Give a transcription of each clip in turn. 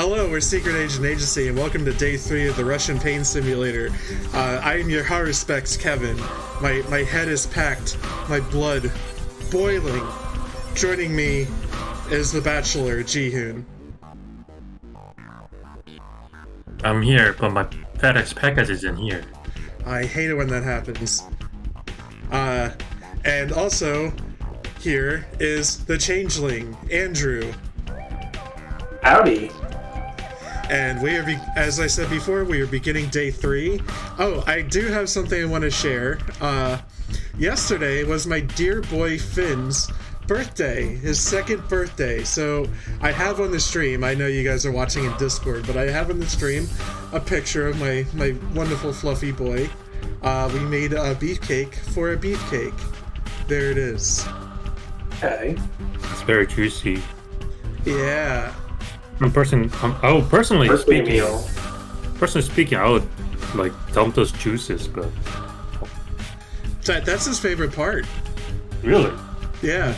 Hello, we're Secret Agent Agency, and welcome to Day 3 of the Russian Pain Simulator. I am your heart respects, Kevin. My head is packed, my blood boiling. Joining me is the Bachelor, Jihoon. I'm here, but my FedEx package isn't here. I hate it when that happens. And also, here is the Changeling, Andrew. Howdy. And we are, as I said before, we are beginning Day 3. Oh, I do have something I want to share. Yesterday was my dear boy Finn's birthday, his second birthday. So I have on the stream, I know you guys are watching in Discord, but I have on the stream a picture of my wonderful fluffy boy. We made a beefcake for a beefcake. There it is. Okay. It's very juicy. Yeah. Personally Birthday meal. speaking, I would like dump those juices, but That's his favorite part. really, Yeah.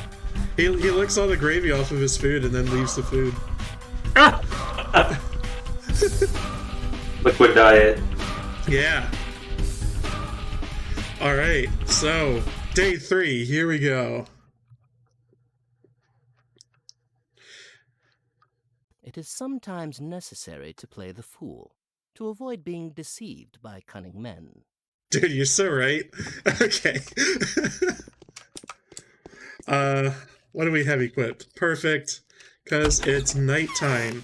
He licks all the gravy off of his food and then leaves the food. Liquid diet. Yeah. Alright, so Day 3, here we go. It is sometimes necessary to play the fool, to avoid being deceived by cunning men. Dude, you're so right. Okay. What do we have equipped? Perfect, because it's nighttime.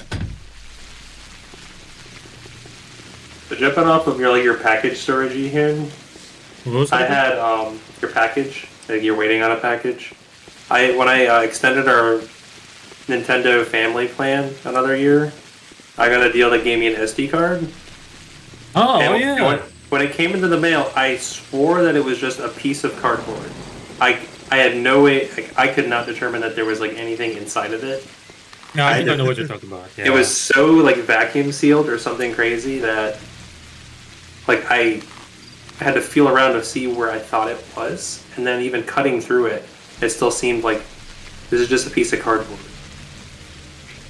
So jumping off of your package storage here, I had your package. Like you're waiting on a package. When I extended our Nintendo family plan another year, I got a deal that gave me an SD card. When it came into the mail, I swore that it was just a piece of cardboard. I had no way. I could not determine that there was anything inside of it. no, I think I know what you're talking about. Yeah. It was so vacuum sealed or something crazy that I had to feel around to see where I thought it was, and then even cutting through it, it still seemed like this is just a piece of cardboard.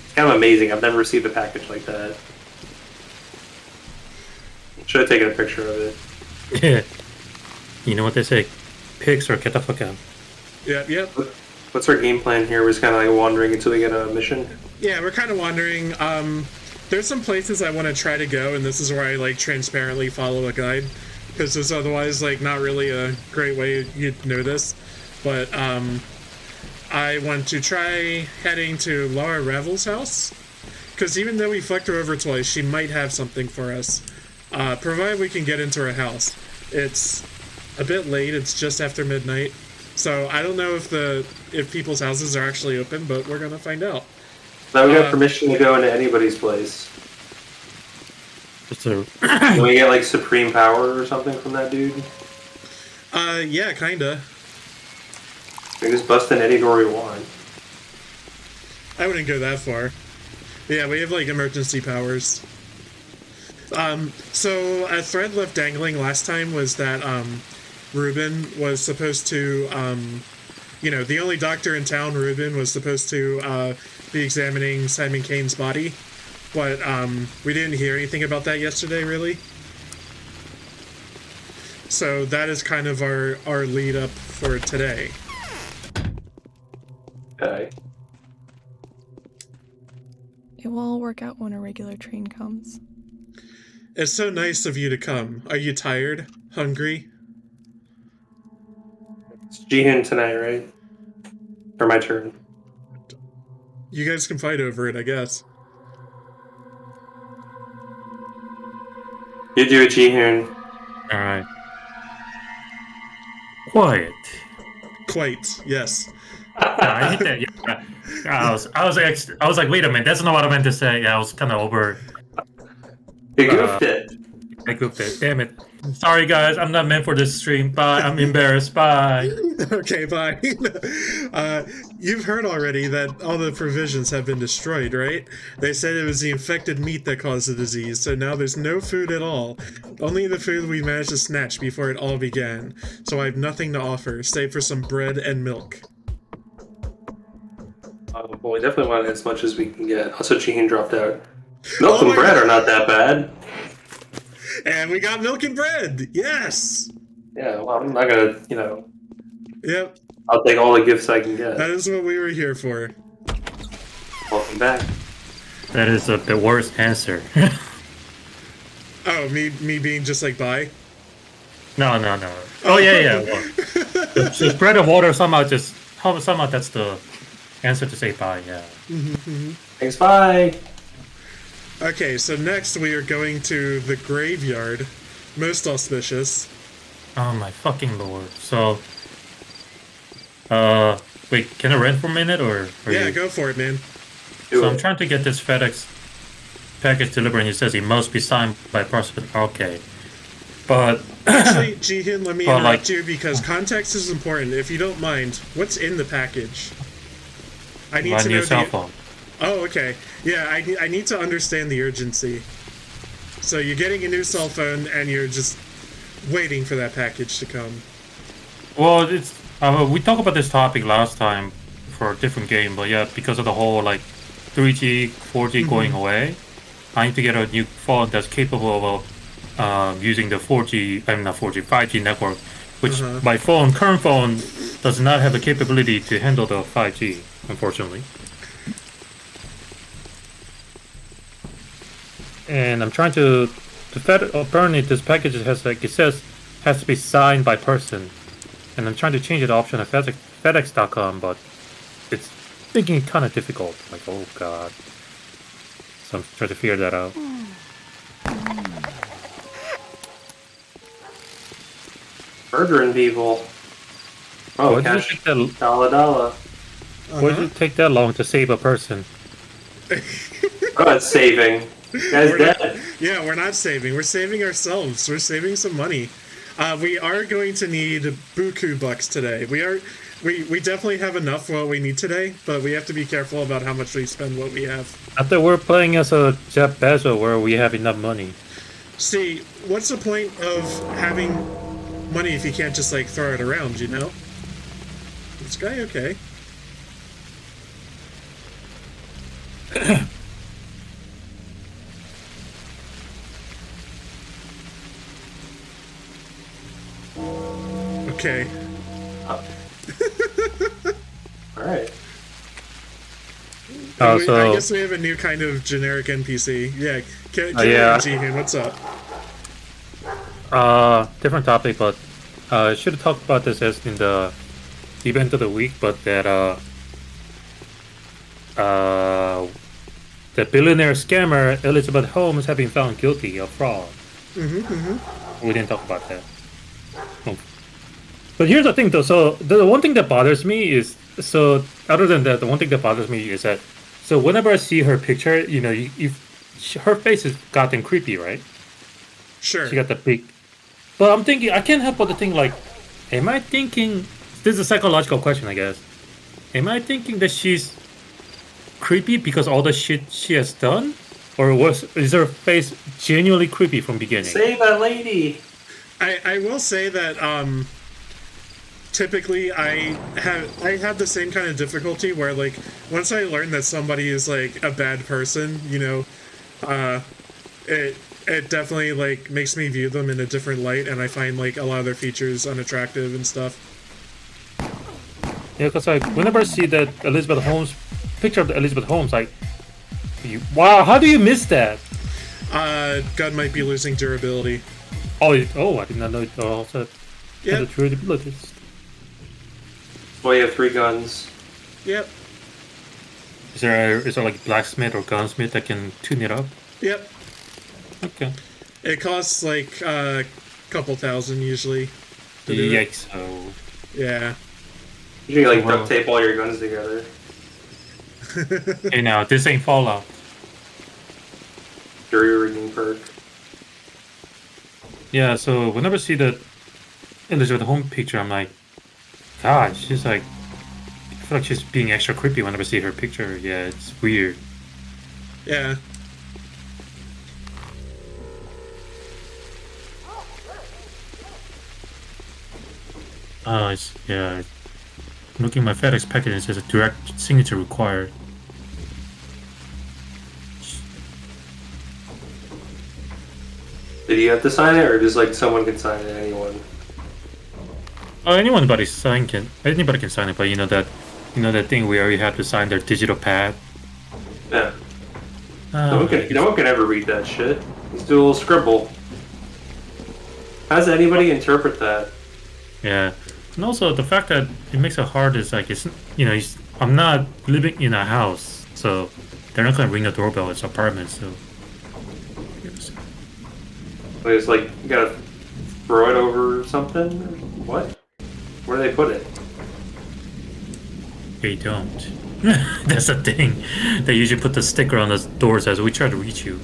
It's kind of amazing. I've never received a package like that. Should have taken a picture of it. Yeah. You know what they say? Pigs or get the fuck out. Yep. What's our game plan here? We're just kind of wandering until we get a mission. Yeah, we're kind of wandering. There's some places I want to try to go, and this is where I transparently follow a guide, because there's otherwise not really a great way you'd know this. But I want to try heading to Laura Revel's house, because even though we flicked her over twice, she might have something for us. Provided we can get into her house. It's a bit late. It's just after midnight, so I don't know if people's houses are actually open, but we're gonna find out. Now we got permission to go into anybody's place. Can we get supreme power or something from that dude? Yeah, kinda. We just bust in any door we want. I wouldn't go that far. Yeah, we have emergency powers. So a thread left dangling last time was that Ruben was supposed to the only doctor in town, Ruben, was supposed to be examining Simon Kane's body, but we didn't hear anything about that yesterday, really. So that is kind of our lead up for today. Okay. It will all work out when a regular train comes. It's so nice of you to come. Are you tired? Hungry? It's Jihin tonight, right? Or my turn. You guys can fight over it, I guess. You do it, Jihin. Alright. Quiet. Quite, yes. I hate that. Yeah. I was like, wait a minute, that's not what I meant to say. Yeah, I was kind of over. You goofed it. I goofed it. Damn it. Sorry, guys. I'm not meant for this stream. Bye. I'm embarrassed. Bye. Okay, bye. You've heard already that all the provisions have been destroyed, right? They said it was the infected meat that caused the disease, so now there's no food at all. Only the food we managed to snatch before it all began. So I have nothing to offer, save for some bread and milk. Well, we definitely want as much as we can get. Also, Jihin dropped out. Milk Oh and my bread God. are not that bad. And we got milk and bread. Yes. Yeah, well, I'm not gonna, Yep. I'll take all the gifts I can That get. is what we were here for. Welcome back. That is the worst answer. Oh, me being just like bye. No. Oh yeah. Well, the bread and water somehow that's the answer to say bye. Yeah. Thanks, bye. Okay, so next we are going to the graveyard. Most auspicious. Oh my fucking lord. So, wait, can I rent for a minute or? Yeah, you... go for it, man. Do So it. I'm trying to get this FedEx package delivered, and it says it must be signed by person. Okay, but Actually, Jihyun, let me But, interrupt like- you because context is important. If you don't mind, what's in the package? I need my to new know cell the. phone. Oh, okay. Yeah, I need to understand the urgency. So you're getting a new cell phone and you're just waiting for that package to come. Well, it's we talked about this topic last time for a different game, but yeah, because of the whole like 3G, 4G going away, I need to get a new phone that's capable of using the 4G, I'm not 4G, 5G network, which my current phone, does not have the capability to handle the 5G, unfortunately. And I'm trying to apparently this package has like it says has to be signed by person, and I'm trying to change the option at FedEx.com, but it's making it kind of difficult. Like, oh god. So I'm trying to figure that out. Murdering people. Oh, Why did it cash. take that? Dollar. Why did it take that long to save a person? Oh, it's saving. Guy's dead. Yeah, we're not saving. We're saving ourselves. We're saving some money. We are going to need buku bucks today. We definitely have enough for what we need today, but we have to be careful about how much we spend what we have. After we're playing as a Jeff Bezos where we have enough money. See, what's the point of having money if you can't just like throw it around, you know? This guy okay? Okay. Alright. Oh, I so guess we have a new kind of generic NPC. Yeah. yeah. Jihyun, what's up? different topic, but I should have talked about this as in the event of the week, but that the billionaire scammer Elizabeth Holmes have been found guilty of fraud. We didn't talk about that. Oh. But here's the thing, though. So the one thing that bothers me is, so other than that, the one thing that bothers me is that, so whenever I see her picture, you know, her face has gotten creepy, right? Sure. She got the big. But I'm thinking, I can't help but to think, like, am I thinking, this is a psychological question, I guess. Am I thinking that she's creepy because all the shit she has done? Or is her face genuinely creepy from beginning? Save that lady! I will say that typically I have the same kind of difficulty where like once I learn that somebody is like a bad person, you know, it definitely like makes me view them in a different light, and I find like a lot of their features unattractive and stuff. Yeah, because like whenever I see that Elizabeth Holmes picture of Elizabeth Holmes, like, wow, how do you miss that? Gun might be losing durability. Oh, I did not know it also Yep. had a durability. Well, you have 3 guns. Yep. Is there like blacksmith or gunsmith that can tune it up? Yep. Okay. It costs like a couple thousand usually. To do it. Yikes! Oh. Yeah. You can like Wow. duct tape all your guns together. Hey, now this ain't Fallout. Jury rigging perk. Yeah. So whenever I see the Elizabeth Holmes picture, I'm like, God, she's like, I feel like she's being extra creepy whenever I see her picture. Yeah, it's weird. Yeah. Yeah. I'm looking at my FedEx package and it says a direct signature required. Did you have to sign it, or just like someone can sign it? Anyone? Anybody can sign it, but you know that thing where you have to sign their digital pad. Yeah. No one can ever read that shit. Just do a little scribble. How does anybody interpret that? Yeah, and also the fact that it makes it hard is like I'm not living in a house, so they're not gonna ring the doorbell. It's an apartment, so. It's like you gotta throw it over something. What? Where do they put it? They don't. That's the thing. They usually put the sticker on the doors as we try to reach you.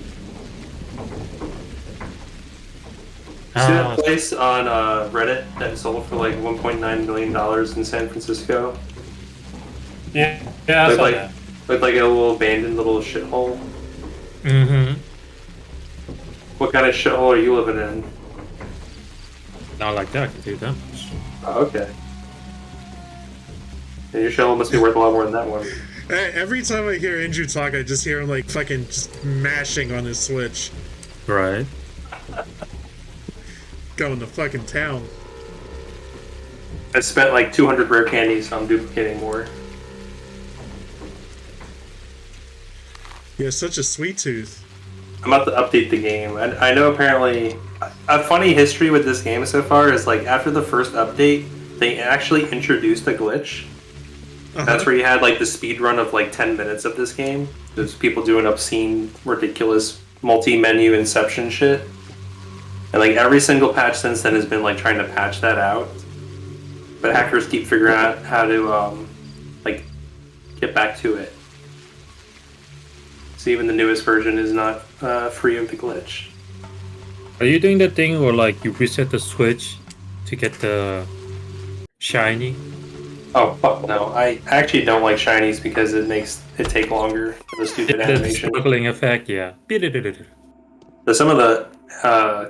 See that place on Reddit that sold for like $1.9 million in San Francisco? Yeah, I saw that. With like a little abandoned little shithole. Mm-hmm. What kind of shithole are you living in? Not like that, I can tell you that much. Oh, okay. And your shithole must be worth a lot more than that one. Every time I hear Andrew talk, I just hear him like fucking just mashing on his Switch. Right. Going to fucking town. I spent like 200 rare candies, so I'm duplicating more. You have such a sweet tooth. I'm about to update the game. I know apparently a funny history with this game so far is like after the first update, they actually introduced a glitch. That's where you had like the speed run of like 10 minutes of this game. There's people doing obscene, ridiculous multi-menu inception shit. And like every single patch since then has been like trying to patch that out. But hackers keep figuring out how to like get back to it. So even the newest version is not free of the glitch. Are you doing the thing where like you reset the Switch to get the shiny? Oh fuck no! I actually don't like shinies because it makes it take longer for the stupid animation. The sparkling effect, yeah. But some of the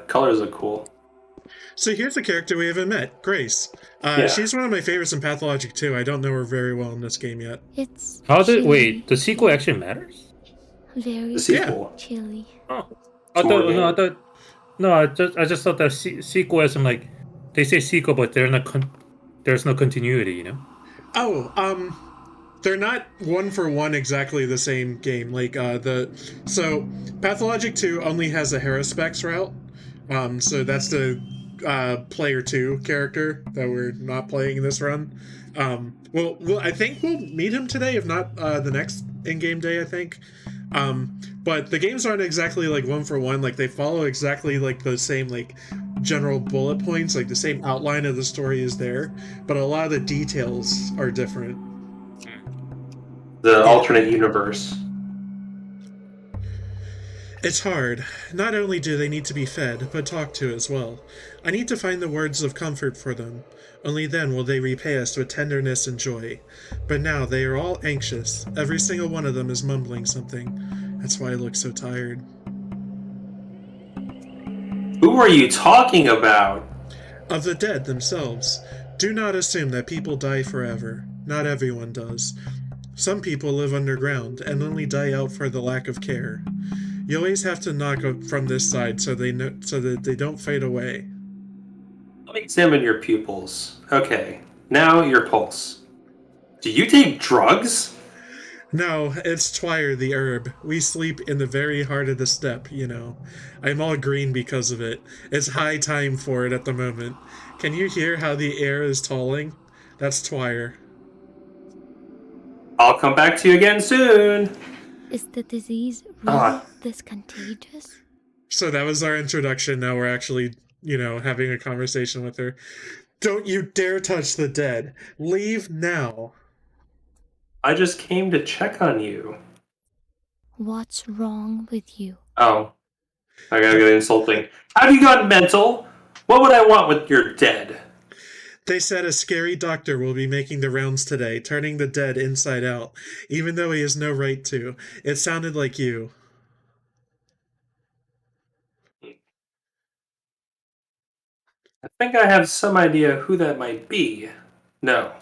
colors look cool. So here's a character we haven't met, Grace. Yeah. She's one of my favorites in Pathologic too. I don't know her very well in this game yet. It's wait, the sequel actually matters? very The sequel. chilly. Oh. I just thought that sequel as in like they say sequel, but there's no continuity, you know? Oh, they're not one for one exactly the same game. Like so Pathologic 2 only has a Haruspex route. So that's the player 2 character that we're not playing in this run. Well, I think we'll meet him today, if not the next in-game day, I think. But the games aren't exactly like one for one. Like they follow exactly like the same like general bullet points, like the same outline of the story is there, but a lot of the details are different. The alternate universe. It's hard. Not only do they need to be fed, but talked to as well. I need to find the words of comfort for them. Only then will they repay us with tenderness and joy. But now they are all anxious. Every single one of them is mumbling something. That's why I look so tired. Who are you talking about? Of the dead themselves. Do not assume that people die forever. Not everyone does. Some people live underground and only die out for the lack of care. You always have to knock up from this side so that they don't fade away. Let me examine your pupils. Okay, now your pulse. Do you take drugs? No, it's Twire the herb. We sleep in the very heart of the steppe, you know. I'm all green because of it. It's high time for it at the moment. Can you hear how the air is tolling? That's Twire. I'll come back to you again soon. Is the disease really this contagious? So that was our introduction. Now we're actually, having a conversation with her. Don't you dare touch the dead. Leave now. I just came to check on you. What's wrong with you? Oh. I gotta get insulting. Have you gone mental? What would I want with your dead? They said a scary doctor will be making the rounds today, turning the dead inside out, even though he has no right to. It sounded like you. I think I have some idea who that might be. No,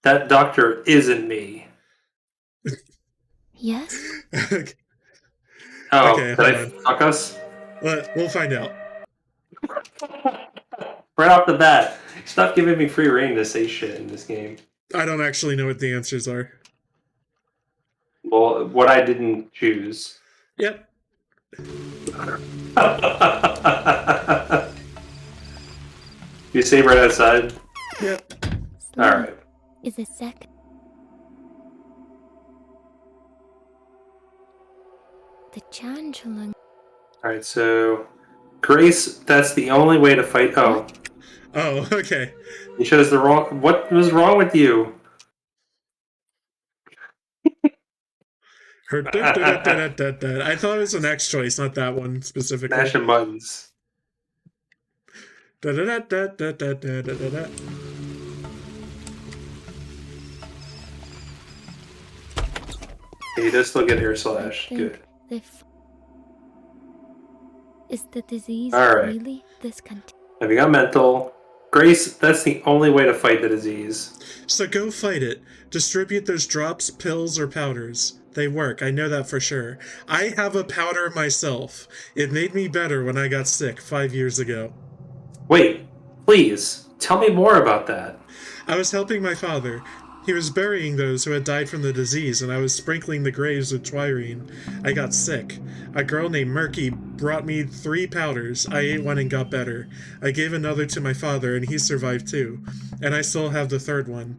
that doctor isn't me. Yes? Okay, Oh, okay, did I fuck us? We'll find out. Right off the bat, stop giving me free reign to say shit in this game. I don't actually know what the answers are. Well, what I didn't choose. Yep. You say right outside? Yep. Alright. Is a sec. The Chandler. Alright, so Grace, that's the only way to fight. Oh, Oh, okay. you chose the wrong. What was wrong with you? I thought it was the next choice, not that one specifically. Mashing buttons. You just still get air slash. Good. Is the disease All right. really discontinued? Have you got mental? Grace, that's the only way to fight the disease. So go fight it. Distribute those drops, pills, or powders. They work, I know that for sure. I have a powder myself. It made me better when I got sick 5 years ago. Wait, please, tell me more about that. I was helping my father. He was burying those who had died from the disease, and I was sprinkling the graves with twirine. I got sick. A girl named Murky brought me 3 powders. I ate one and got better. I gave another to my father, and he survived too. And I still have the 3rd one.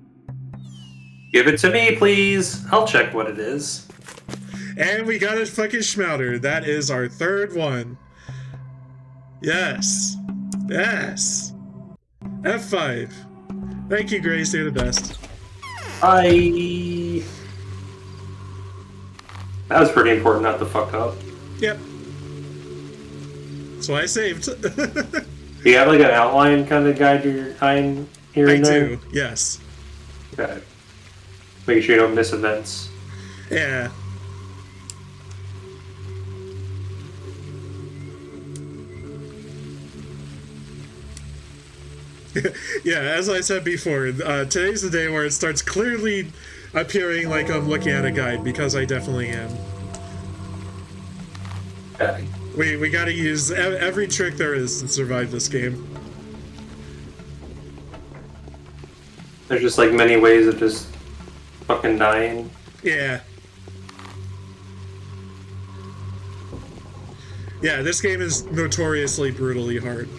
Give it to me, please. I'll check what it is. And we got a fucking schmouter. That is our 3rd one. Yes. Yes. F5. Thank you, Grace. You're the best. That was pretty important not to fuck up. Yep. So I saved. Do you have like an outline kind of guide your time here and there? I do, yes. Okay. Making sure you don't miss events. Yeah. Yeah, as I said before, today's the day where it starts clearly appearing like I'm looking at a guide, because I definitely am. Okay. We gotta use every trick there is to survive this game. There's just like many ways of just fucking dying. Yeah. Yeah, this game is notoriously brutally hard.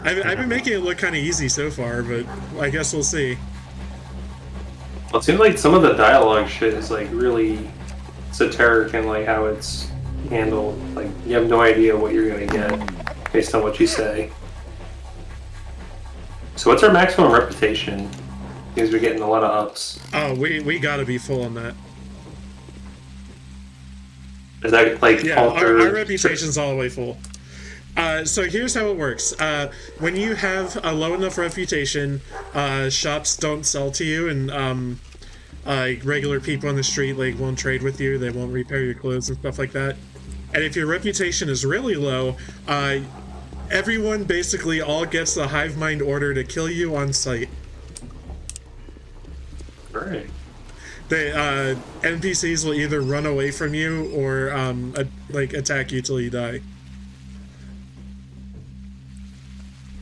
I've been making it look kind of easy so far, but I guess we'll see. Well, it seems like some of the dialogue shit is like really esoteric and like how it's handled. Like you have no idea what you're gonna get based on what you say. So what's our maximum reputation? Because we're getting a lot of ups. Oh, we gotta be full on that. Is that like Yeah, our reputation's all the way full. So here's how it works. When you have a low enough reputation, shops don't sell to you, and regular people on the street like won't trade with you. They won't repair your clothes and stuff like that. And if your reputation is really low, everyone basically all gets the hive mind order to kill you on sight. Right. They NPCs will either run away from you or like attack you till you die.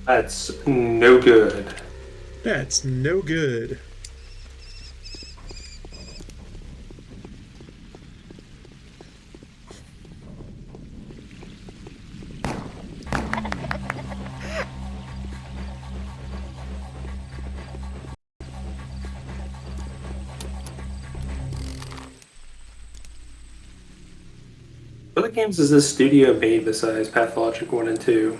That's no good. That's no good. What other games has this studio made besides Pathologic 1 and 2?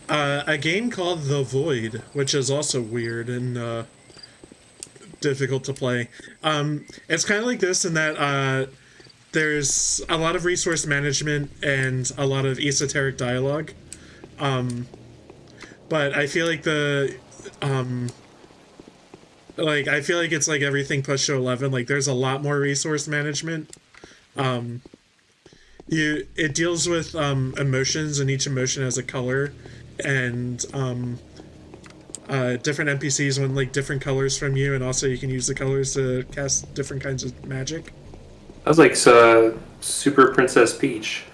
A game called The Void, which is also weird and difficult to play. It's kind of like this in that there's a lot of resource management and a lot of esoteric dialogue. But I feel like I feel like it's like everything pushed to 11. Like there's a lot more resource management. It deals with emotions, and each emotion has a color, and different NPCs want like different colors from you, and also you can use the colors to cast different kinds of magic. That was like Super Princess Peach.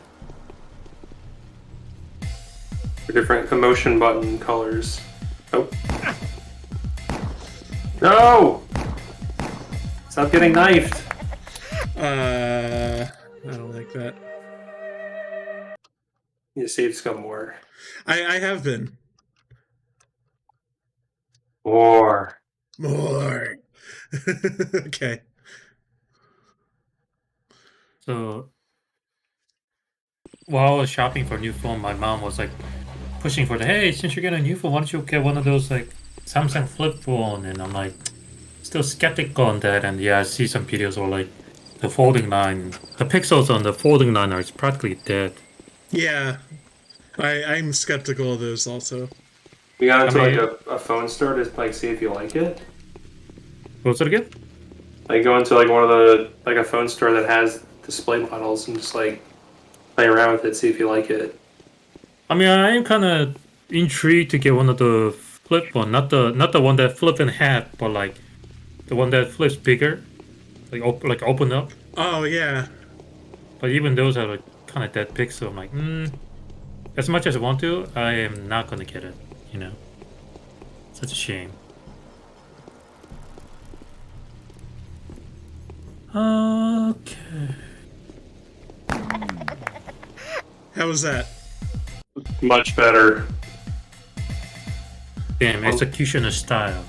For different emotion button colors. Oh. No! Stop getting knifed. I don't like that. You save scum more. I have been. More. Okay. So while I was shopping for a new phone, my mom was like pushing for the, hey, since you're getting a new phone, why don't you get one of those like Samsung flip phone? And I'm like still skeptical on that. And yeah, I see some videos where like the folding line, the pixels on the folding line are practically dead. Yeah. I'm skeptical of those also. We got into I mean- like a phone store to like see if you like it. What was it again? Like go into like one of the like a phone store that has display models and just like play around with it, see if you like it. I mean, I am kind of intrigued to get one of the flip one, not the one that flip in half, but like the one that flips bigger, like open up. Oh yeah. But even those are like kind of dead pixel. I'm like, as much as I want to, I am not gonna get it. You know, such a shame. Okay. How was that? Much better. Damn, executioner style.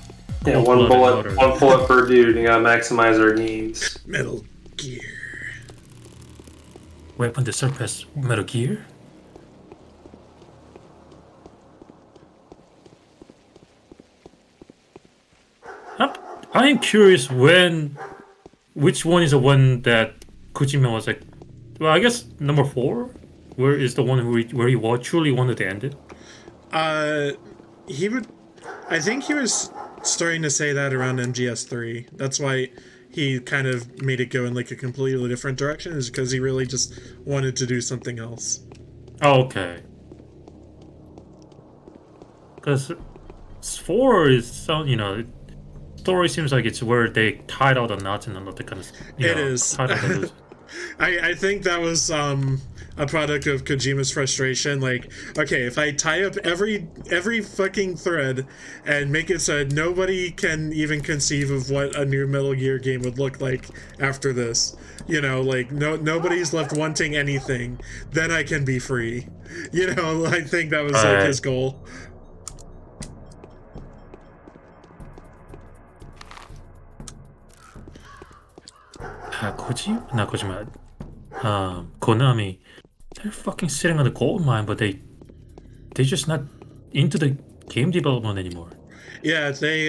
Yeah, Cold-blooded one murder. bullet per dude. You gotta maximize our gains. Metal Gear. Weapon to surpass Metal Gear. I am curious which one is the one that Kojima was like, well, I guess number 4, where is the one where he truly wanted to end it? I think he was starting to say that around MGS3. That's why he kind of made it go in like a completely different direction, is because he really just wanted to do something else. Oh, okay. Because 4 is so, story seems like it's where they tied all the knots and all the kind of, It is. tied all the loose. I think that was a product of Kojima's frustration. Like, okay, if I tie up every fucking thread and make it so nobody can even conceive of what a new Metal Gear game would look like after this, like nobody's left wanting anything, then I can be free. I think that was like his goal. Konami, they're fucking sitting on the gold mine, but they're just not into the game development anymore. Yeah, they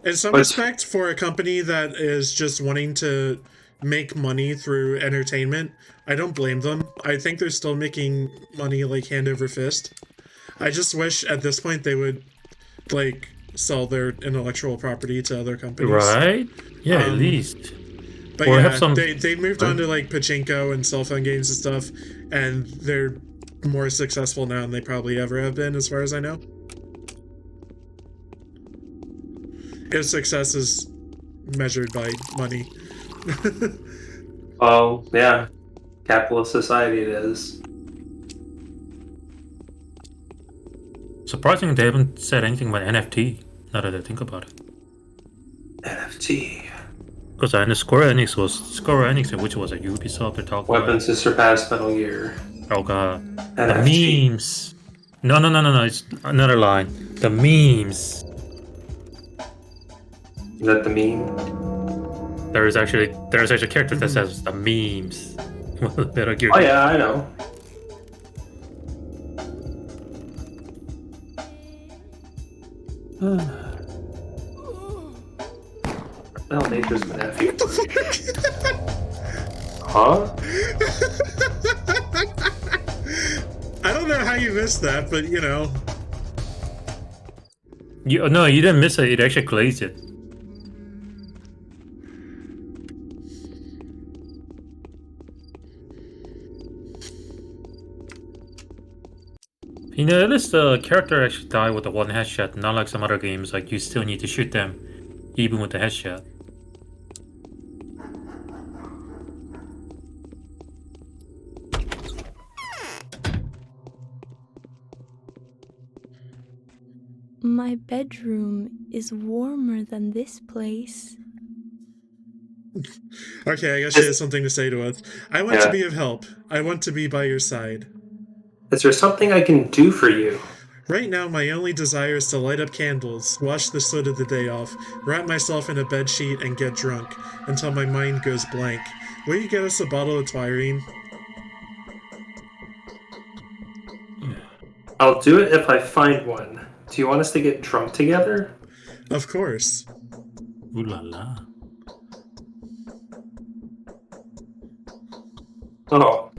in some respect, for a company that is just wanting to make money through entertainment, I don't blame them. I think they're still making money like hand over fist. I just wish at this point they would like sell their intellectual property to other companies. Right? Yeah, at least. But Or yeah, have some- they moved on to like pachinko and cell phone games and stuff, and they're more successful now than they probably ever have been, as far as I know. If success is measured by money. Oh, yeah. Capitalist society it is. Surprisingly, they haven't said anything about NFT, now that I think about it. NFT. Because I know Square Enix, which was a Ubisoft, they're talking Weapons to surpass Metal Gear. about. Oh god. NFT. The memes. No, it's another line. The memes. Is that the meme? There's actually a character that says the memes. Metal Gear. Oh yeah, I know. Well, nature's my nephew. Huh? I don't know how you missed that, but No, you didn't miss it. It actually glazed it. At least the character actually died with a one headshot, not like some other games, like you still need to shoot them, even with the headshot. My bedroom is warmer than this place. Okay, I guess she has something to say to us. I want to Yeah. be of help. I want to be by your side. Is there something I can do for you? Right now, my only desire is to light up candles, wash the soot of the day off, wrap myself in a bedsheet, and get drunk until my mind goes blank. Will you get us a bottle of Twirine? I'll do it if I find one. Do you want us to get drunk together? Of course. Ooh la la. Oh.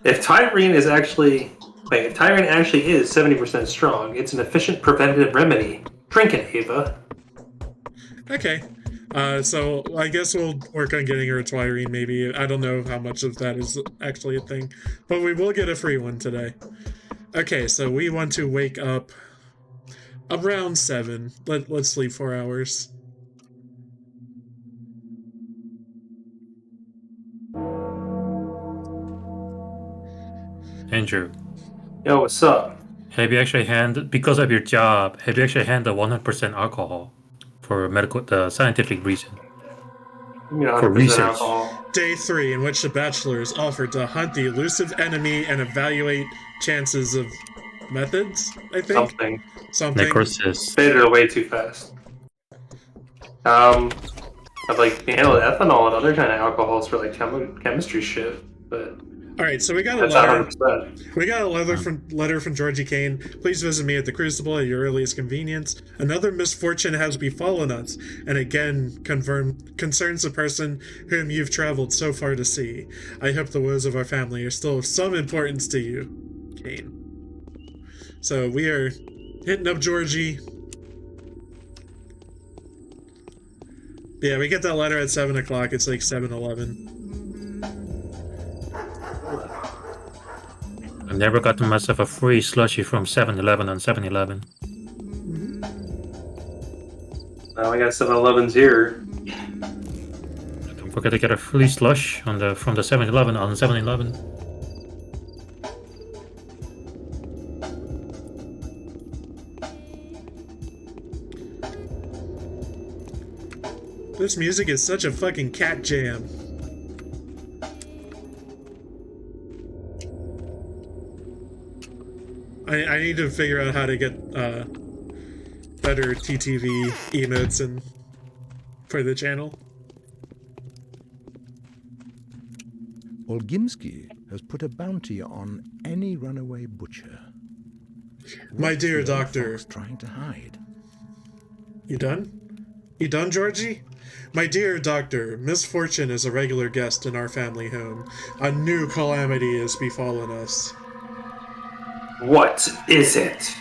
If Tyrene is actually... Wait, if Tyrene actually is 70% strong, it's an efficient preventative remedy. Drink it, Ava. Okay. So I guess we'll work on getting her a Twirine, maybe. I don't know how much of that is actually a thing. But we will get a free one today. Okay, so we want to wake up around 7. Let's sleep 4 hours. Andrew, Yo, what's up? have you actually because of your job, have you actually handled 100% alcohol for the scientific reason? You know, For 100% research. alcohol. Day 3, in which the Bachelor is offered to hunt the elusive enemy and evaluate chances of methods, I think? Something. Necrosis. Faded away too fast. I've like handled ethanol and other kind of alcohols for like chemistry shit, but Alright, so we got a that's not letter. 100%. We got a letter from Georgie Kane. Please visit me at the Crucible at your earliest convenience. Another misfortune has befallen us, and again concerns the person whom you've traveled so far to see. I hope the woes of our family are still of some importance to you, Kane. So we are hitting up Georgie. Yeah, we get that letter at 7 o'clock. It's like 7:11. I never got myself a free slushy from 7-Eleven on 7-Eleven. Now I got 7-Elevens here. Don't forget to get a free slush from the 7-Eleven on 7-Eleven. This music is such a fucking cat jam. I need to figure out how to get better TTV emotes and for the channel. Olgimsky has put a bounty on any runaway butcher. My What's dear the old doctor. fox trying to hide? You done? You done, Georgie? My dear doctor, misfortune is a regular guest in our family home. A new calamity has befallen us. What is it?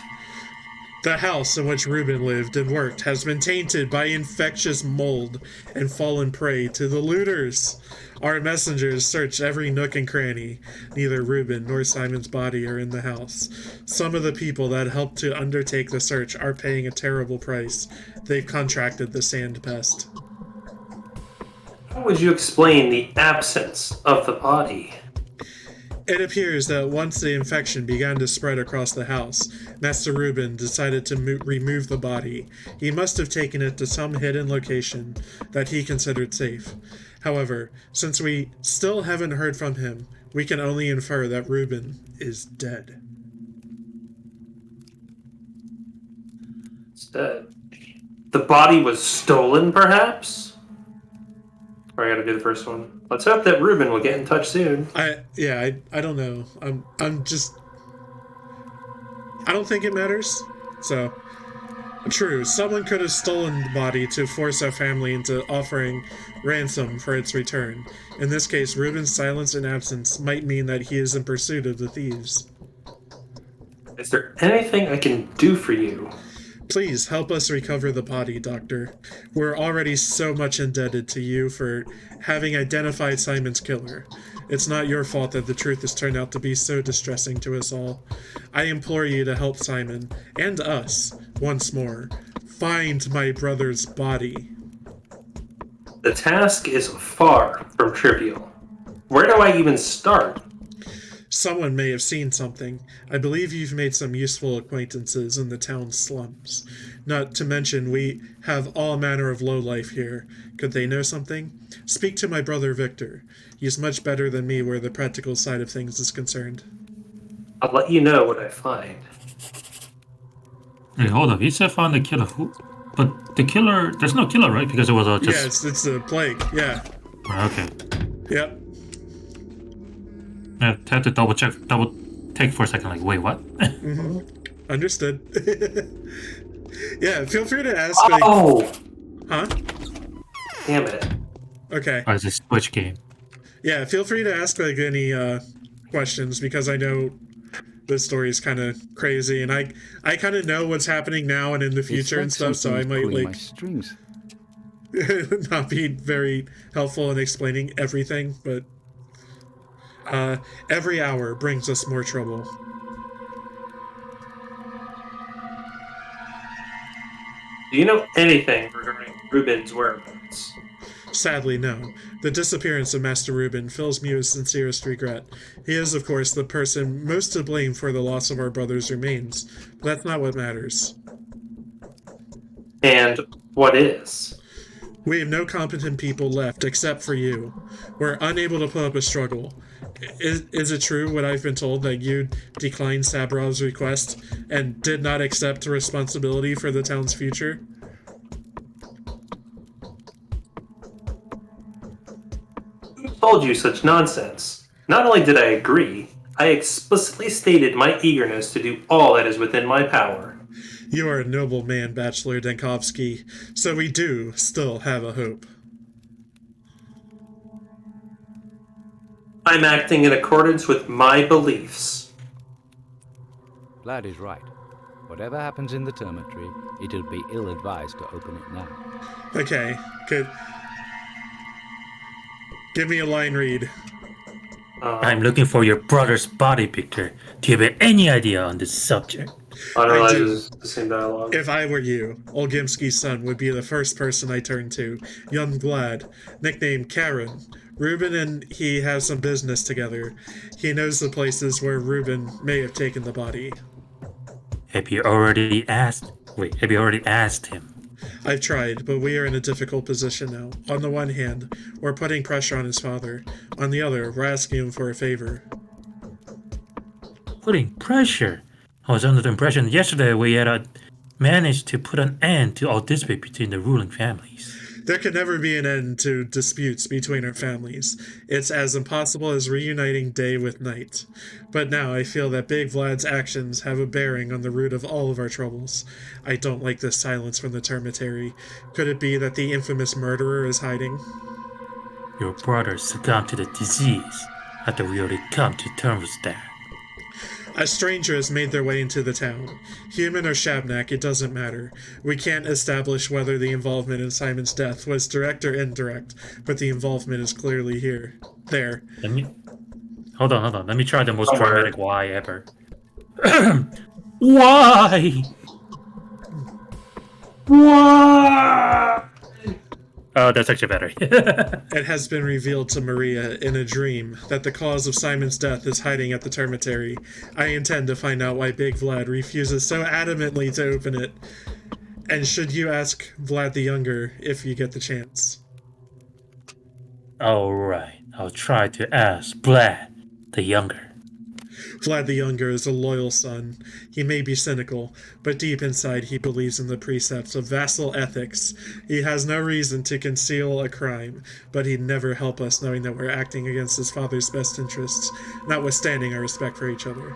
The house in which Reuben lived and worked has been tainted by infectious mold and fallen prey to the looters. Our messengers searched every nook and cranny. Neither Reuben nor Simon's body are in the house. Some of the people that helped to undertake the search are paying a terrible price. They've contracted the sand pest. How would you explain the absence of the body? It appears that once the infection began to spread across the house, Master Reuben decided to remove the body. He must have taken it to some hidden location that he considered safe. However, since we still haven't heard from him, we can only infer that Reuben is dead. It's dead. The body was stolen, perhaps? Or I gotta do the first one. Let's hope that Reuben will get in touch soon. I don't know. I don't think it matters. So, true, someone could have stolen the body to force our family into offering ransom for its return. In this case, Reuben's silence and absence might mean that he is in pursuit of the thieves. Is there anything I can do for you? Please help us recover the body, Doctor. We're already so much indebted to you for having identified Simon's killer. It's not your fault that the truth has turned out to be so distressing to us all. I implore you to help Simon, and us, once more. Find my brother's body. The task is far from trivial. Where do I even start? Someone may have seen something. I believe you've made some useful acquaintances in the town slums. Not to mention, we have all manner of lowlife here. Could they know something? Speak to my brother Victor. He's much better than me where the practical side of things is concerned. I'll let you know what I find. Hey, hold up. He said find the killer. Who? But the killer, there's no killer, right? Because it was just. Yeah, it's a plague. Yeah. Okay. Yep. I had to double take for a second. Like, wait, what? Understood. Yeah, feel free to ask. Oh! Huh? Damn it. Okay. Oh, it's a Switch game. Yeah, feel free to ask like any questions because I know this story is kind of crazy, and I kind of know what's happening now and in the future and stuff, so I might like strings. not be very helpful in explaining everything, but every hour brings us more trouble. Do you know anything regarding Ruben's whereabouts? Sadly, no. The disappearance of Master Ruben fills me with sincerest regret. He is, of course, the person most to blame for the loss of our brother's remains, but that's not what matters. And what is? We have no competent people left except for you. We're unable to put up a struggle. Is it true what I've been told that you declined Saburov's request and did not accept responsibility for the town's future? Who told you such nonsense? Not only did I agree, I explicitly stated my eagerness to do all that is within my power. You are a noble man, Bachelor Denkovsky, so we do still have a hope. I'm acting in accordance with my beliefs. Vlad is right. Whatever happens in the termitory, it'll be ill-advised to open it now. Okay, good. Give me a line read. I'm looking for your brother's body picture. Do you have any idea on this subject? Unrealizes the same dialogue. If I were you, Olgimski's son would be the first person I turn to. Young Vlad, nicknamed Karen. Ruben and he have some business together. He knows the places where Ruben may have taken the body. Have you already asked him? I've tried, but we are in a difficult position now. On the one hand, we're putting pressure on his father. On the other, we're asking him for a favor. Putting pressure? I was under the impression yesterday we had managed to put an end to all dispute between the ruling families. There can never be an end to disputes between our families. It's as impossible as reuniting day with night. But now I feel that Big Vlad's actions have a bearing on the root of all of our troubles. I don't like this silence from the termitary. Could it be that the infamous murderer is hiding? Your brother succumbed to the disease after we already come to terms with that. A stranger has made their way into the town. Human or Shabnak, it doesn't matter. We can't establish whether the involvement in Simon's death was direct or indirect, but the involvement is clearly there. Hold on. Let me try the most dramatic why ever. Why? Why? Oh, that's actually better. It has been revealed to Maria in a dream that the cause of Simon's death is hiding at the termitary. I intend to find out why Big Vlad refuses so adamantly to open it. And should you ask Vlad the Younger if you get the chance? Alright, I'll try to ask Vlad the Younger. Vlad the Younger is a loyal son. He may be cynical, but deep inside he believes in the precepts of vassal ethics. He has no reason to conceal a crime, but he'd never help us knowing that we're acting against his father's best interests, notwithstanding our respect for each other.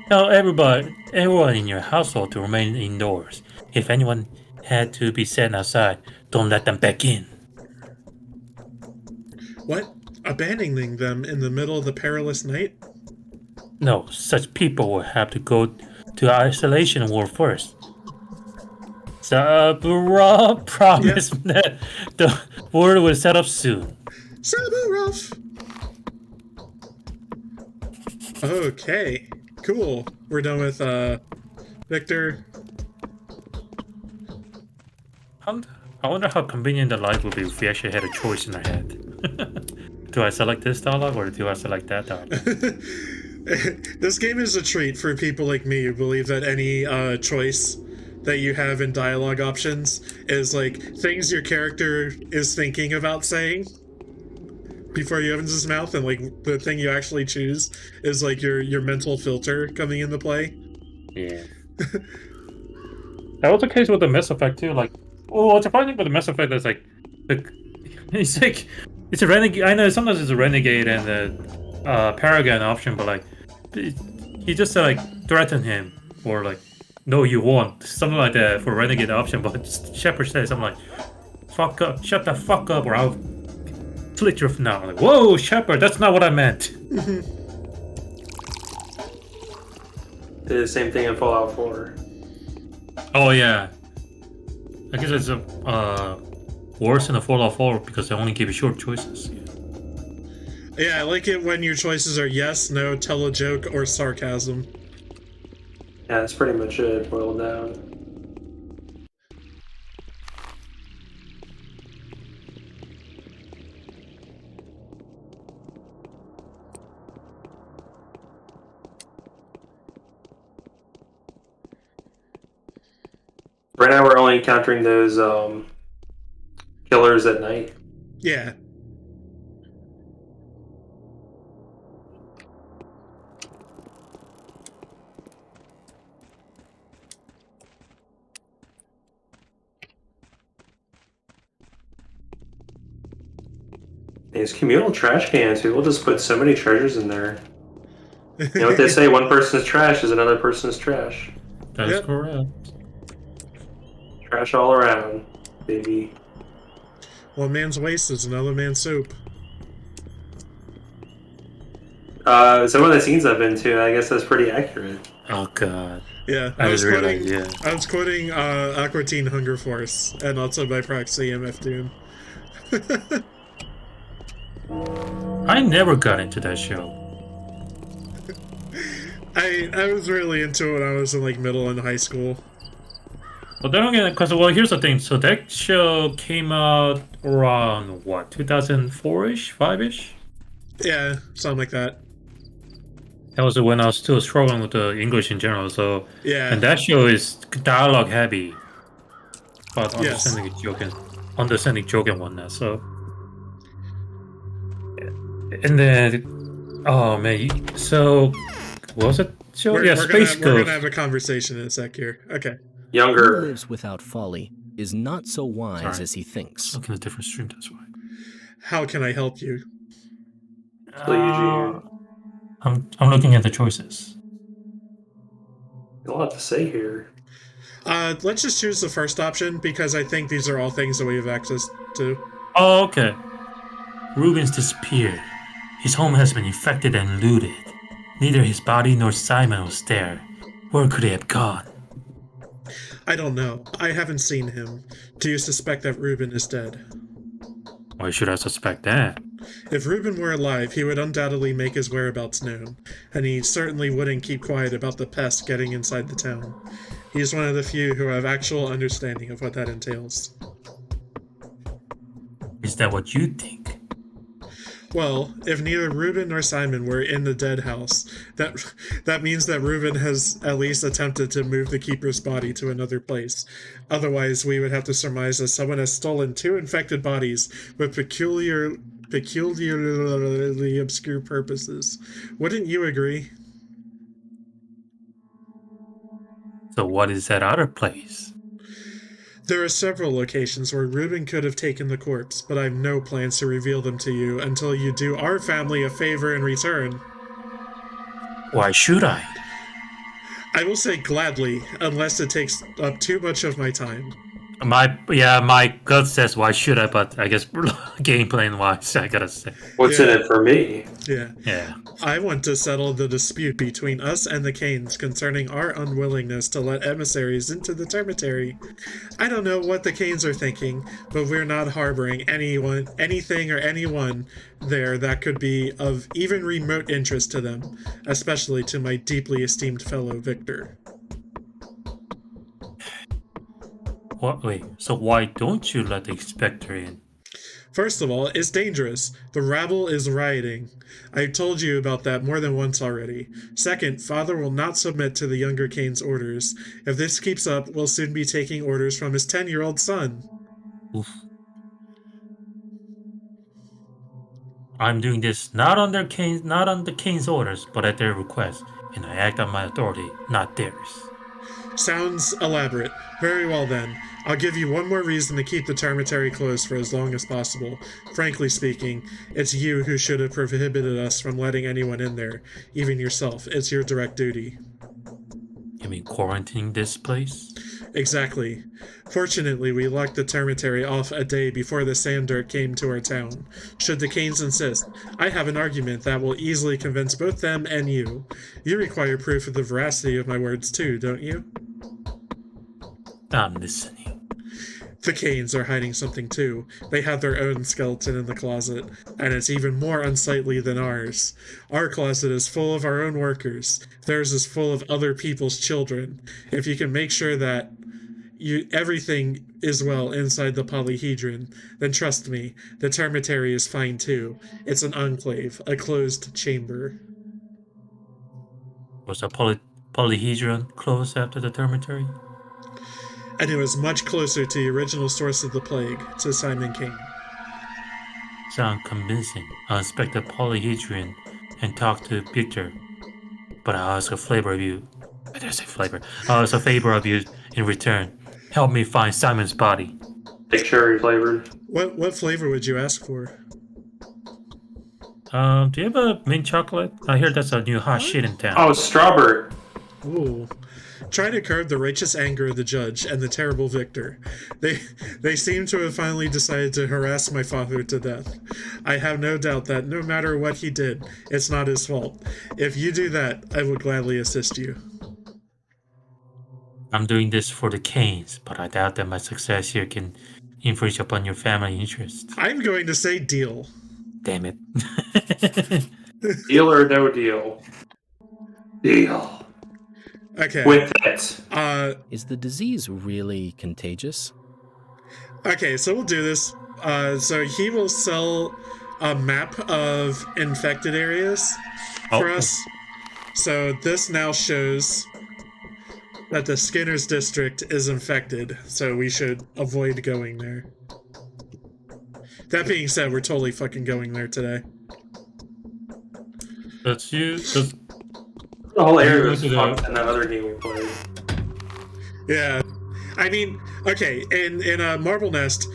Tell everyone in your household to remain indoors. If anyone had to be sent outside, don't let them back in. What? Abandoning them in the middle of the perilous night? No, such people will have to go to isolation ward first. Soberova promised that the ward will set up soon. Saburov! Okay, cool. We're done with, Victor. I wonder how convenient the life would be if we actually had a choice in our head. Do I select this dialogue or do I select that dialogue? This game is a treat for people like me who believe that any choice that you have in dialogue options is like things your character is thinking about saying before he opens his mouth, and like the thing you actually choose is like your mental filter coming into play. Yeah. That was the case with the Mass Effect too. Like, oh, what's funny with the Mass Effect is like, it's like it's a renegade. I know sometimes it's a renegade and a paragon option, but like, he just like threaten him or like, no, you won't, something like that for renegade option. But Shepard says, I'm like, fuck up, shut the fuck up, or I'll slit your now. I'm like, whoa, Shepard, that's not what I meant. Did the same thing in Fallout 4. Oh yeah, I guess it's worse in the Fallout 4 because they only give you short choices. Yeah, I like it when your choices are yes, no, tell a joke, or sarcasm. Yeah, that's pretty much it, boiled down. Right now we're only encountering those killers at night. Yeah. These communal trash cans, people just put so many treasures in there. You know what they say, one person's trash is another person's trash. That is correct. Trash all around, baby. One man's waste is another man's soup. Some of the scenes I've been to, I guess that's pretty accurate. Oh god. Yeah, I was quoting Aqua Teen Hunger Force, and also by proxy MF Doom. I never got into that show. I was really into it when I was in like middle and high school. But then again, because well, here's the thing. So that show came out around what, 2004-ish, 5-ish? Yeah, something like that. That was when I was still struggling with the English in general. So yeah, and that show is dialogue heavy, but yes. understanding joke and whatnot. So and then oh man, so what was it? Show? We're Space Ghost. We're gonna have a conversation in a sec here. Okay. Younger. Who lives without folly is not so wise as he thinks. Looking at a different stream, that's why. How can I help you? I'm looking at the choices. A lot to say here. Let's just choose the first option because I think these are all things that we have access to. Oh, okay. Ruben's disappeared. His home has been infected and looted. Neither his body nor Simon was there. Where could he have gone? I don't know. I haven't seen him. Do you suspect that Ruben is dead? Why should I suspect that? If Ruben were alive, he would undoubtedly make his whereabouts known, and he certainly wouldn't keep quiet about the pest getting inside the town. He is one of the few who have actual understanding of what that entails. Is that what you think? Well, if neither Ruben nor Simon were in the dead house, that means that Ruben has at least attempted to move the keeper's body to another place. Otherwise, we would have to surmise that someone has stolen 2 infected bodies with peculiarly obscure purposes. Wouldn't you agree? So what is that other place? There are several locations where Ruben could have taken the corpse, but I have no plans to reveal them to you until you do our family a favor in return. Why should I? I will say gladly, unless it takes up too much of my time. My gut says why should I, but I guess gameplay wise, I gotta say. What's in it for me? Yeah. I want to settle the dispute between us and the Canes concerning our unwillingness to let emissaries into the termitary. I don't know what the Canes are thinking, but we're not harboring anything or anyone there that could be of even remote interest to them, especially to my deeply esteemed fellow Victor. What? Wait, so why don't you let the Spectre in? First of all, it's dangerous. The rabble is rioting. I've told you about that more than once already. Second, Father will not submit to the younger Kane's orders. If this keeps up, we'll soon be taking orders from his 10-year-old son. Oof. I'm doing this not on the Kane's orders, but at their request, and I act on my authority, not theirs. Sounds elaborate. Very well then. I'll give you one more reason to keep the dormitory closed for as long as possible. Frankly speaking, it's you who should have prohibited us from letting anyone in there. Even yourself. It's your direct duty. You mean quarantining this place? Exactly. Fortunately, we locked the dormitory off a day before the sand dirt came to our town. Should the Kanes insist, I have an argument that will easily convince both them and you. You require proof of the veracity of my words too, don't you? I'm listening. The Kanes are hiding something too. They have their own skeleton in the closet, and it's even more unsightly than ours. Our closet is full of our own workers. Theirs is full of other people's children. If you can make sure that everything is well inside the polyhedron, then trust me, the dormitory is fine too. It's an enclave, a closed chamber. Was the polyhedron closed after the dormitory? And it was much closer to the original source of the plague, to Simon King. Sound convincing. I'll inspect the polyhedron and talk to Victor. But I'll ask a favor of you. I didn't say flavor. I'll ask a favor of you in return. Help me find Simon's body. Like cherry flavored. What flavor would you ask for? Do you have a mint chocolate? I hear that's a new hot shit in town. Oh, strawberry. Ooh. Try to curb the righteous anger of the judge and the terrible Victor. They seem to have finally decided to harass my father to death. I have no doubt that no matter what he did, it's not his fault. If you do that, I will gladly assist you. I'm doing this for the Kanes, but I doubt that my success here can infringe upon your family interests. I'm going to say deal. Damn it. Deal or no deal? Deal. Okay. With it. Is the disease really contagious? Okay, so we'll do this. So he will sell a map of infected areas for us. So this now shows that the Skinner's District is infected, so we should avoid going there. That being said, we're totally fucking going there today. That's you. The whole area was fucked in that other game we played. Yeah. I mean, okay, in Marble Nest,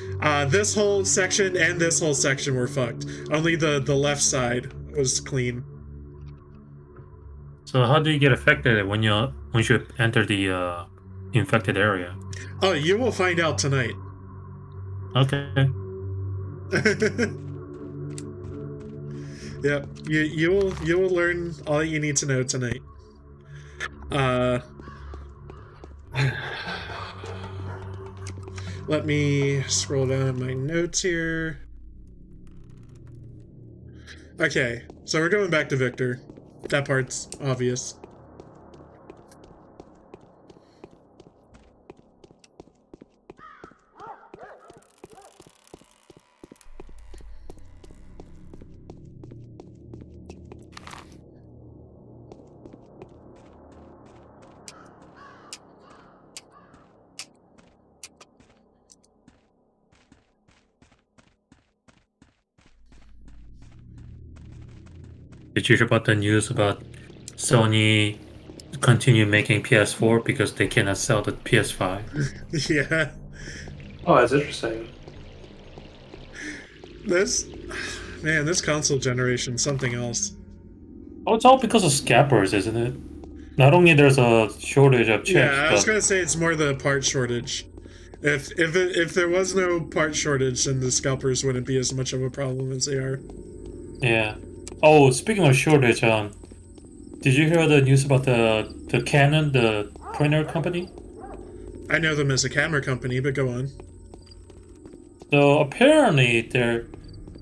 this whole section and this whole section were fucked. Only the left side was clean. So how do you get affected when you enter the infected area? Oh, you will find out tonight. Okay. Yep, you will learn all you need to know tonight. Let me scroll down my notes here. Okay, so we're going back to Victor. That part's obvious. Did you hear about the news about Sony continue making PS4 because they cannot sell the PS5? Yeah. Oh, that's interesting. This console generation, something else. Oh, it's all because of scalpers, isn't it? Not only there's a shortage of chips. Yeah, I was gonna say it's more the part shortage. If there was no part shortage, then the scalpers wouldn't be as much of a problem as they are. Yeah. Oh, speaking of shortage, did you hear the news about the Canon, the printer company? I know them as a camera company, but go on. So apparently their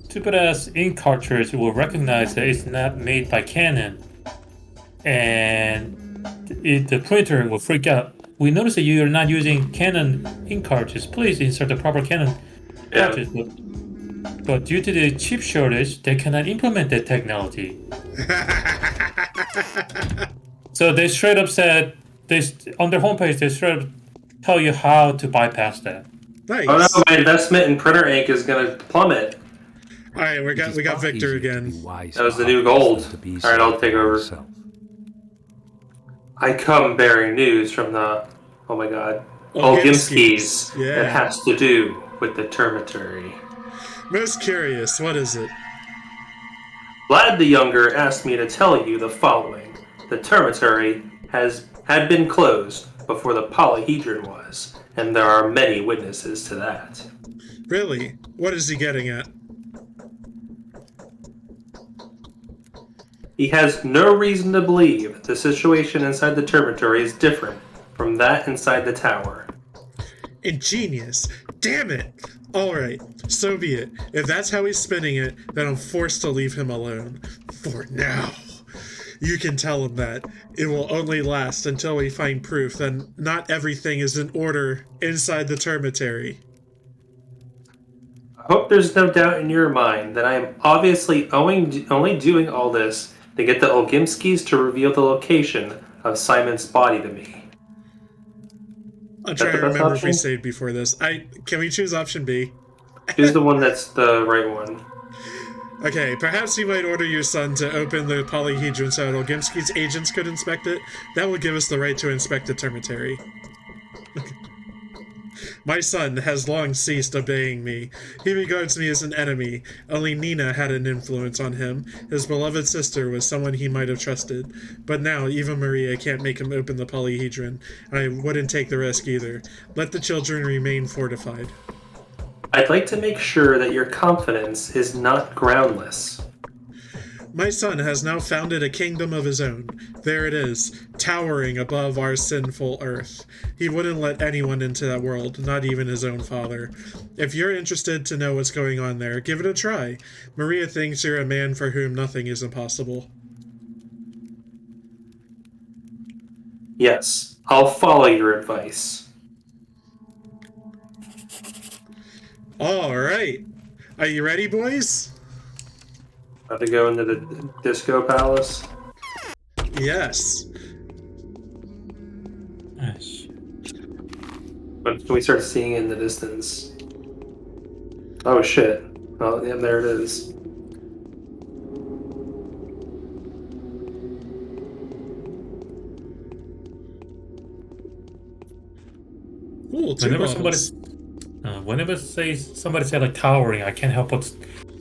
stupid-ass ink cartridge will recognize that it's not made by Canon, and the printer will freak out. We noticed that you are not using Canon ink cartridge. Please insert the proper Canon cartridge. But due to the chip shortage, they cannot implement that technology. So they straight up said, on their homepage, they straight up tell you how to bypass that. Nice. Oh no, my investment in printer ink is gonna plummet. All right, we got Victor again. That was the new gold. All right, I'll take over. I come bearing news from the, oh my god, Olgimskis. Yeah. It has to do with the termitary. Most curious, what is it? Vlad the Younger asked me to tell you the following. The termitary had been closed before the polyhedron was, and there are many witnesses to that. Really? What is he getting at? He has no reason to believe the situation inside the termitary is different from that inside the tower. Ingenious. Damn it! Alright, so be it. If that's how he's spinning it, then I'm forced to leave him alone. For now. You can tell him that. It will only last until we find proof that not everything is in order inside the termitary. I hope there's no doubt in your mind that I am obviously only doing all this to get the Olgimskis to reveal the location of Simon's body to me. I'm trying to remember if we saved before this. Can we choose option B? Choose the one that's the right one. Okay, perhaps you might order your son to open the polyhedron so Olgimski's agents could inspect it. That will give us the right to inspect the termitary. My son has long ceased obeying me. He regards me as an enemy. Only Nina had an influence on him. His beloved sister was someone he might have trusted. But now, even Maria can't make him open the polyhedron. I wouldn't take the risk either. Let the children remain fortified. I'd like to make sure that your confidence is not groundless. My son has now founded a kingdom of his own. There it is, towering above our sinful earth. He wouldn't let anyone into that world, not even his own father. If you're interested to know what's going on there, give it a try. Maria thinks you're a man for whom nothing is impossible. Yes, I'll follow your advice. All right. Are you ready, boys? About to go into the disco palace? Yes. Yes. But can we start seeing it in the distance? Oh shit. Oh, yeah, there it is. Cool, whenever somebody say like towering, I can't help but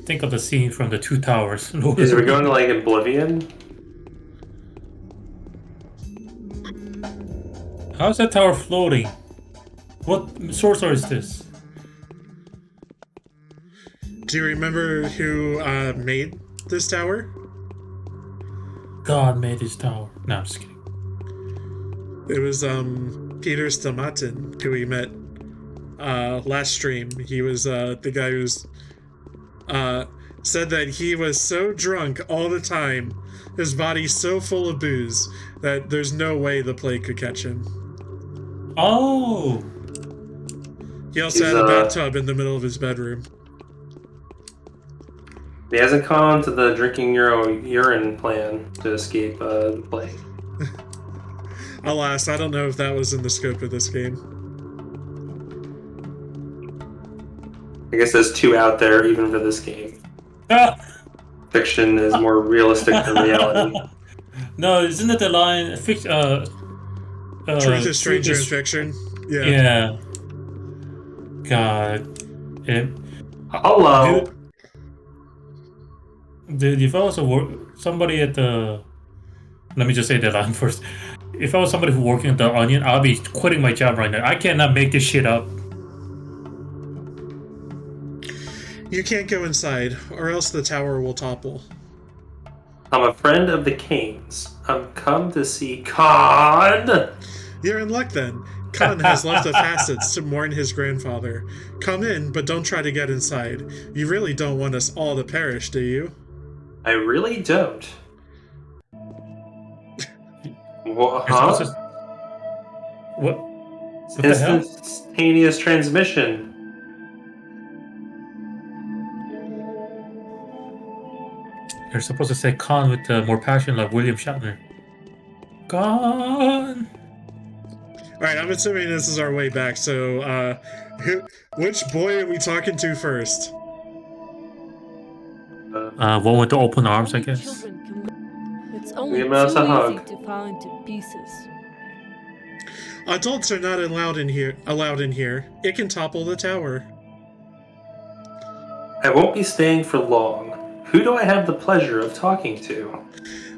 think of the scene from the Two Towers. Is we going to like Oblivion? How's that tower floating? What sorcerer is this? Do you remember who made this tower? God made this tower. No, I'm just kidding. It was Peter Stamatin, who we met last stream. He was the guy who's said that he was so drunk all the time, his body so full of booze, that there's no way the plague could catch him. Oh! He also had a bathtub in the middle of his bedroom. He hasn't gone to the drinking urine plan to escape the plague. Alas, I don't know if that was in the scope of this game. I guess there's two out there even for this game. Ah! Fiction is more realistic than reality. No, isn't it the line? Truth is stranger in fiction. Yeah. Yeah. God. Hello. Dude, if I was somebody at the... Let me just say that line first. If I was somebody who working at the Onion, I'll be quitting my job right now. I cannot make this shit up. You can't go inside, or else the tower will topple. I'm a friend of the Kanes. I'm come to see Khan. You're in luck then. Khan has left the facets to mourn his grandfather. Come in, but don't try to get inside. You really don't want us all to perish, do you? I really don't. What? Huh? What the hell? Instantaneous transmission. You're supposed to say Khan with more passion like William Shatner. Khan! Alright, I'm assuming this is our way back, so, which boy are we talking to first? One with the open arms, I Only guess. children can live. It's only Give too us a easy hug. to fall into pieces. Adults are not allowed in here. It can topple the tower. I won't be staying for long. Who do I have the pleasure of talking to?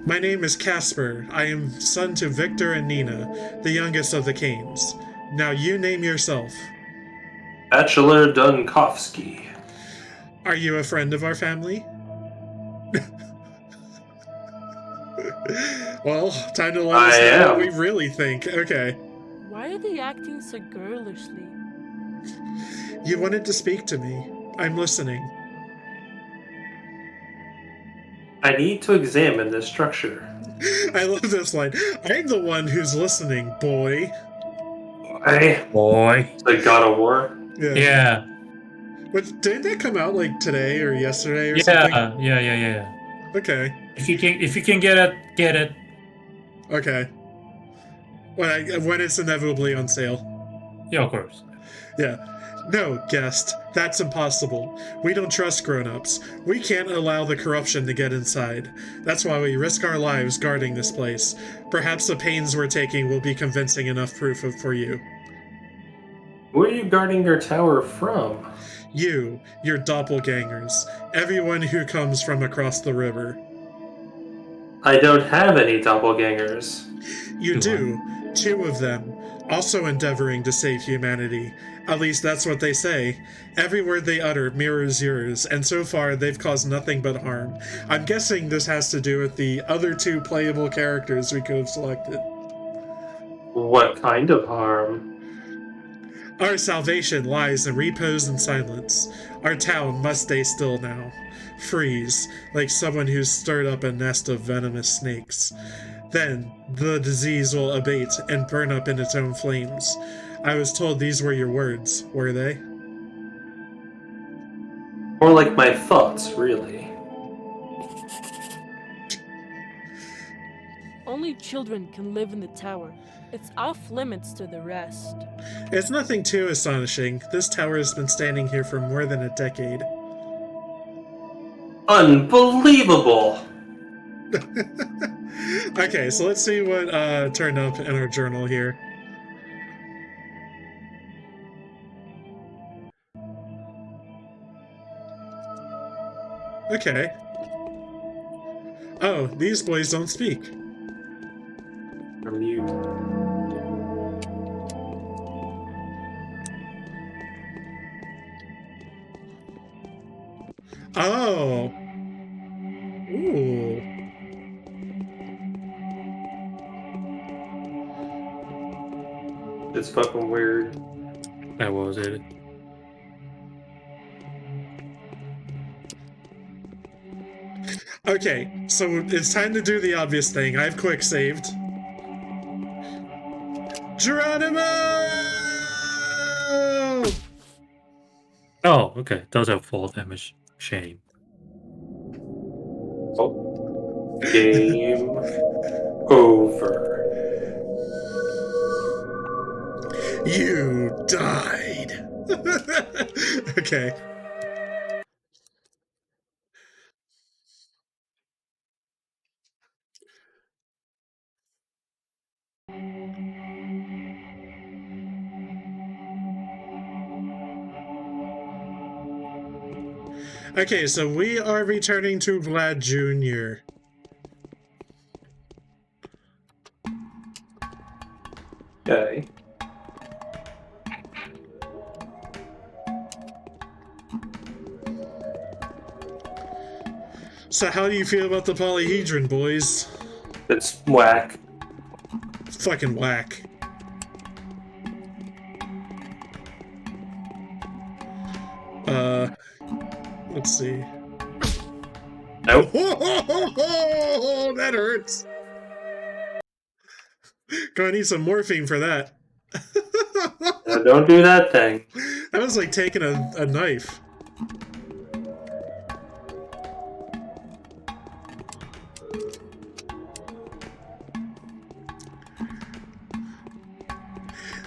My name is Casper. I am son to Victor and Nina, the youngest of the Canes. Now you name yourself. Bachelor Dunkowski. Are you a friend of our family? Well, time to let us know what we really think. Okay. Why are they acting so girlishly? You wanted to speak to me. I'm listening. I need to examine this structure. I love this line. I'm the one who's listening, boy. Boy. The God of War? Yeah. But didn't that come out like today or yesterday or something? Yeah. Okay. If you can get it, get it. Okay. When it's inevitably on sale. Yeah, of course. Yeah. No, guest. That's impossible. We don't trust grown-ups. We can't allow the corruption to get inside. That's why we risk our lives guarding this place. Perhaps the pains we're taking will be convincing enough proof for you. Who are you guarding your tower from? You, your doppelgangers. Everyone who comes from across the river. I don't have any doppelgangers. You do. 2 of them. Also endeavoring to save humanity. At least that's what they say. Every word they utter mirrors yours, and so far they've caused nothing but harm. I'm guessing this has to do with the other 2 playable characters we could have selected. What kind of harm? Our salvation lies in repose and silence. Our town must stay still now. Freeze, like someone who's stirred up a nest of venomous snakes. Then, the disease will abate and burn up in its own flames. I was told these were your words, were they? More like my thoughts, really. Only children can live in the tower. It's off limits to the rest. It's nothing too astonishing. This tower has been standing here for more than a decade. Unbelievable! Okay, so let's see what turned up in our journal here. Okay. Oh, these boys don't speak. Or mute. Oh. Ooh. It's fucking weird. That was it. Okay, so it's time to do the obvious thing. I've quick saved. Geronimo! Oh, okay. Those are full damage. Shame. Oh. Game over. You died. Okay. Okay, so we are returning to Vlad Jr. Okay. So how do you feel about the polyhedron, boys? It's whack. It's fucking whack. Let's see. Nope. Oh, that hurts. Gonna need some morphine for that. Don't do that thing. That was like taking a knife.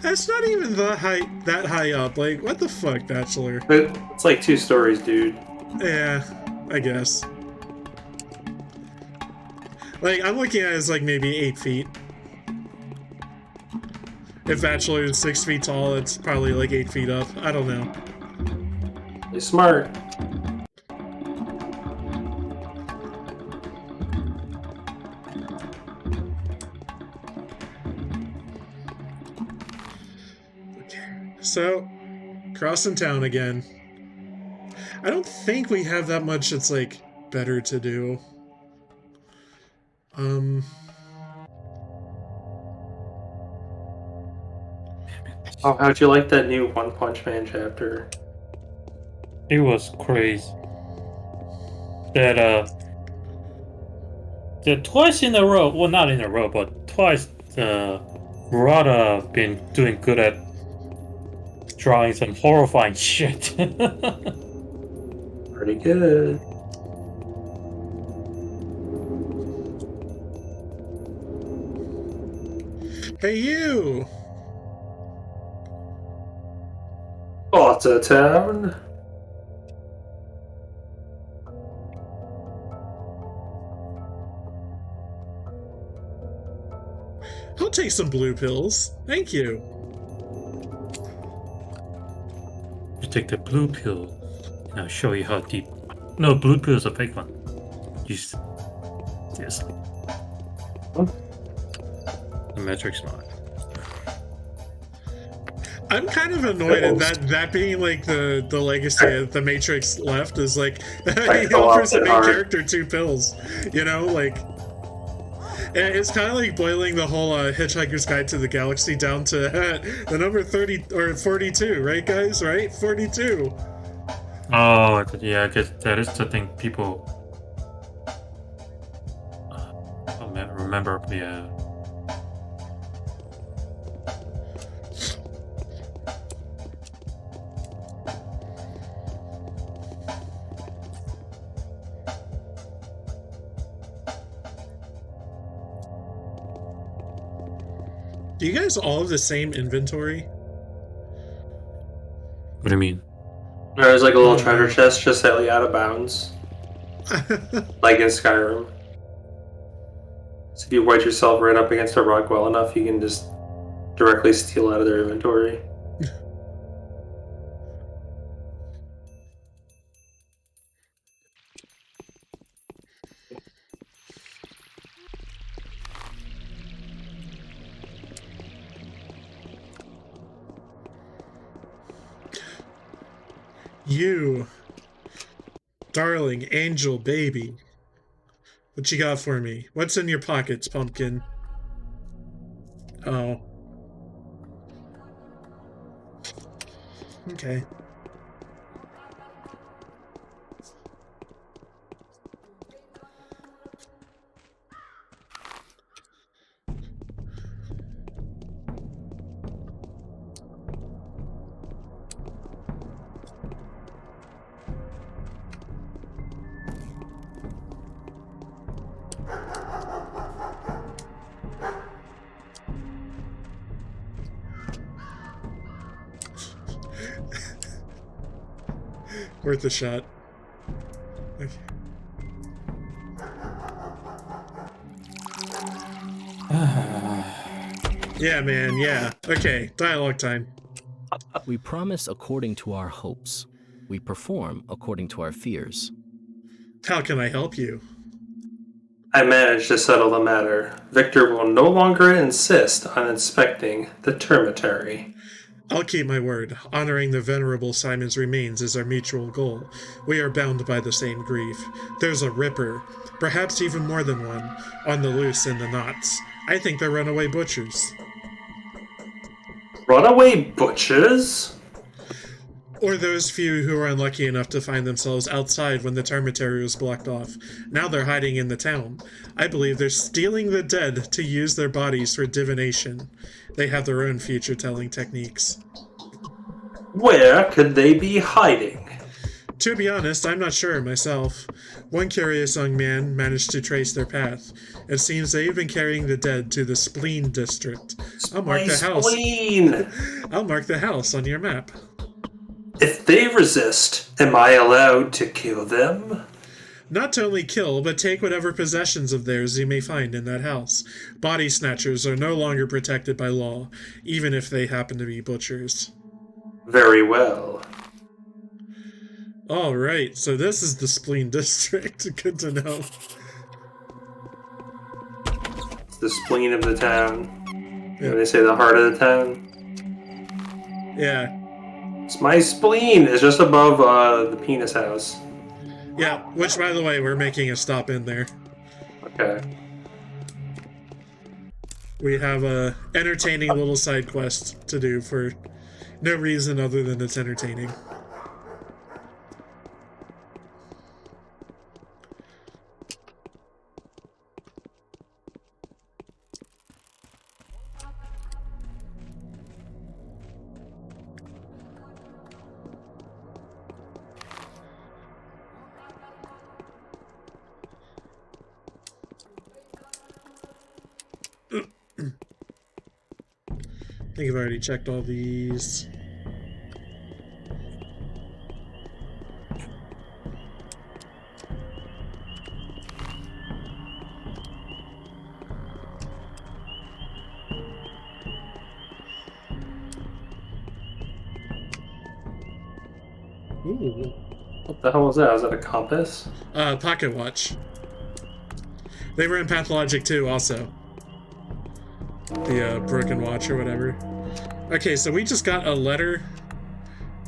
That's not even that high up. Like, what the fuck, Bachelor? It's like 2 stories, dude. Yeah, I guess. Like, I'm looking at it as like maybe 8 feet. If Bachelor is 6 feet tall, it's probably like 8 feet up. I don't know. You're smart. So, crossing town again. I don't think we have that much that's like better to do. Oh, how'd you like that new One Punch Man chapter? It was crazy. That twice in a row, well, not in a row, but twice, Murata been doing good at drawing some horrifying shit. Pretty good. Hey, you! Otter Town. I'll take some blue pills. Thank you. You take the blue pill, and I'll show you how deep. No, blue pill is a fake one. Use this. The metric's not. I'm kind of annoyed at that being like the legacy of the Matrix left is like he offers the main character 2 pills, you know, like it's kind of like boiling the whole Hitchhiker's Guide to the Galaxy down to the number 30 or 42, right, guys? Right, 42. Oh yeah, I guess that is the thing people remember. Yeah. Do you guys all have the same inventory? What do you mean? There's like a little treasure chest just slightly out of bounds. Like in Skyrim. So if you wedge yourself right up against a rock well enough, you can just directly steal out of their inventory. You, darling angel baby. What you got for me? What's in your pockets, pumpkin? Oh. Okay. Worth a shot. Okay. Yeah, man, yeah. Okay, dialogue time. We promise according to our hopes. We perform according to our fears. How can I help you? I managed to settle the matter. Victor will no longer insist on inspecting the termitary. I'll keep my word. Honoring the venerable Simon's remains is our mutual goal. We are bound by the same grief. There's a ripper, perhaps even more than one, on the loose in the knots. I think they're runaway butchers. Runaway butchers? Or those few who are unlucky enough to find themselves outside when the termitary was blocked off. Now they're hiding in the town. I believe they're stealing the dead to use their bodies for divination. They have their own future-telling techniques. Where could they be hiding? To be honest, I'm not sure myself. One curious young man managed to trace their path. It seems they've been carrying the dead to the Spleen District. I'll mark the house. Spleen! I'll mark the house on your map. If they resist, am I allowed to kill them? Not to only kill, but take whatever possessions of theirs you may find in that house. Body snatchers are no longer protected by law, even if they happen to be butchers. Very well. All right, so this is the Spleen District. Good to know. It's the spleen of the town. Yeah. They say the heart of the town. Yeah. It's my spleen. It's just above the penis house. Yeah, which, by the way, we're making a stop in there. Okay. We have a entertaining little side quest to do for no reason other than it's entertaining. I think I've already checked all these. Ooh. What the hell was that? Was that a compass? Pocket watch. They were in Pathologic too, also. The broken watch or whatever. Okay, so we just got a letter.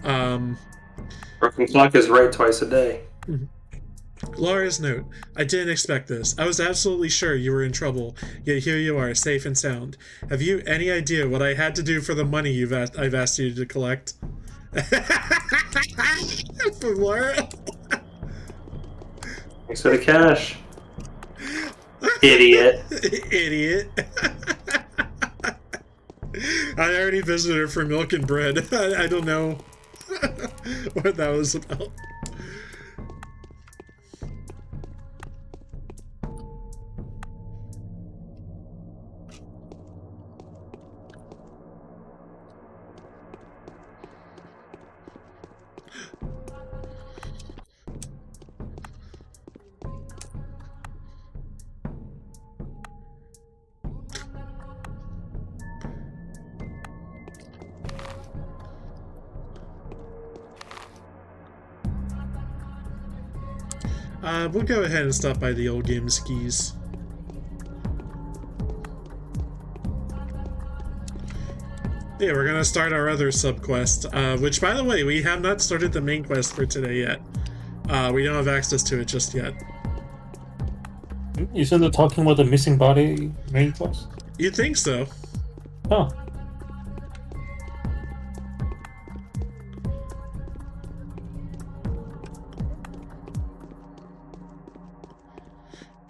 Broken clock is right twice a day. Laura's note. I didn't expect this. I was absolutely sure you were in trouble, yet here you are, safe and sound. Have you any idea what I had to do for the money I've asked you to collect? For Laura? Thanks for the cash. Idiot. Idiot. I already visited her for milk and bread. I don't know what that was about. We'll go ahead and stop by the old game skis. Yeah, we're gonna start our other sub-quest, which, by the way, we have not started the main quest for today yet. We don't have access to it just yet. Isn't it talking about the missing body main quest? You'd think so. Oh.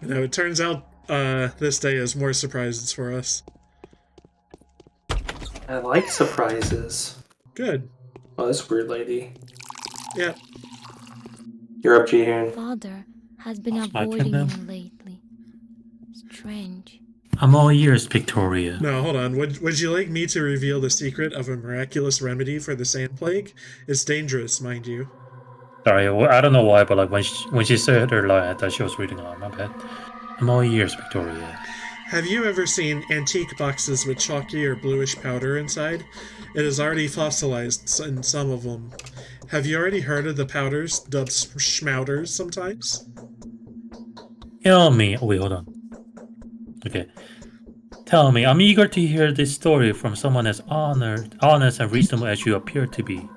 You know, it turns out this day has more surprises for us. I like surprises. Good. Oh, this weird lady. Yep. You're up, Jihoon. Father has been That's my avoiding turn me now. lately. Strange. I'm all ears, Victoria. No, hold on. Would you like me to reveal the secret of a miraculous remedy for the sand plague? It's dangerous, mind you. Sorry, I don't know why, but like when she said her line, I thought she was reading aloud. My bad. I'm all ears, Victoria. Have you ever seen antique boxes with chalky or bluish powder inside? It is already fossilized in some of them. Have you already heard of the powders, dubbed schmouters sometimes? Tell me. Oh, wait, hold on. Okay. Tell me. I'm eager to hear this story from someone as honest and reasonable as you appear to be.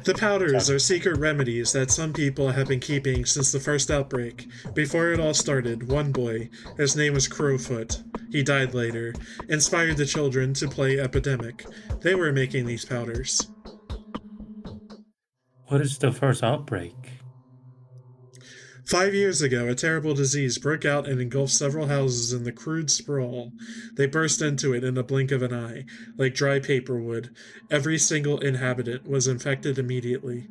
The powders are secret remedies that some people have been keeping since the first outbreak. Before it all started, one boy, his name was Crowfoot, he died later, inspired the children to play Epidemic. They were making these powders. What is the first outbreak? 5 years ago, a terrible disease broke out and engulfed several houses in the crude sprawl. They burst into it in a blink of an eye, like dry paper would. Every single inhabitant was infected immediately.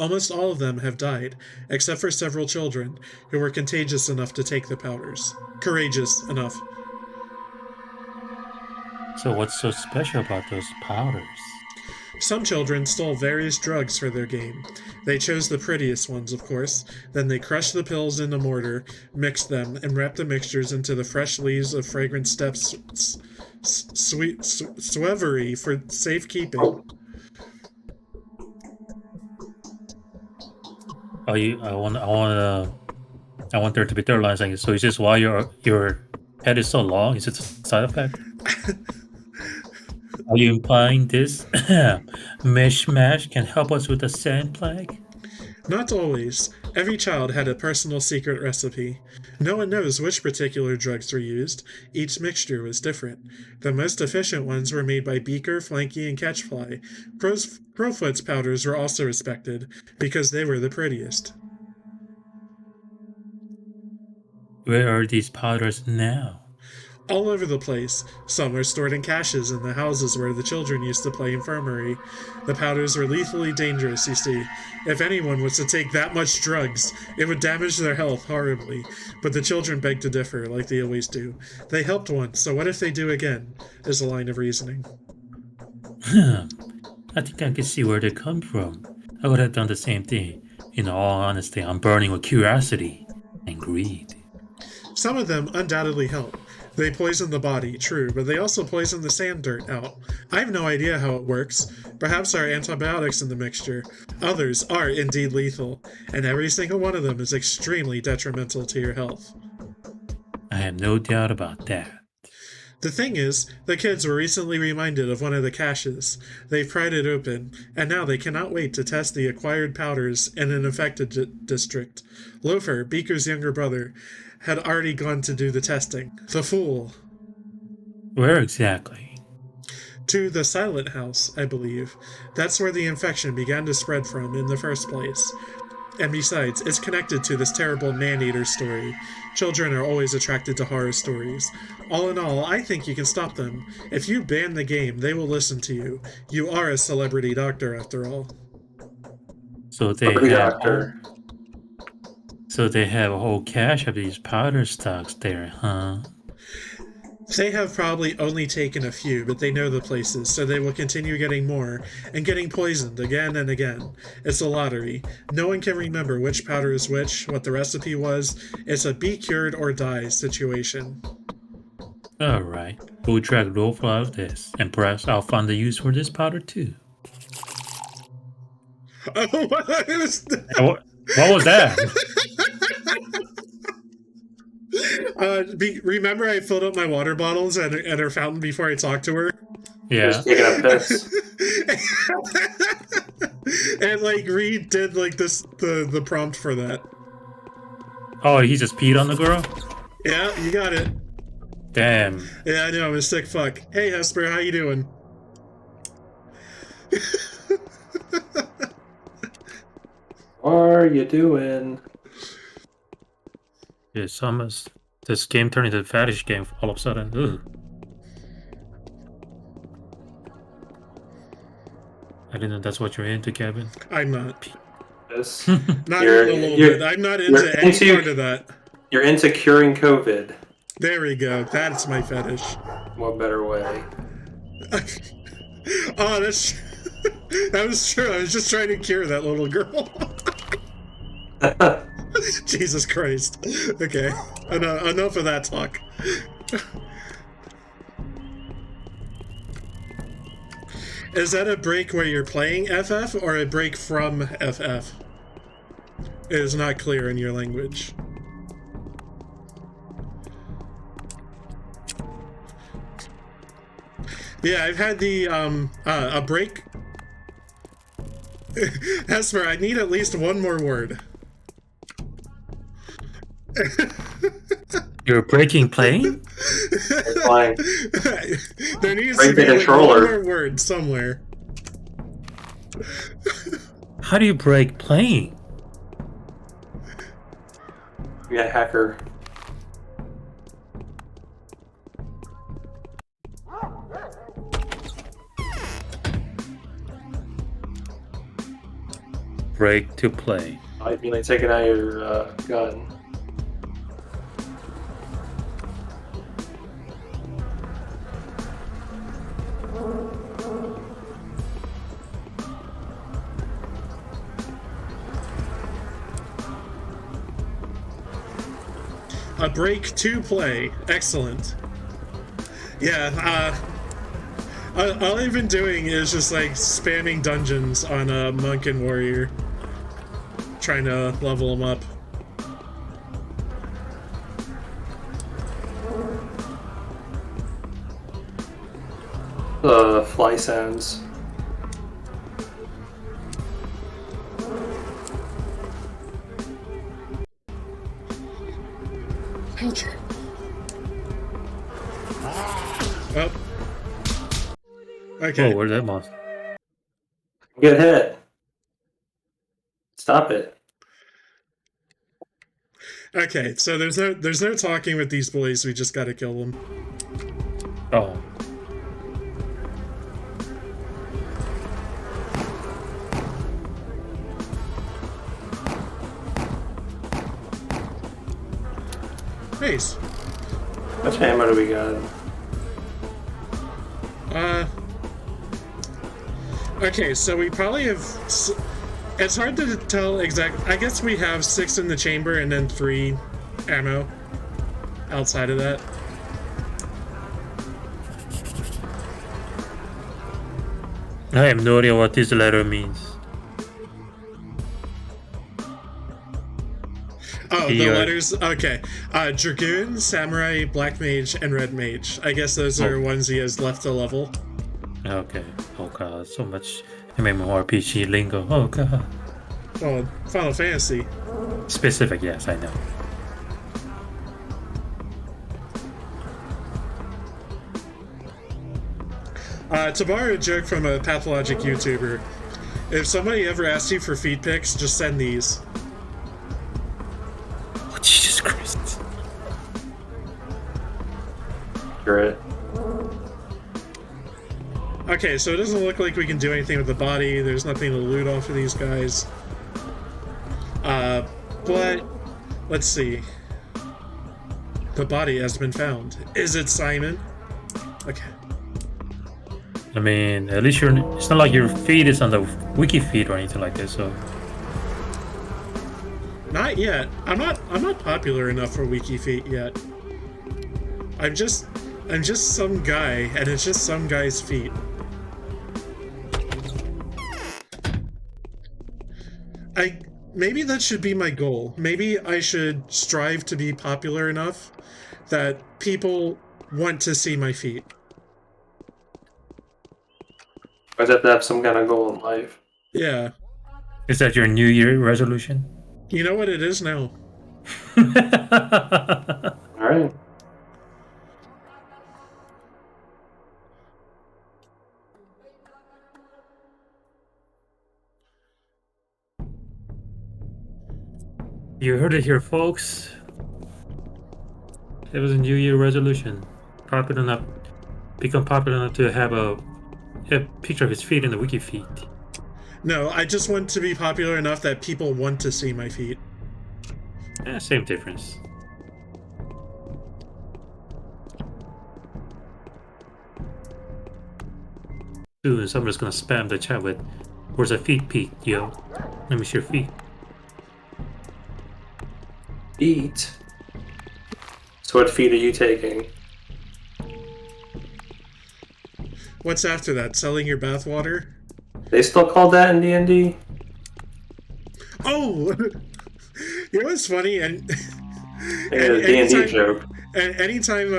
Almost all of them have died, except for several children who were contagious enough to take the powders. Courageous enough. So what's so special about those powders? Some children stole various drugs for their game. They chose the prettiest ones, of course. Then they crushed the pills in a mortar, mixed them, and wrapped the mixtures into the fresh leaves of fragrant steps swevery for safekeeping. I want there to be third line saying, so is this why your head is so long? Is it a side effect? Are you implying this mishmash can help us with the sand plague? Not always. Every child had a personal secret recipe. No one knows which particular drugs were used. Each mixture was different. The most efficient ones were made by Beaker, Flanky, and Catchfly. Crowfoot's powders were also respected, because they were the prettiest. Where are these powders now? All over the place. Some are stored in caches in the houses where the children used to play infirmary. The powders were lethally dangerous, you see. If anyone was to take that much drugs, it would damage their health horribly. But the children beg to differ, like they always do. They helped once, so what if they do again? Is a line of reasoning. I think I can see where they come from. I would have done the same thing. In all honesty, I'm burning with curiosity and greed. Some of them undoubtedly help. They poison the body, true, but they also poison the sand dirt out. I have no idea how it works. Perhaps there are antibiotics in the mixture. Others are indeed lethal, and every single one of them is extremely detrimental to your health. I have no doubt about that. The thing is, the kids were recently reminded of one of the caches. They've pried it open, and now they cannot wait to test the acquired powders in an infected district. Loafer, Beaker's younger brother, had already gone to do the testing. The fool. Where exactly? To the Silent House, I believe. That's where the infection began to spread from in the first place. And besides, it's connected to this terrible man-eater story. Children are always attracted to horror stories. All in all, I think you can stop them. If you ban the game, they will listen to you. You are a celebrity doctor, after all. So they have a whole cache of these powder stocks there, huh? They have probably only taken a few, but they know the places, so they will continue getting more, and getting poisoned again and again. It's a lottery. No one can remember which powder is which, what the recipe was. It's a be cured or die situation. Alright, we'll drag Rolf out of this, and perhaps I'll find the use for this powder too. Oh, what was that? What was that? Remember I filled up my water bottles at her fountain before I talked to her? Yeah. Just taking a piss. And like Reed did like the prompt for that. Oh, he just peed on the girl? Yeah, you got it. Damn. Yeah, I know, I'm a sick fuck. Hey Hesper, how you doing? What are you doing? Yeah, this game turned into a fetish game all of a sudden. Ugh. I didn't know that's what you're into, Kevin. I'm not. This. Not even a little bit. I'm not into any part of that. You're into curing COVID. There we go. That's my fetish. What better way? Oh, that was true. I was just trying to cure that little girl. Jesus Christ. Okay. Enough of that talk. Is that a break where you're playing FF or a break from FF? It is not clear in your language. Yeah, I've had the a break. Hesper, I need at least one more word. You're breaking plane? Fine. There needs Break to be the like, controller. one more word somewhere. How do you break plane? Yeah, hacker. break to play. I mean, like taking out your gun. A break to play. Excellent. Yeah, all I've been doing is just like spamming dungeons on a monk and warrior, trying to level them up. Fly sounds. Oh. Okay. Oh, where'd that mouse? Get hit. Stop it. Okay, so there's no talking with these boys, we just gotta kill them. Oh. Nice. How much ammo do we got? Okay, so we probably have... It's hard to tell exact... I guess we have 6 in the chamber and then 3 ammo outside of that. I have no idea what this letter means. Oh, the letters... Okay. Dragoon, Samurai, Black Mage, and Red Mage. I guess those are ones he has left to level. Okay. Oh god, so much MMORPG lingo. Oh god. Well, Final Fantasy. Specific, yes, I know. To borrow a joke from a Pathologic YouTuber, if somebody ever asks you for feed pics, just send these. Oh, Jesus Christ. Great. Okay, so it doesn't look like we can do anything with the body. There's nothing to loot off of these guys. But let's see. The body has been found. Is it Simon? Okay. I mean, at least it's not like your feed is on the wiki feed or anything like this, so. Not yet. I'm not popular enough for wiki feet yet. I'm just some guy, and it's just some guy's feet. Maybe that should be my goal. Maybe I should strive to be popular enough that people want to see my feet. I have to have some kind of goal in life. Yeah. Is that your New Year resolution? You know what it is now. Alright. You heard it here, folks. It was a New Year resolution. Popular enough, become popular enough to have a picture of his feet in the wiki feed. No, I just want to be popular enough that people want to see my feet. Same difference. Soon somebody's gonna spam the chat with, "Where's a feet peek, yo? Let me see your feet." Feet? So what feet are you taking? What's after that? Selling your bathwater? They still call that in D&D? Oh! You know what's funny? And A D&D joke. And anytime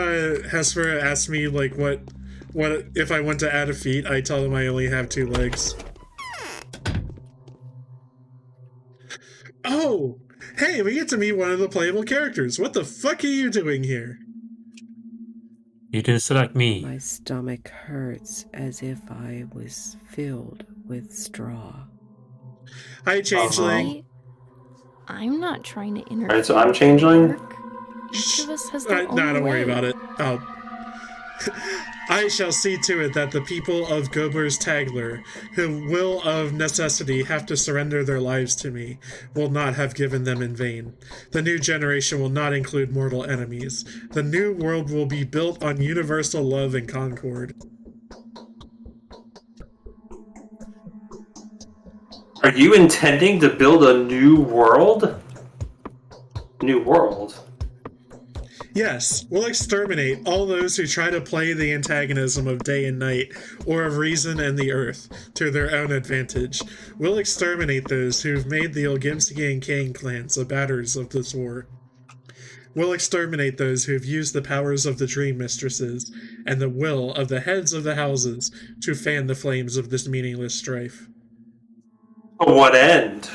Hesper asks me like what if I want to add a feet, I tell them I only have 2 legs. Oh! Hey, we get to meet one of the playable characters. What the fuck are you doing here? You didn't select me. My stomach hurts as if I was filled with straw. Hi, Changeling. I'm not trying to interfere. Alright, so I'm Changeling? Each of us has their own No, don't worry way. about it. Oh. I shall see to it that the people of Gober's Tagler, who will of necessity have to surrender their lives to me, will not have given them in vain. The new generation will not include mortal enemies. The new world will be built on universal love and concord. Are you intending to build a new world? New world? Yes, we'll exterminate all those who try to play the antagonism of day and night, or of reason and the earth, to their own advantage. We'll exterminate those who've made the Ilgimski and Kane clans the batters of this war. We'll exterminate those who've used the powers of the dream mistresses and the will of the heads of the houses to fan the flames of this meaningless strife. To what end?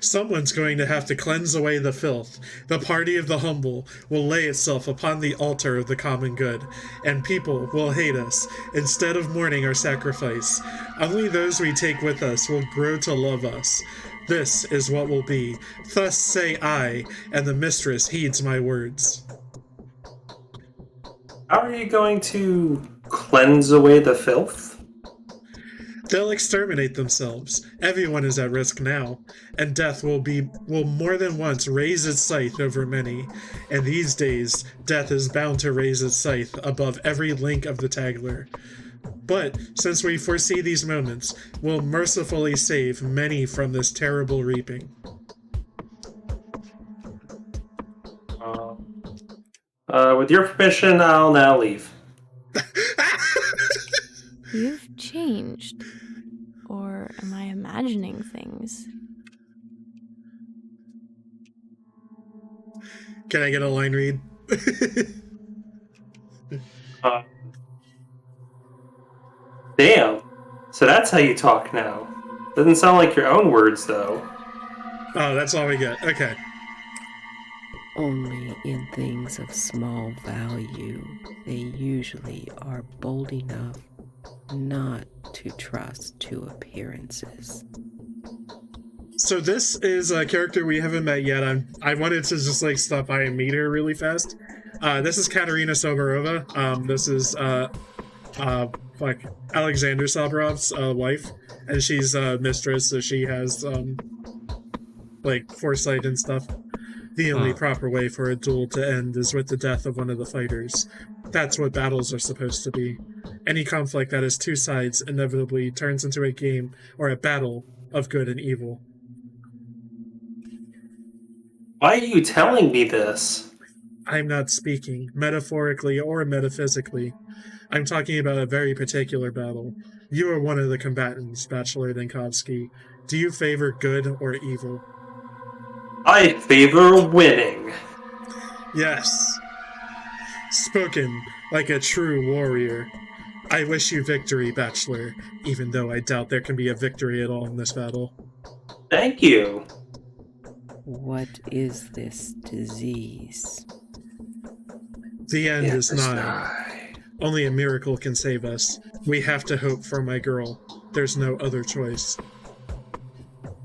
Someone's going to have to cleanse away the filth. The party of the humble will lay itself upon the altar of the common good, and people will hate us instead of mourning our sacrifice. Only those we take with us will grow to love us. This is what will be. Thus say I, and the mistress heeds my words. How are you going to cleanse away the filth? They'll exterminate themselves. Everyone is at risk now, and death will more than once raise its scythe over many. And these days, death is bound to raise its scythe above every link of the Tagler. But since we foresee these moments, we'll mercifully save many from this terrible reaping. With your permission, I'll now leave. You've changed. Or am I imagining things? Can I get a line read? Damn. So that's how you talk now. Doesn't sound like your own words, though. Oh, that's all we get. Okay. Only in things of small value, they usually are bold enough not to trust to appearances. So this is a character we haven't met yet. I wanted to just like stop by and meet her really fast. This is Katarina Soberova. This is Alexander Soberov's wife, and she's mistress, so she has foresight and stuff. The only proper way for a duel to end is with the death of one of the fighters. That's what battles are supposed to be. Any conflict that has two sides inevitably turns into a game or a battle of good and evil. Why are you telling me this? I'm not speaking, metaphorically or metaphysically. I'm talking about a very particular battle. You are one of the combatants, Bachelor Denkovsky. Do you favor good or evil? I favor winning. Yes. Spoken like a true warrior. I wish you victory, Bachelor, even though I doubt there can be a victory at all in this battle. Thank you. What is this disease? The end is nigh. Only a miracle can save us. We have to hope for my girl. There's no other choice.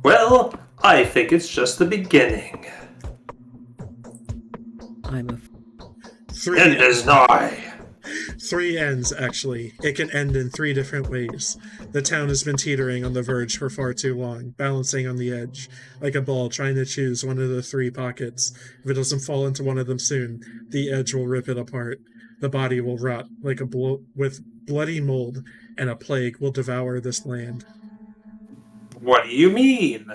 Well, I think it's just the beginning. End is nigh. 3 ends, actually. It can end in 3 different ways. The town has been teetering on the verge for far too long, balancing on the edge, like a ball trying to choose one of the 3 pockets. If it doesn't fall into one of them soon, the edge will rip it apart. The body will rot like with bloody mold, and a plague will devour this land. What do you mean?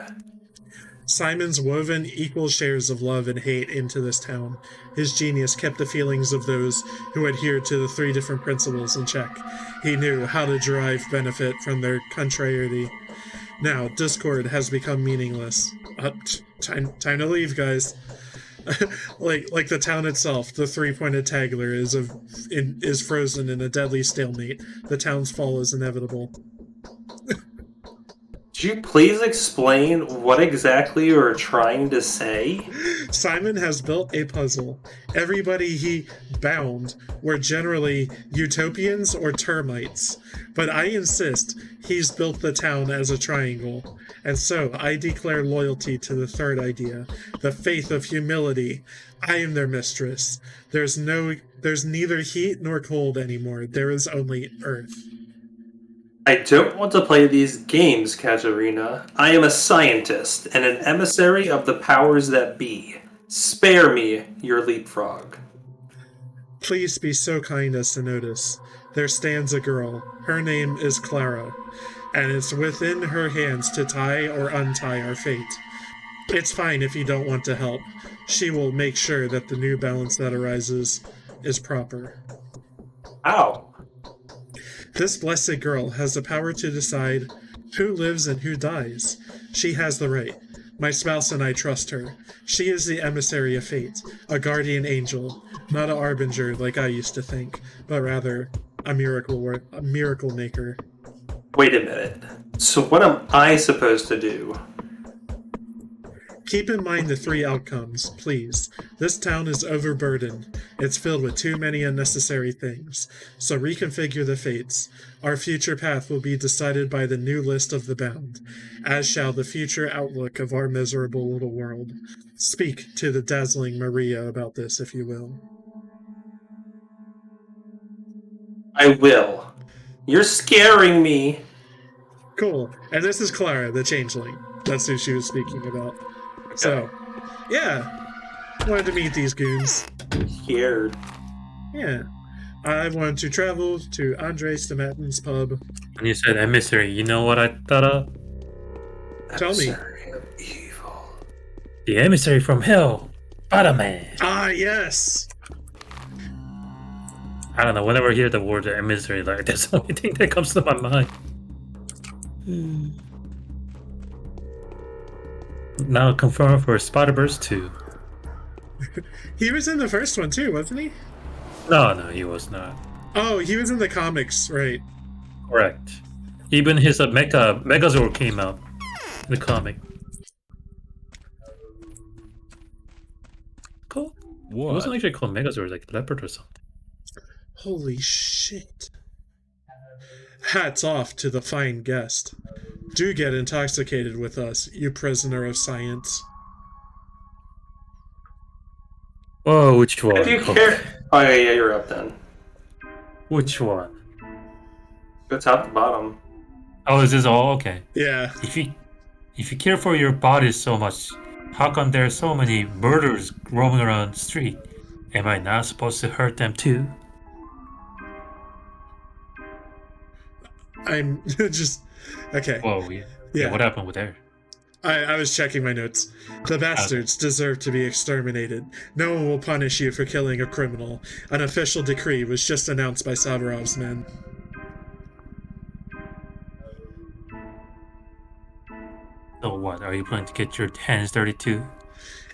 Simon's woven equal shares of love and hate into this town. His genius kept the feelings of those who adhered to the 3 different principles in check. He knew how to derive benefit from their contrariety. Now, discord has become meaningless. Time to leave, guys. like the town itself, the 3-pointed Tagler is frozen in a deadly stalemate. The town's fall is inevitable. Could you please explain what exactly you are trying to say? Simon has built a puzzle. Everybody he bound were generally utopians or termites, but I insist he's built the town as a triangle. And so I declare loyalty to the third idea, the faith of humility. I am their mistress. There's neither heat nor cold anymore. There is only earth. I don't want to play these games, Katarina. I am a scientist and an emissary of the powers that be. Spare me your leapfrog. Please be so kind as to notice. There stands a girl. Her name is Clara, and it's within her hands to tie or untie our fate. It's fine if you don't want to help. She will make sure that the new balance that arises is proper. Ow. This blessed girl has the power to decide who lives and who dies. She has the right. My spouse and I trust her. She is the emissary of fate, a guardian angel, not a harbinger like I used to think, but rather a miracle maker. Wait a minute. So what am I supposed to do? Keep in mind the three outcomes, please. This town is overburdened. It's filled with too many unnecessary things. So reconfigure the fates. Our future path will be decided by the new list of the bound, as shall the future outlook of our miserable little world. Speak to the dazzling Maria about this, if you will. I will. You're scaring me. Cool. And this is Clara, the changeling. That's who she was speaking about. So, yeah. Wanted to meet these goons. Scared. Yeah. I wanted to travel to Andres Stamatin's pub. When you said emissary, you know what I thought of? Tell me. Emissary of evil. The emissary from hell, Spider-Man. Ah, yes. I don't know. Whenever I hear the word emissary, like that's the only thing that comes to my mind. Now confirmed for Spider-Verse 2. He was in the first one too, wasn't he? No, he was not. Oh, he was in the comics, right? Correct. Even his Megazord came out in the comic. Cool. What? It wasn't actually called Megazord, like Leopard or something. Holy shit. Hats off to the fine guest. Do get intoxicated with us, you prisoner of science. Oh, which one? If you care. Oh, yeah, you're up then. Which one? Go top to bottom. Oh, is this all? Okay. Yeah. If you care for your body so much, how come there are so many murderers roaming around the street? Am I not supposed to hurt them too? I'm just... Okay. Whoa, yeah. What happened with her? I was checking my notes. The bastards deserve to be exterminated. No one will punish you for killing a criminal. An official decree was just announced by Soberov's men. So what, are you planning to get your hands dirty too?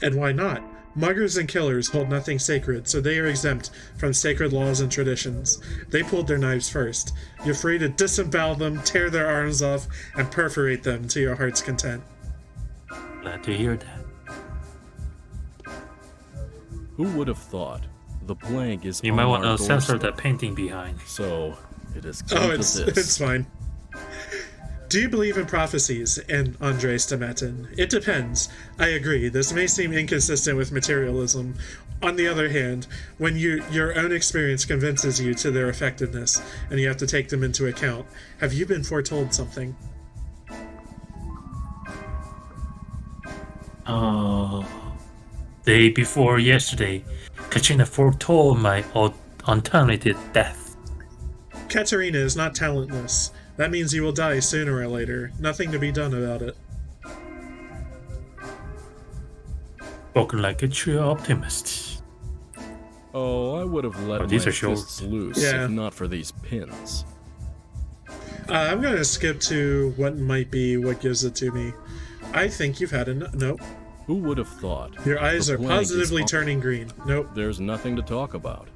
And why not? Muggers and killers hold nothing sacred, so they are exempt from sacred laws and traditions. They pulled their knives first. You're free to disembowel them, tear their arms off, and perforate them to your heart's content. Glad to hear that. Who would have thought? The plague is You on might want our to censor doorstep. that painting behind. So, it is come Oh, to it's this. fine. Do you believe in prophecies and Andre Stamatin? It depends. I agree, this may seem inconsistent with materialism. On the other hand, when your own experience convinces you to their effectiveness, and you have to take them into account, have you been foretold something? Day before yesterday, Katrina foretold my untimely death. Katarina is not talentless. That means you will die sooner or later. Nothing to be done about it. Spoken like a true optimist. Oh, I would have let these my are short. fists loose Yeah. if not for these pins. I'm going to skip to what might be what gives it to me. I think you've had enough. Nope. Who would have thought? Your eyes The are plague is positively on- turning green. Nope. There's nothing to talk about.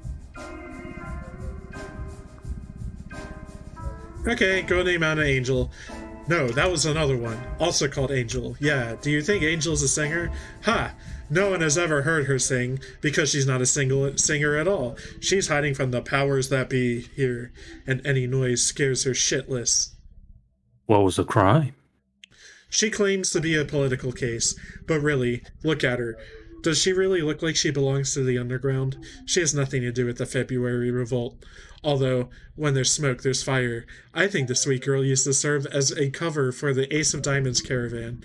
Okay, go name out an angel. No, that was another one, also called Angel. Yeah, do you think Angel's a singer? Ha! No one has ever heard her sing, because she's not a single singer at all. She's hiding from the powers that be here, and any noise scares her shitless. What was the crime? She claims to be a political case, but really, look at her. Does she really look like she belongs to the underground? She has nothing to do with the February revolt. Although, when there's smoke, there's fire. I think the sweet girl used to serve as a cover for the Ace of Diamonds caravan.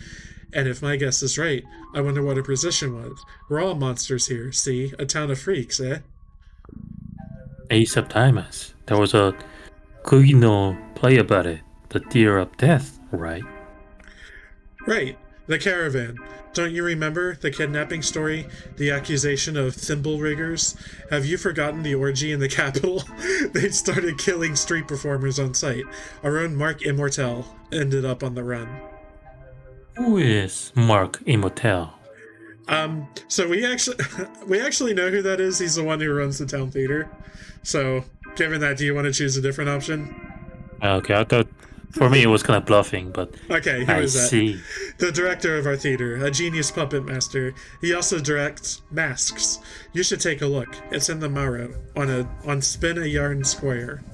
And if my guess is right, I wonder what her position was. We're all monsters here, see? A town of freaks, eh? Ace of Diamonds. There was a Kugino play about it. The Deer of Death, right? Right, the caravan. Don't you remember the kidnapping story? The accusation of thimble riggers? Have you forgotten the orgy in the capital? They started killing street performers on sight. Our own Mark Immortel ended up on the run. Who is Mark Immortel? So we actually know who that is. He's the one who runs the town theater. So, given that, do you want to choose a different option? Okay, I thought for me it was kind of bluffing, but okay, who I is that? see. The director of our theater, a genius puppet master. He also directs Masks. You should take a look. It's in the Maro on Spin a Yarn Square.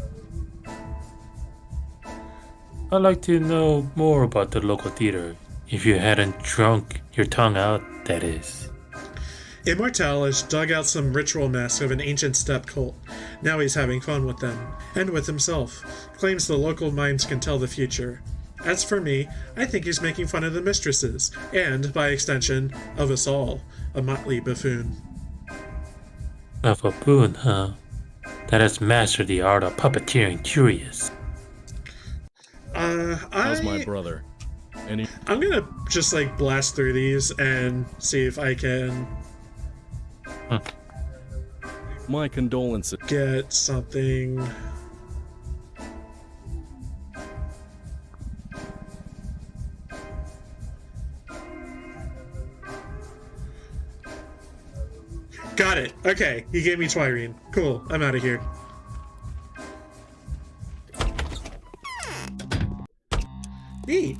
I'd like to know more about the local theater. If you hadn't drunk your tongue out, that is. Immortal has dug out some ritual masks of an ancient steppe cult. Now he's having fun with them, and with himself. Claims the local minds can tell the future. As for me, I think he's making fun of the mistresses, and, by extension, of us all. A motley buffoon. A buffoon, huh? That has mastered the art of puppeteering curious. How's my brother? I'm gonna just blast through these and see if I can My condolences. Get something. Got it. Okay, he gave me Twirene. Cool, I'm out of here. Neat.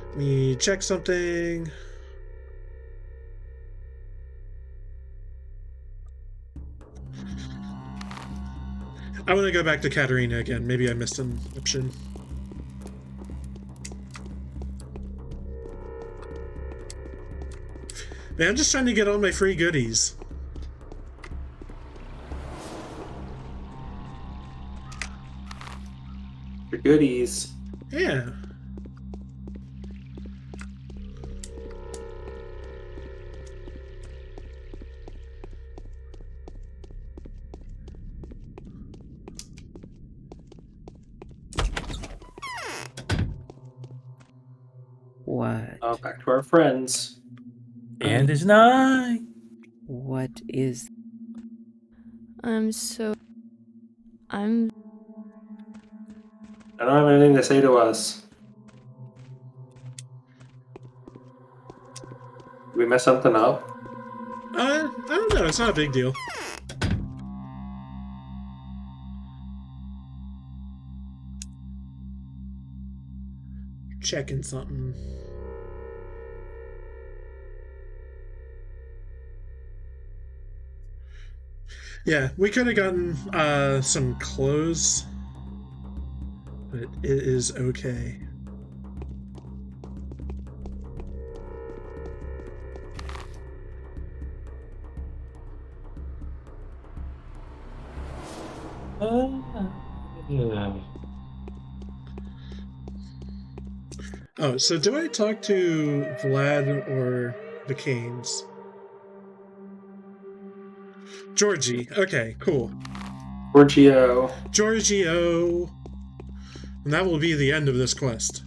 Let me check something. I want to go back to Katarina again. Maybe I missed an option. Man, I'm just trying to get all my free goodies. Your goodies. Yeah. What? Oh, back to our friends. And it's 9. What is... I don't have anything to say to us. Did we mess something up? I don't know. It's not a big deal. Checking something. Yeah, we could have gotten some clothes, but it is okay. Oh, so do I talk to Vlad or the Canes? Georgie. Okay, cool. Giorgio. Giorgio. And that will be the end of this quest.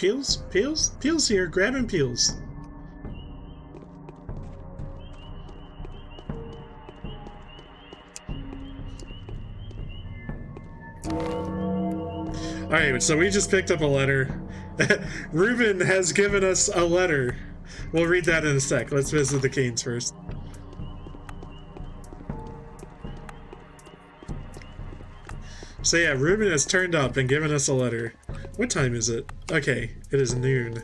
Peels? Peels? Peels here, grabbing Peels. Alright, so we just picked up a letter. Ruben has given us a letter. We'll read that in a sec. Let's visit the Canes first. So yeah, Ruben has turned up and given us a letter. What time is it? Okay, it is noon.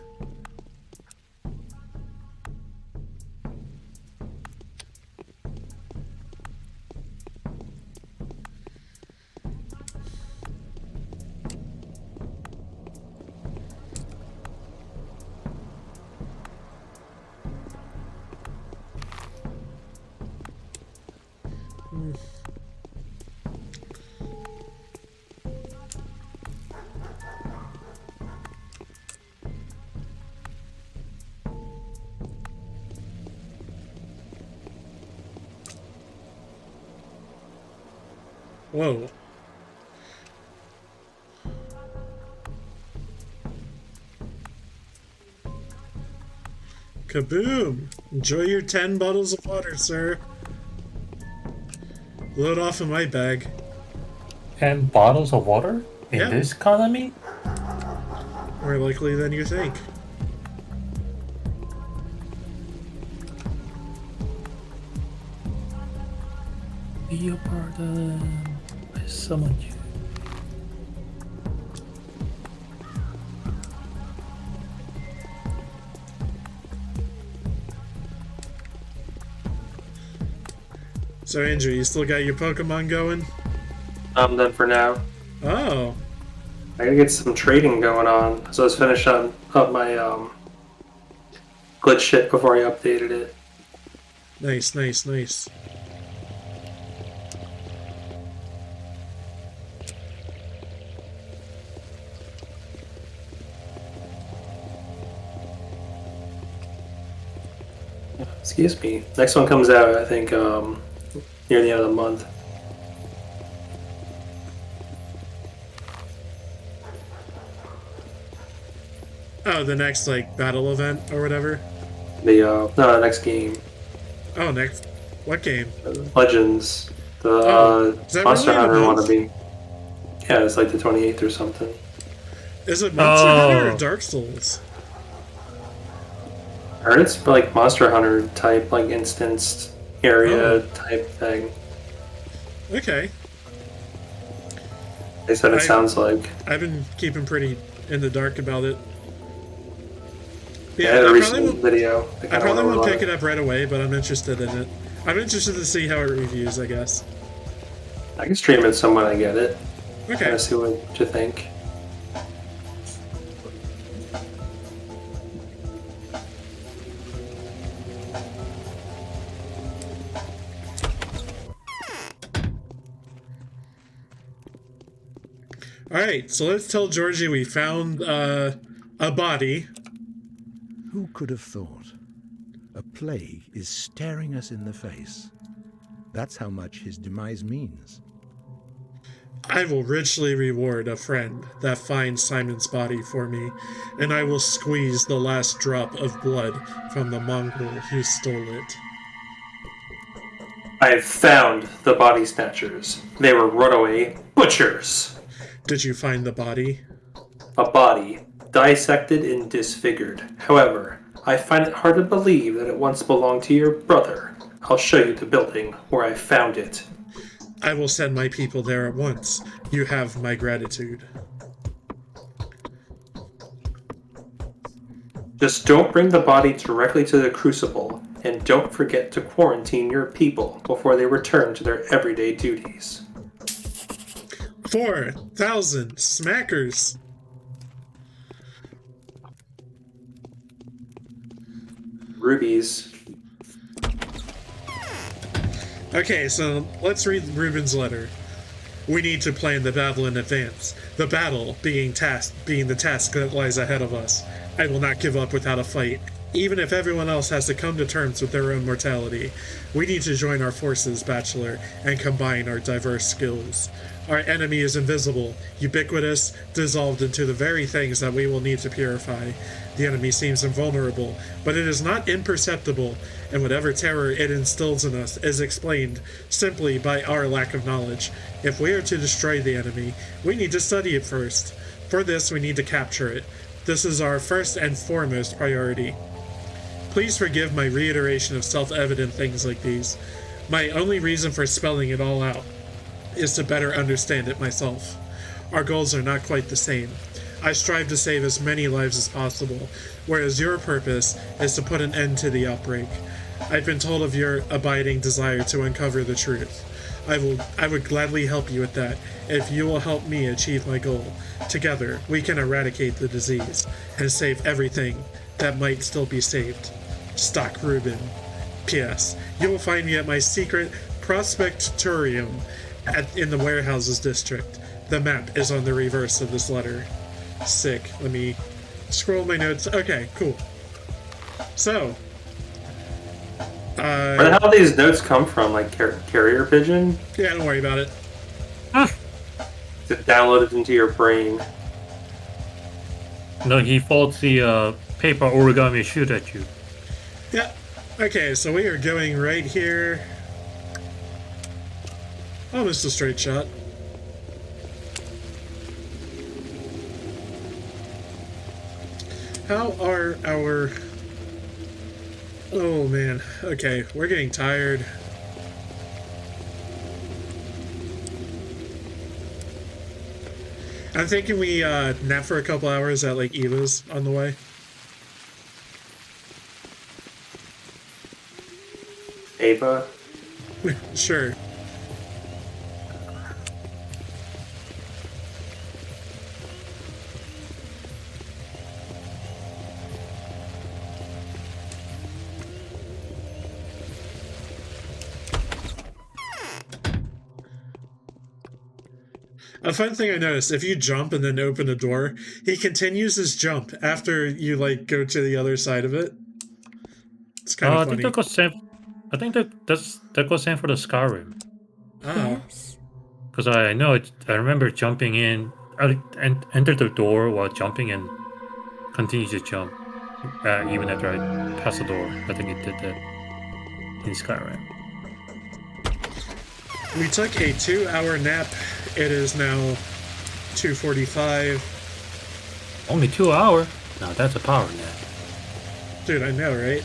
Whoa. Kaboom! Enjoy your 10 bottles of water, sir. Load off in my bag. 10 bottles of water? In Yeah. this economy? More likely than you think. Be a pardon. I summoned you. So Andrew, you still got your Pokemon going? I'm done for now. Oh. I gotta get some trading going on. So I was finished up my glitch shit before I updated it. Nice, nice, nice. Excuse me. Next one comes out, I think, near the end of the month. Oh, the next, like, battle event or whatever? The next game. Oh, next... What game? Legends. Is that Monster really in a Hunter month? wannabe. Yeah, it's like the 28th or something. Is it Monster Hunter or Dark Souls? I heard it's like Monster Hunter type, like instanced area type thing. Okay. They said it sounds like. I've been keeping pretty in the dark about it. Yeah, I had a recent video. I probably won't pick it up right away, but I'm interested in it. I'm interested to see how it reviews, I guess. I can stream it some when I get it. Okay. Kind of see what you think. Alright, so let's tell Georgie we found a body. Who could have thought? A plague is staring us in the face. That's how much his demise means. I will richly reward a friend that finds Simon's body for me, and I will squeeze the last drop of blood from the mongrel who stole it. I have found the body snatchers. They were runaway butchers. Did you find the body? A body, dissected and disfigured. However, I find it hard to believe that it once belonged to your brother. I'll show you the building where I found it. I will send my people there at once. You have my gratitude. Just don't bring the body directly to the crucible, and don't forget to quarantine your people before they return to their everyday duties. 4,000 smackers! Rubies. Okay, so let's read Ruben's letter. We need to plan the battle in advance. The battle being the task that lies ahead of us. I will not give up without a fight, even if everyone else has to come to terms with their own mortality. We need to join our forces, Bachelor, and combine our diverse skills. Our enemy is invisible, ubiquitous, dissolved into the very things that we will need to purify. The enemy seems invulnerable, but it is not imperceptible, and whatever terror it instills in us is explained simply by our lack of knowledge. If we are to destroy the enemy, we need to study it first. For this, we need to capture it. This is our first and foremost priority. Please forgive my reiteration of self-evident things like these. My only reason for spelling it all out is to better understand it myself. Our goals are not quite the same. I strive to save as many lives as possible, whereas your purpose is to put an end to the outbreak. I've been told of your abiding desire to uncover the truth. I would gladly help you with that if you will help me achieve my goal. Together, we can eradicate the disease and save everything that might still be saved. Stock Rubin. P.S. You will find me at my secret prospectorium in the warehouses district. The map is on the reverse of this letter. Sick. Let me scroll my notes. Okay, cool. So, where the hell do these notes come from? Like carrier pigeon? Yeah, don't worry about it. It's downloaded into your brain. No, he folds the paper origami shoot at you. Yeah. Okay, so we are going right here. Almost a straight shot. How are our... Oh man, okay, we're getting tired. I'm thinking we nap for a couple hours at like Eva's on the way. Ava? Sure. A fun thing I noticed, if you jump and then open a door, he continues his jump after you, like, go to the other side of it. It's kind of funny. I think that goes same. I think that goes same for the Skyrim. Oh. Yes. Because I know it. I remember jumping in, and enter the door while jumping and continue to jump, even after I pass the door. I think it did that in Skyrim. We took a 2-hour nap. It is now 2:45. Only 2 hours? Now that's a power nap. Dude, I know, right?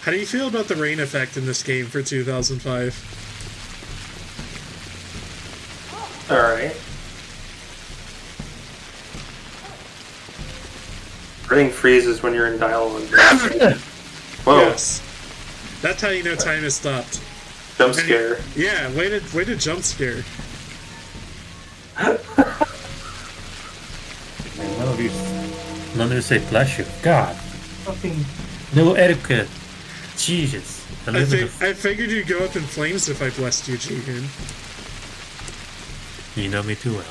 How do you feel about the rain effect in this game for 2005? Alright. Everything freezes when you're in dialogue. Whoa. Yes. That's how you know time has stopped. Jump scare. Yeah, way to jump scare. None of you say bless you. God. Fucking no etiquette. Jesus. I figured you'd go up in flames if I blessed you, Jihoon. You know me too well.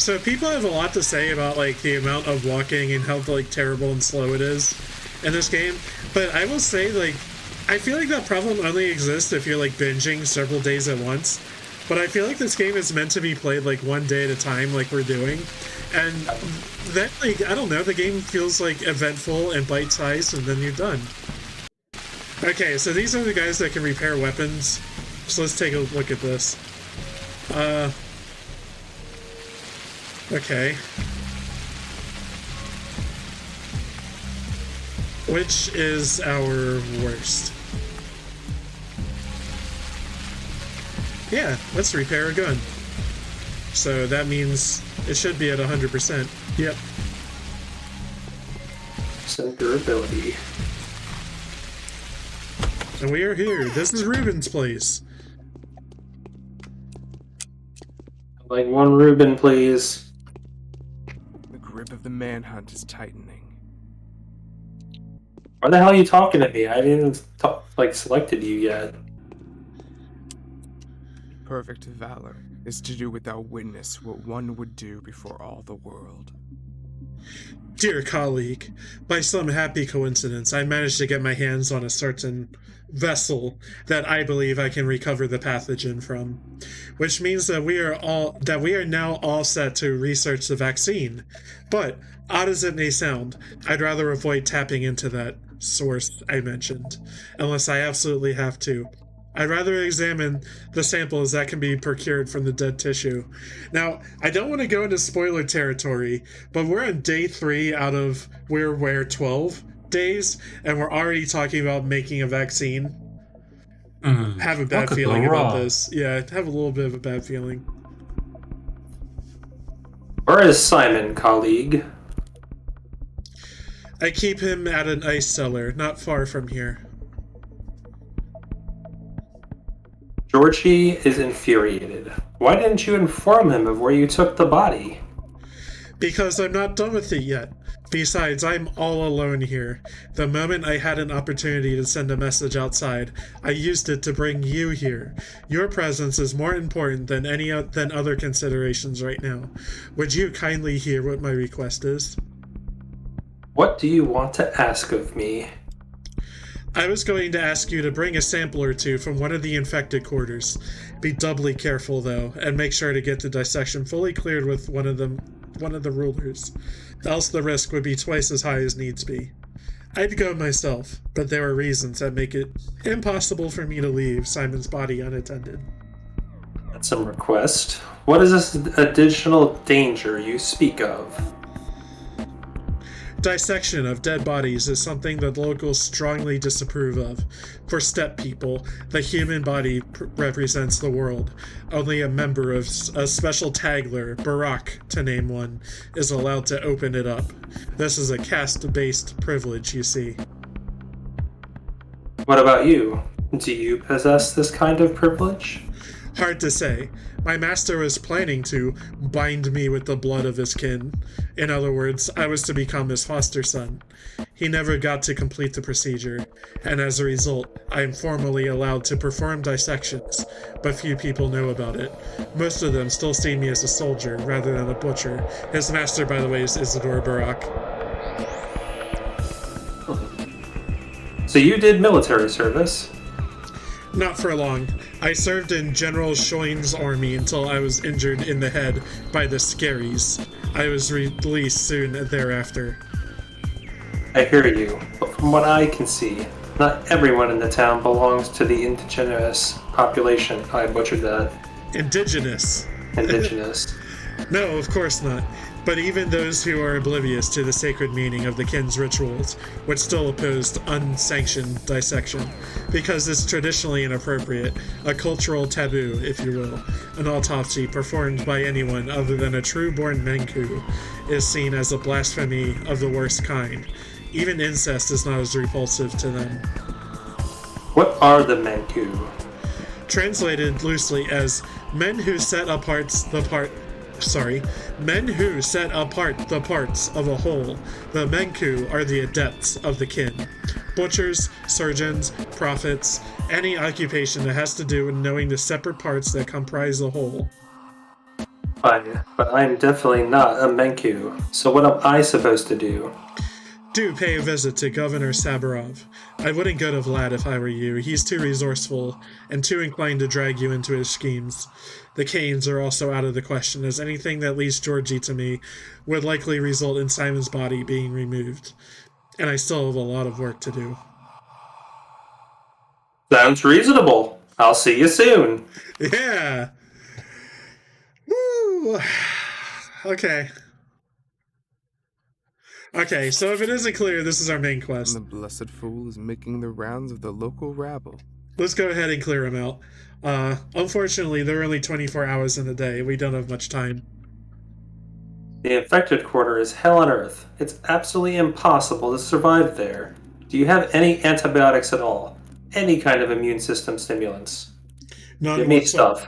So people have a lot to say about like the amount of walking and how like terrible and slow it is in this game, but I will say like I feel like that problem only exists if you're like binging several days at once. But I feel like this game is meant to be played like one day at a time, like we're doing, and that like I don't know, the game feels like eventful and bite-sized, and then you're done. Okay, so these are the guys that can repair weapons. So let's take a look at this. Okay. Which is our worst? Yeah, let's repair a gun. So that means it should be at 100%. Yep. Some durability. And we are here. This is Ruben's place. Like one Ruben, please. The grip of the manhunt is tightening. Why the hell are you talking to me? I didn't selected you yet. Perfect valor is to do without witness what one would do before all the world. Dear colleague, by some happy coincidence, I managed to get my hands on a certain vessel that I believe I can recover the pathogen from, which means that we are now all set to research the vaccine. But odd as it may sound, I'd rather avoid tapping into that source I mentioned, unless I absolutely have to. I'd rather examine the samples that can be procured from the dead tissue. Now, I don't want to go into spoiler territory, but we're on day 3 out of 12 days, and we're already talking about making a vaccine. Have a bad feeling about this. Yeah, have a little bit of a bad feeling. Where is Simon, colleague? I keep him at an ice cellar, not far from here. Georgie is infuriated. Why didn't you inform him of where you took the body? Because I'm not done with it yet. Besides, I'm all alone here. The moment I had an opportunity to send a message outside, I used it to bring you here. Your presence is more important than other considerations right now. Would you kindly hear what my request is? What do you want to ask of me? I was going to ask you to bring a sample or two from one of the infected quarters. Be doubly careful, though, and make sure to get the dissection fully cleared with one of the rulers. Else the risk would be twice as high as needs be. I'd go myself, but there are reasons that make it impossible for me to leave Simon's body unattended. That's some request. What is this additional danger you speak of? Dissection of dead bodies is something that locals strongly disapprove of. For steppe people, the human body represents the world. Only a member of a special tagler, Barak to name one, is allowed to open it up. This is a caste-based privilege, you see. What about you? Do you possess this kind of privilege? Hard to say. My master was planning to bind me with the blood of his kin. In other words, I was to become his foster son. He never got to complete the procedure, and as a result, I am formally allowed to perform dissections, but few people know about it. Most of them still see me as a soldier rather than a butcher. His master, by the way, is Isidore Barak. So you did military service? Not for long. I served in General Schoen's army until I was injured in the head by the Scaries. I was released soon thereafter. I hear you, but from what I can see, not everyone in the town belongs to the indigenous population. I butchered that. Indigenous. Indigenous. No, of course not. But even those who are oblivious to the sacred meaning of the kin's rituals would still oppose unsanctioned dissection, because it's traditionally inappropriate, a cultural taboo, if you will. An autopsy performed by anyone other than a true-born Menku is seen as a blasphemy of the worst kind. Even incest is not as repulsive to them. What are the Menku? Translated loosely as men who set apart the parts of a whole. The Menku are the adepts of the kin. Butchers, surgeons, prophets, any occupation that has to do with knowing the separate parts that comprise the whole. Fine, but I'm definitely not a Menku. So what am I supposed to do? Do pay a visit to Governor Soberova. I wouldn't go to Vlad if I were you. He's too resourceful and too inclined to drag you into his schemes. The Canes are also out of the question, as anything that leads Georgie to me would likely result in Simon's body being removed. And I still have a lot of work to do. Sounds reasonable. I'll see you soon. Yeah! Woo! Okay. Okay, so if it isn't clear, this is our main quest. The blessed fool is making the rounds of the local rabble. Let's go ahead and clear him out. Unfortunately, there are only 24 hours in a day. We don't have much time. The infected quarter is hell on earth. It's absolutely impossible to survive there. Do you have any antibiotics at all? Any kind of immune system stimulants? Give me stuff.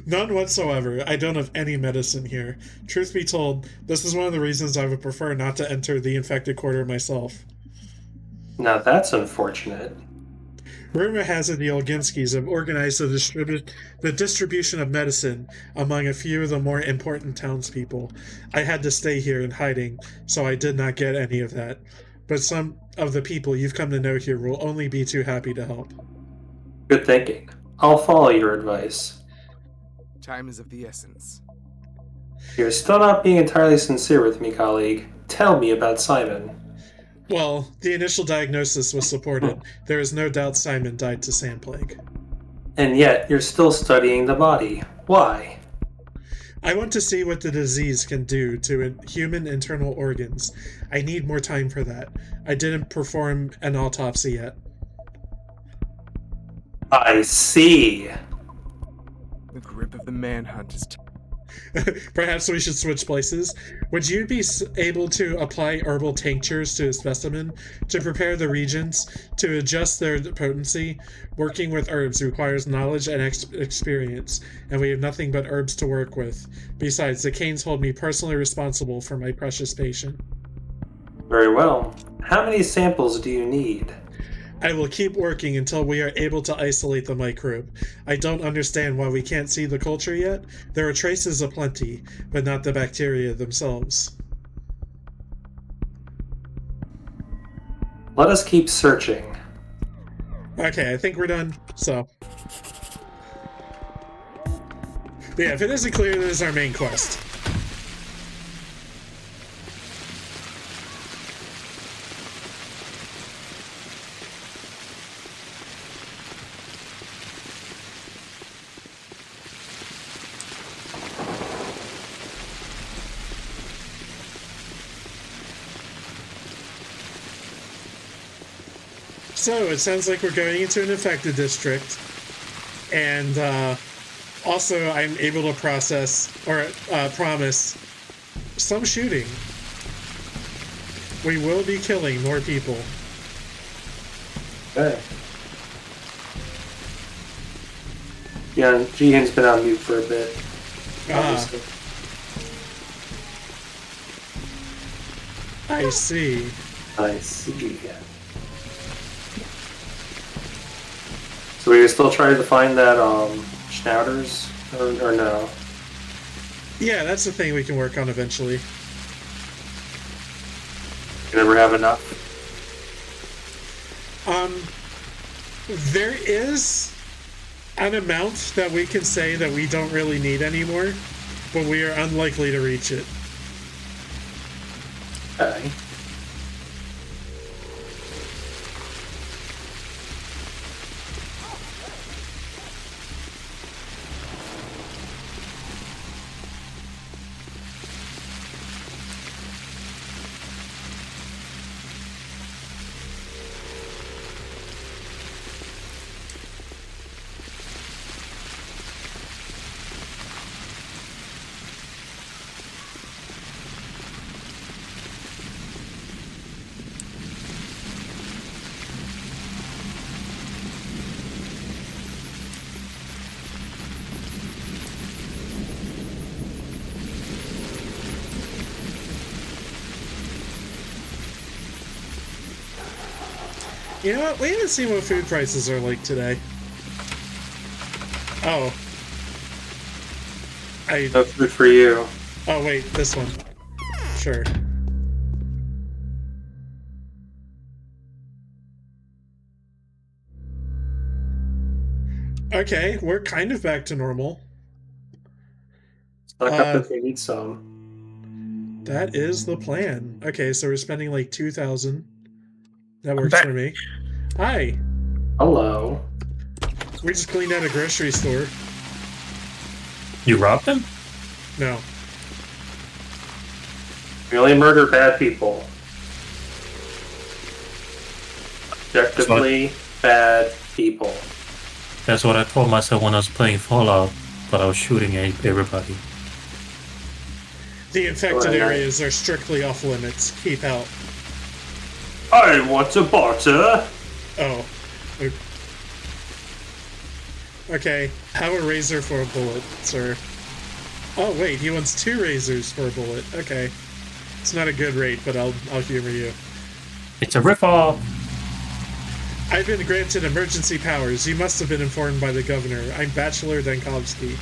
None whatsoever. I don't have any medicine here. Truth be told, this is one of the reasons I would prefer not to enter the infected quarter myself. Now that's unfortunate. Rumor has it the Olginskis have organized the distribution of medicine among a few of the more important townspeople. I had to stay here in hiding, so I did not get any of that. But some of the people you've come to know here will only be too happy to help. Good thinking. I'll follow your advice. Time is of the essence. You're still not being entirely sincere with me, colleague. Tell me about Simon. Well, the initial diagnosis was supported. There is no doubt Simon died to sand plague. And yet, you're still studying the body. Why? I want to see what the disease can do to human internal organs. I need more time for that. I didn't perform an autopsy yet. I see. The grip of the manhunt is Perhaps we should switch places. Would you be able to apply herbal tinctures to a specimen to prepare the reagents to adjust their potency? Working with herbs requires knowledge and experience, and we have nothing but herbs to work with. Besides, the Canes hold me personally responsible for my precious patient. Very well. How many samples do you need? I will keep working until we are able to isolate the microbe. I don't understand why we can't see the culture yet. There are traces aplenty, but not the bacteria themselves. Let us keep searching. Okay, I think we're done, so. But yeah, if it isn't clear, this is our main quest. So, it sounds like we're going into an infected district, and also I'm able to process, or promise, some shooting. We will be killing more people. Okay. Yeah, Jihin's been on mute for a bit. Obviously. I see. I see. So we still trying to find that Schnauders, or no? Yeah, that's the thing we can work on eventually. You never have enough? There is an amount that we can say that we don't really need anymore, but we are unlikely to reach it. Okay. You know what? We haven't seen what food prices are like today. Oh. No food for you. Oh wait, this one. Sure. Okay, we're kind of back to normal. Stock up if you need some. That is the plan. Okay, so we're spending like 2,000. That works for me. Hi. Hello. We just cleaned out a grocery store. You robbed them? No. We only murder bad people. Objectively bad people. That's what I told myself when I was playing Fallout, but I was shooting at everybody. The infected areas are strictly off limits. Keep out. I want a butter. Oh. Okay. Have a razor for a bullet, sir. Oh wait, he wants 2 razors for a bullet. Okay. It's not a good rate, but I'll humor you. It's a ripoff. I've been granted emergency powers. You must have been informed by the governor. I'm Bachelor Dankovsky.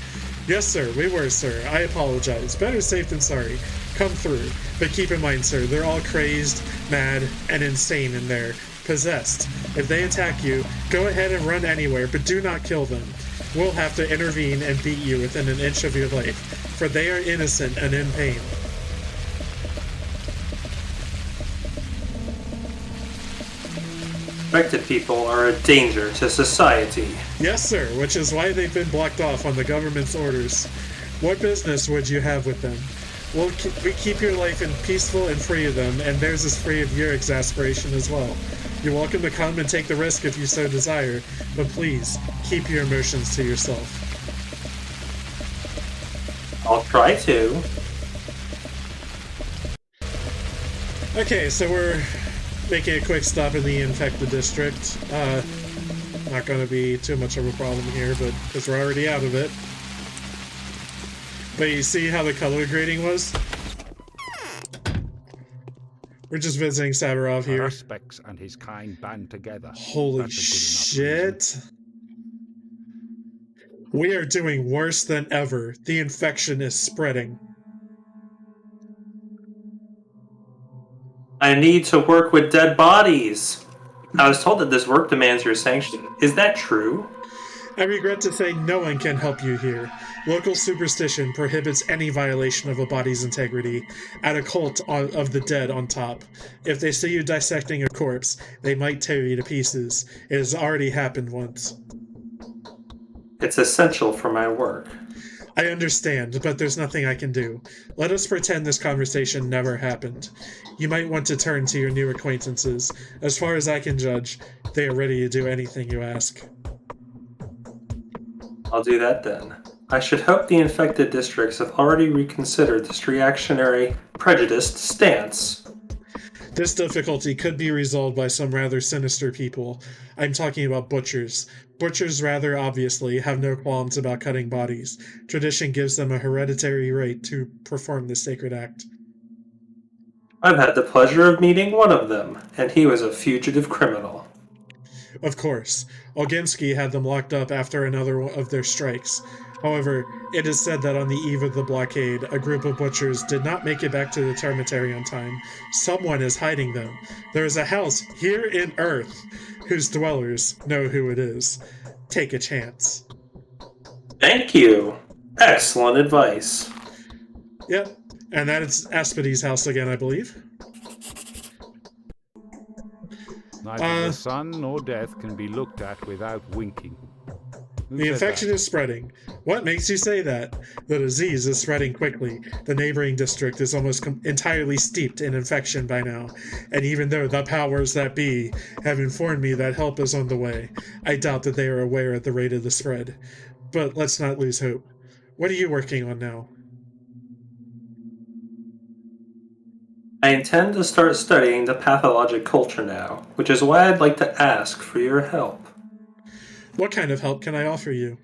Yes, sir. We were, sir. I apologize. Better safe than sorry. Come through. But keep in mind, sir, they're all crazed, mad, and insane in there. Possessed. If they attack you, go ahead and run anywhere, but do not kill them. We'll have to intervene and beat you within an inch of your life, for they are innocent and in pain. Infected people are a danger to society. Yes, sir, which is why they've been blocked off on the government's orders. What business would you have with them? We keep your life peaceful and free of them, and theirs is free of your exasperation as well. You're welcome to come and take the risk if you so desire, but please, keep your emotions to yourself. I'll try to. Okay, so we're making a quick stop in the infected district. Not going to be too much of a problem here, but because we're already out of it. But you see how the color grading was? We're just visiting Soberova here. Suspects and his kind band together. Holy shit. We are doing worse than ever. The infection is spreading. I need to work with dead bodies. I was told that this work demands your sanction. Is that true? I regret to say no one can help you here. Local superstition prohibits any violation of a body's integrity. Add a cult of the dead on top. If they see you dissecting a corpse, they might tear you to pieces. It has already happened once. It's essential for my work. I understand, but there's nothing I can do. Let us pretend this conversation never happened. You might want to turn to your new acquaintances. As far as I can judge, they are ready to do anything you ask. I'll do that then. I should hope the infected districts have already reconsidered this reactionary, prejudiced stance. This difficulty could be resolved by some rather sinister people. I'm talking about butchers. Butchers, rather obviously, have no qualms about cutting bodies. Tradition gives them a hereditary right to perform this sacred act. I've had the pleasure of meeting one of them, and he was a fugitive criminal. Of course. Oginsky had them locked up after another of their strikes. However, it is said that on the eve of the blockade, a group of butchers did not make it back to the termitary on time. Someone is hiding them. There is a house here in Earth whose dwellers know who it is. Take a chance. Thank you. Excellent advice. Yep, and that is Aspidy's house again, I believe. Neither the sun nor death can be looked at without winking. The infection is spreading. What makes you say that? The disease is spreading quickly. The neighboring district is almost entirely steeped in infection by now. And even though the powers that be have informed me that help is on the way, I doubt that they are aware of the rate of the spread. But let's not lose hope. What are you working on now? I intend to start studying the pathologic culture now, which is why I'd like to ask for your help. What kind of help can I offer you?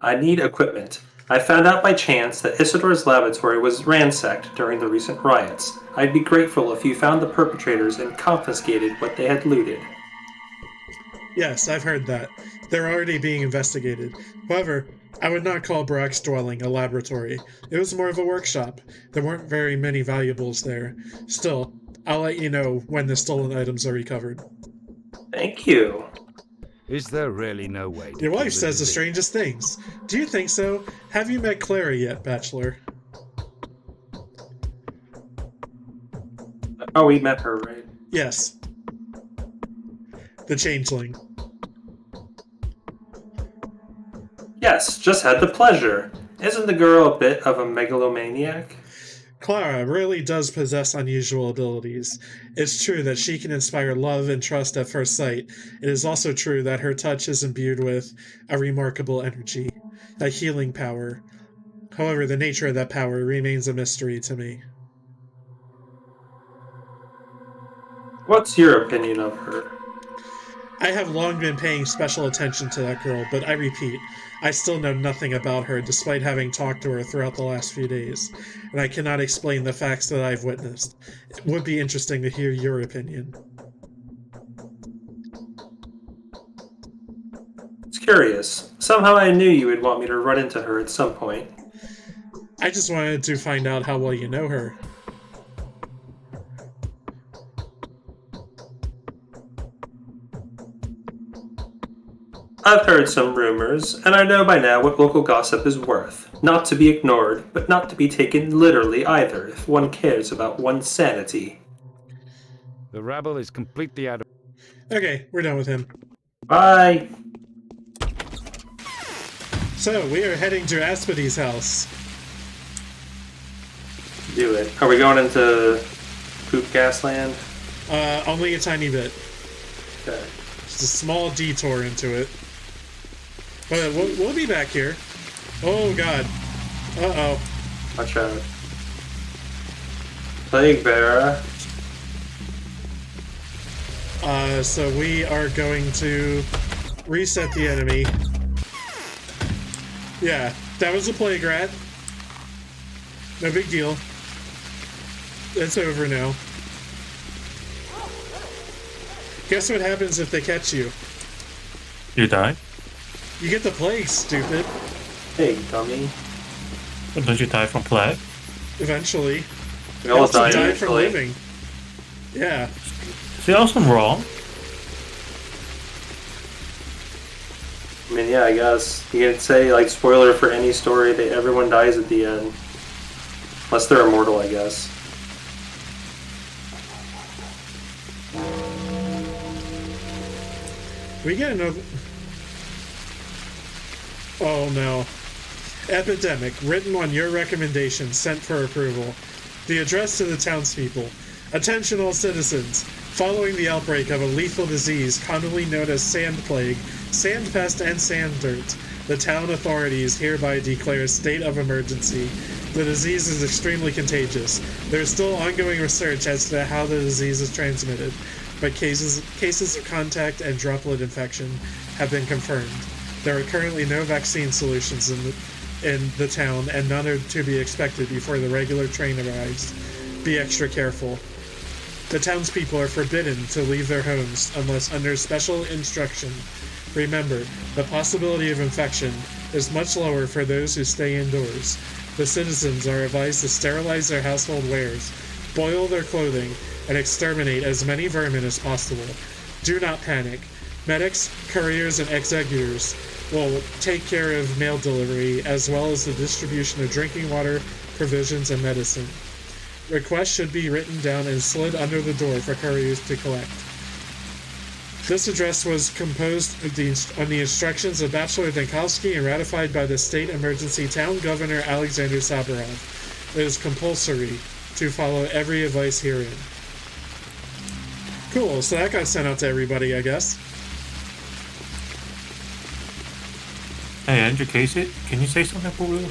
I need equipment. I found out by chance that Isidore's laboratory was ransacked during the recent riots. I'd be grateful if you found the perpetrators and confiscated what they had looted. Yes, I've heard that. They're already being investigated. However, I would not call Brock's dwelling a laboratory. It was more of a workshop. There weren't very many valuables there. Still, I'll let you know when the stolen items are recovered. Thank you. Is there really no way to Your cure wife says the disease? strangest things. Do you think so? Have you met Clara yet, Bachelor? Oh, we met her, right? Yes. The changeling. Yes, just had the pleasure. Isn't the girl a bit of a megalomaniac? Clara really does possess unusual abilities. It's true that she can inspire love and trust at first sight. It is also true that her touch is imbued with a remarkable energy, a healing power. However, the nature of that power remains a mystery to me. What's your opinion of her? I have long been paying special attention to that girl, but I repeat, I still know nothing about her despite having talked to her throughout the last few days, and I cannot explain the facts that I've witnessed. It would be interesting to hear your opinion. It's curious. Somehow I knew you would want me to run into her at some point. I just wanted to find out how well you know her. I've heard some rumors, and I know by now what local gossip is worth. Not to be ignored, but not to be taken literally either, if one cares about one's sanity. The rabble is completely out of... Okay, we're done with him. Bye! So, we are heading to Aspidy's house. Do it. Are we going into poop gas land? Only a tiny bit. Okay. Just a small detour into it. But we'll be back here. Oh, God. Uh-oh. Watch out. Plague bearer. So we are going to reset the enemy. Yeah, that was a plague rat. No big deal. It's over now. Guess what happens if they catch you? You die? You get the plague, stupid. Hey, dummy. But don't you die from plague? Eventually. We all die from eventually. living. Yeah. See, I wasn't wrong. I mean, yeah, I guess. You can say, like, spoiler for any story that everyone dies at the end. Unless they're immortal, I guess. We get another... Oh no. Epidemic, written on your recommendation, sent for approval. The address to the townspeople. Attention all citizens. Following the outbreak of a lethal disease commonly known as sand plague, sand pest, and sand dirt, the town authorities hereby declare a state of emergency. The disease is extremely contagious. There is still ongoing research as to how the disease is transmitted, but cases of contact and droplet infection have been confirmed. There are currently no vaccine solutions in the town, and none are to be expected before the regular train arrives. Be extra careful. The townspeople are forbidden to leave their homes unless under special instruction. Remember, the possibility of infection is much lower for those who stay indoors. The citizens are advised to sterilize their household wares, boil their clothing, and exterminate as many vermin as possible. Do not panic. Medics, couriers, and executors will take care of mail delivery as well as the distribution of drinking water, provisions, and medicine. Requests should be written down and slid under the door for couriers to collect. This address was composed on the instructions of Bachelor Dankowski and ratified by the State Emergency Town Governor Alexander Soberov. It is compulsory to follow every advice herein. Cool, so that got sent out to everybody, I guess. Hey, Andrew Casey, can you say something for real?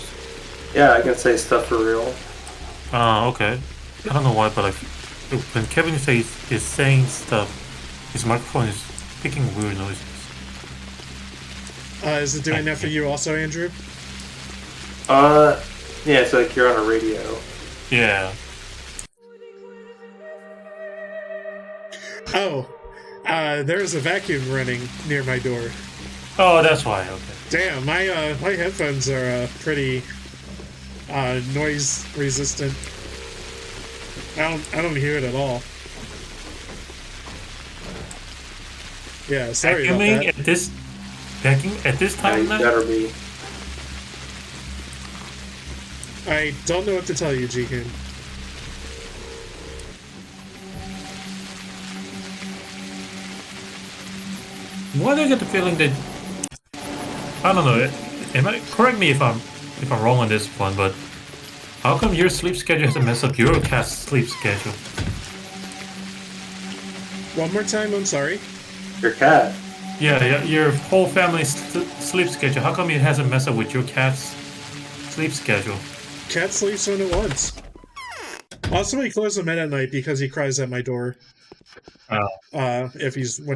Yeah, I can say stuff for real. Okay. I don't know why, but when Kevin is saying stuff, his microphone is picking weird noises. Is it doing that for you also, Andrew? Yeah, it's like you're on a radio. Yeah. Oh, there's a vacuum running near my door. Oh, that's why. Okay. Damn, my headphones are pretty noise resistant. I don't hear it at all. Yeah, sorry about Vacuuming that. at this time of night? Better be. I don't know what to tell you, Jihoon. Why do I get the feeling that I don't know? Correct me if I'm wrong on this one, but how come your sleep schedule has to mess up your cat's sleep schedule? One more time, I'm sorry. Your cat. Yeah, your whole family's sleep schedule. How come it hasn't messed up with your cat's sleep schedule? Cat sleeps when it wants. Also, we close him in at night because he cries at my door. When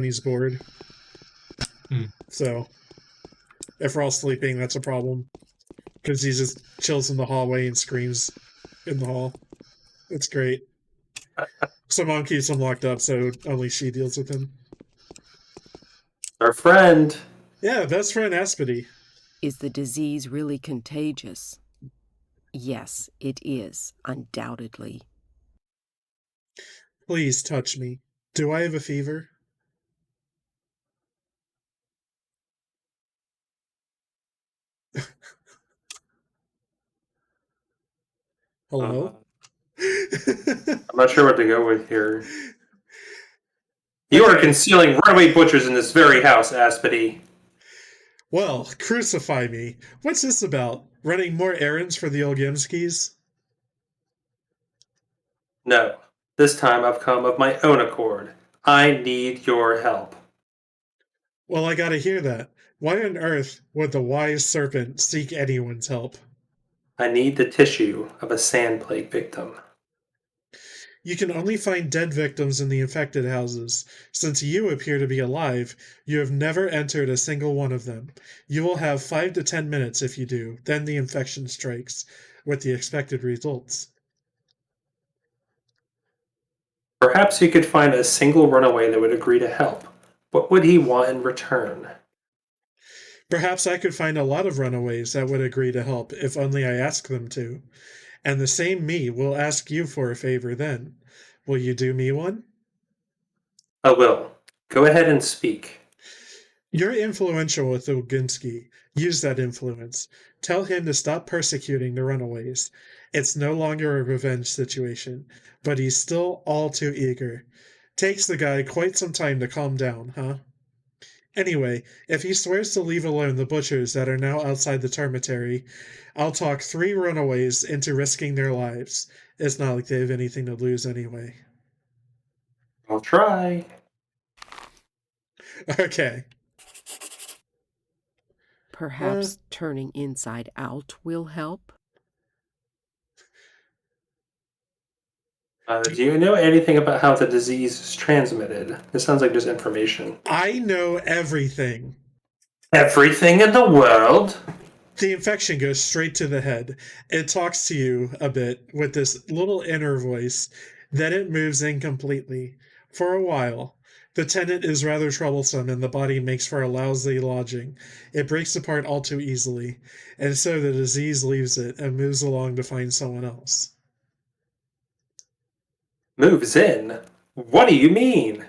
he's bored. So, if we're all sleeping, that's a problem. Because he just chills in the hallway and screams in the hall. It's great. So Mom keeps him locked up, so only she deals with him. Our friend. Yeah, best friend Aspity. Is the disease really contagious? Yes, it is, undoubtedly. Please touch me. Do I have a fever? Hello? I'm not sure what to go with here. You are concealing runaway butchers in this very house, Aspity. Well, crucify me. What's this about? Running more errands for the Olgimskis? No. This time I've come of my own accord. I need your help. Well, I gotta hear that. Why on earth would the wise serpent seek anyone's help? I need the tissue of a sand plague victim. You can only find dead victims in the infected houses. Since you appear to be alive, you have never entered a single one of them. You will have 5 to 10 minutes if you do, then the infection strikes, with the expected results. Perhaps you could find a single runaway that would agree to help. What would he want in return? Perhaps I could find a lot of runaways that would agree to help if only I ask them to. And the same me will ask you for a favor then. Will you do me one? I will. Go ahead and speak. You're influential with Oginski. Use that influence. Tell him to stop persecuting the runaways. It's no longer a revenge situation, but he's still all too eager. Takes the guy quite some time to calm down, huh? Anyway, if he swears to leave alone the butchers that are now outside the termitary, I'll talk 3 runaways into risking their lives. It's not like they have anything to lose anyway. I'll try. Okay. Perhaps turning inside out will help? Do you know anything about how the disease is transmitted? This sounds like just information. I know everything. Everything in the world? The infection goes straight to the head. It talks to you a bit with this little inner voice. Then it moves in completely. For a while. The tenant is rather troublesome and the body makes for a lousy lodging. It breaks apart all too easily. And so the disease leaves it and moves along to find someone else. Moves in? What do you mean?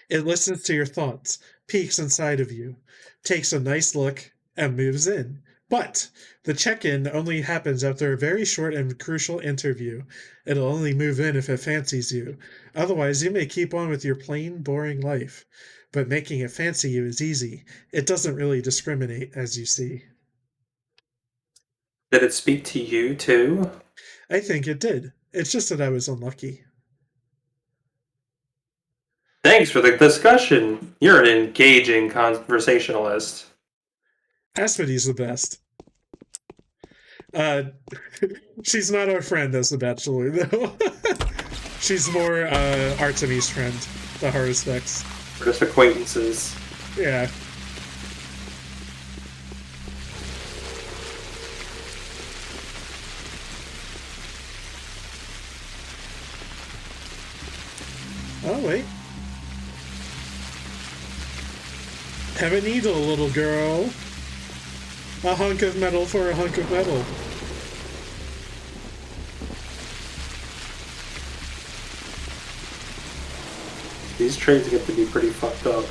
It listens to your thoughts, peeks inside of you, takes a nice look, and moves in. But the check-in only happens after a very short and crucial interview. It'll only move in if it fancies you. Otherwise, you may keep on with your plain, boring life. But making it fancy you is easy. It doesn't really discriminate, as you see. Did it speak to you, too? I think it did. It's just that I was unlucky. Thanks for the discussion. You're an engaging conversationalist. Aspidy's the best. She's not our friend as the Bachelor, though. She's more Artemy's friend, the Haruspecs. We're just acquaintances. Yeah. Oh, wait. Have a needle, little girl. A hunk of metal for a hunk of metal. These trades get to be pretty fucked up.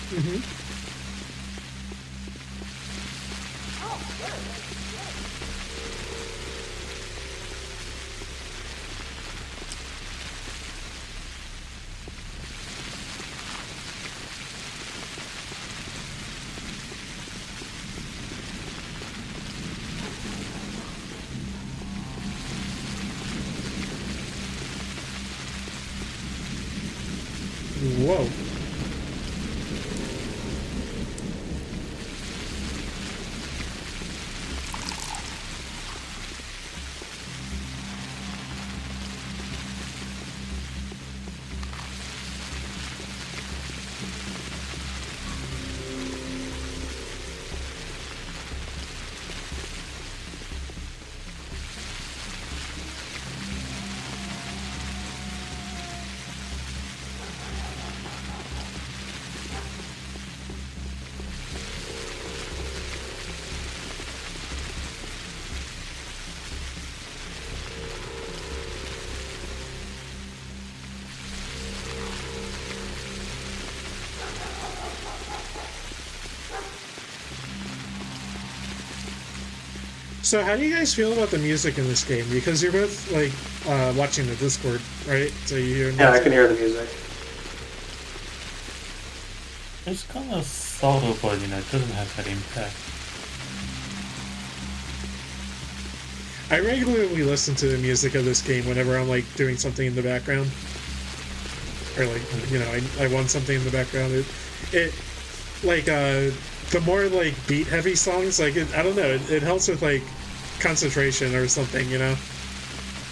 Mm-hmm. Whoa. So how do you guys feel about the music in this game? Because you're both, like, watching the Discord, right? So you hear... Yeah, I can hear the music. It's kind of subtle, but you know, it doesn't have that impact. I regularly listen to the music of this game whenever I'm, like, doing something in the background. Or, like, you know, I want something in the background. The more, like, beat-heavy songs, like, I don't know, it helps with, like, concentration or something, you know?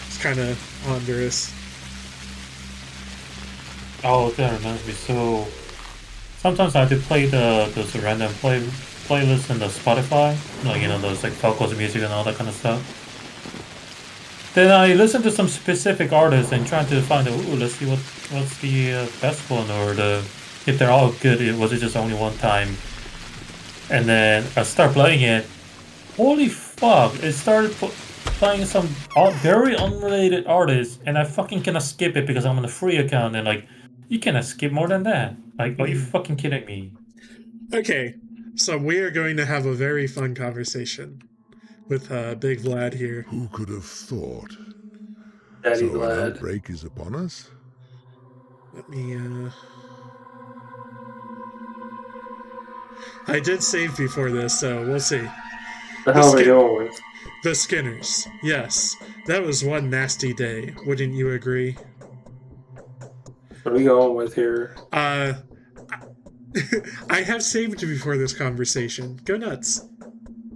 It's kind of ponderous. Oh, that reminds me. So sometimes I have to play those random playlists in the Spotify, like, you know, those like focus music and all that kind of stuff. Then I listen to some specific artists and try to find let's see what's the best one, or if they're all good. Was it just only one time? And then I start playing it. Holy fuck! It started playing some very unrelated artists, and I fucking cannot skip it because I'm on a free account. And like, you cannot skip more than that. Like, are you fucking kidding me? Okay, so we are going to have a very fun conversation with Big Vlad here. Who could have thought? Daddy So Vlad. an outbreak is upon us? Let me, I did save before this, so we'll see. The hell are we going with? The Skinners. Yes, that was one nasty day. Wouldn't you agree? What are we going with here? I have saved before this conversation. Go nuts.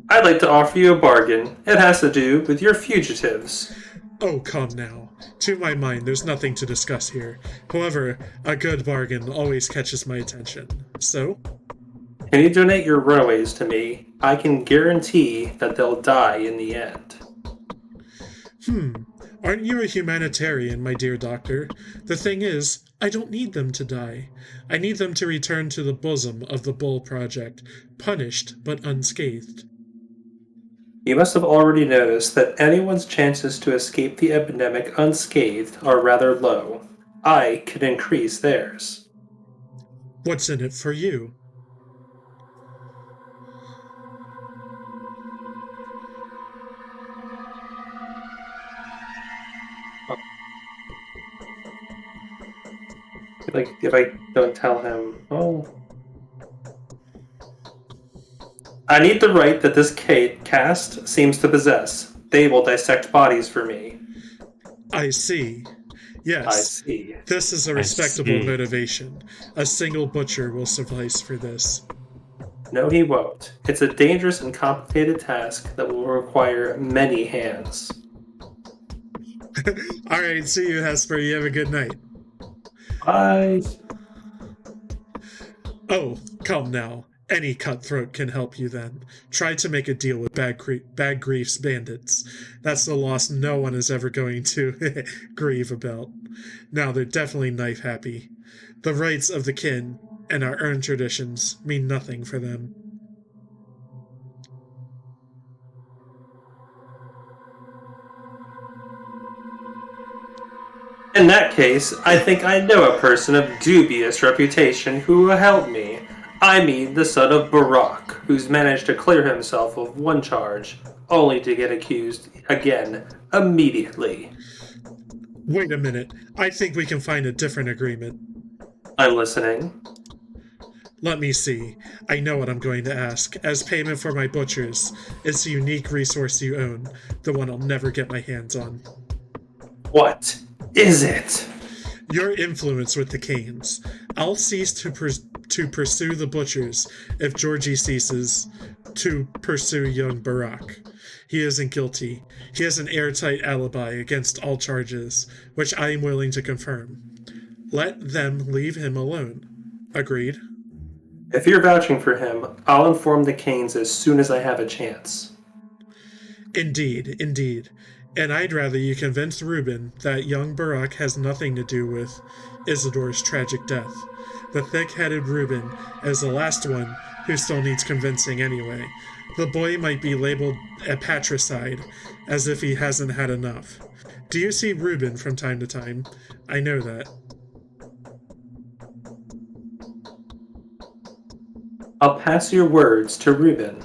I'd like to offer you a bargain. It has to do with your fugitives. Oh, come now. To my mind, there's nothing to discuss here. However, a good bargain always catches my attention. So? Can you donate your runaways to me? I can guarantee that they'll die in the end. Aren't you a humanitarian, my dear doctor? The thing is, I don't need them to die. I need them to return to the bosom of the Bull Project, punished but unscathed. You must have already noticed that anyone's chances to escape the epidemic unscathed are rather low. I could increase theirs. What's in it for you? Like, if I don't tell him, I need the right that this caste seems to possess. They will dissect bodies for me. I see. Yes. I see. This is a respectable motivation. A single butcher will suffice for this. No, he won't. It's a dangerous and complicated task that will require many hands. Alright, see you, Hesper. You have a good night. Bye. Oh, come now. Any cutthroat can help you then. Try to make a deal with Bad Grief's bandits. That's the loss no one is ever going to grieve about. Now they're definitely knife happy. The rights of the kin and our own traditions mean nothing for them. In that case, I think I know a person of dubious reputation who will help me. I mean the son of Barak, who's managed to clear himself of one charge, only to get accused again immediately. Wait a minute. I think we can find a different agreement. I'm listening. Let me see. I know what I'm going to ask. As payment for my butchers, it's a unique resource you own, the one I'll never get my hands on. What is it? Your influence with the Canes. I'll cease to pursue the butchers if Georgie ceases to pursue young Barak. He isn't guilty. He has an airtight alibi against all charges, which I am willing to confirm. Let them leave him alone. Agreed? If you're vouching for him, I'll inform the Canes as soon as I have a chance. Indeed, indeed. And I'd rather you convince Reuben that young Barak has nothing to do with Isidore's tragic death. The thick-headed Reuben is the last one who still needs convincing anyway. The boy might be labeled a patricide, as if he hasn't had enough. Do you see Reuben from time to time? I know that. I'll pass your words to Reuben.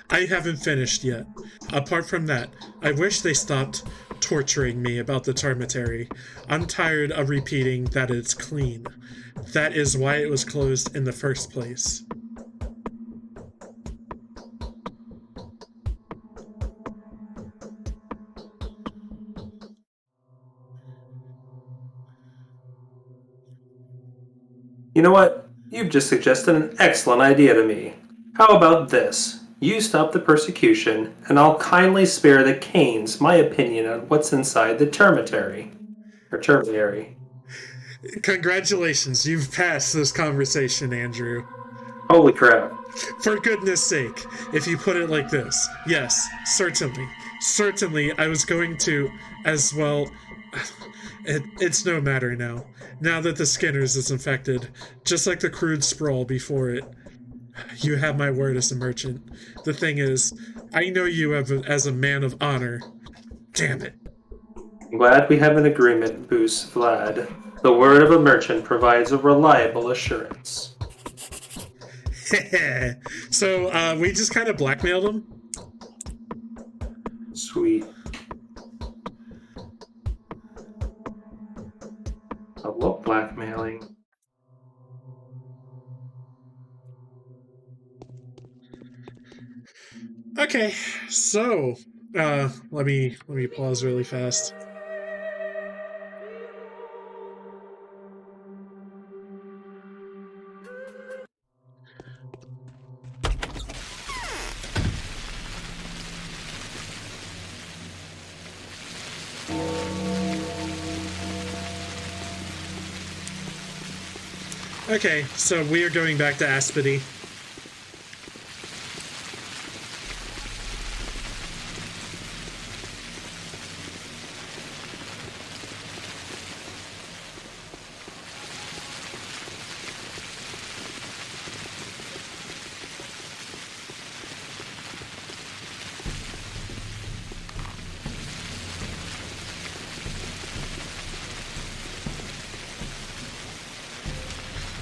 I haven't finished yet. Apart from that, I wish they stopped torturing me about the termitary. I'm tired of repeating that it's clean. That is why it was closed in the first place. You know what? You've just suggested an excellent idea to me. How about this? You stop the persecution, and I'll kindly spare the Canes my opinion on what's inside the termitary. Or terminary. Congratulations, you've passed this conversation, Andrew. Holy crap. For goodness sake, if you put it like this, yes, certainly. Certainly, I was going to, as well... It's no matter now. Now that the Skinners is infected, just like the crude sprawl before it. You have my word as a merchant. The thing is, I know you as a man of honor. Damn it. I'm glad we have an agreement, Boos Vlad. The word of a merchant provides a reliable assurance. So, we just kind of blackmailed him? Sweet. I love blackmailing. Okay, so let me pause really fast. Okay, so we are going back to Aspity.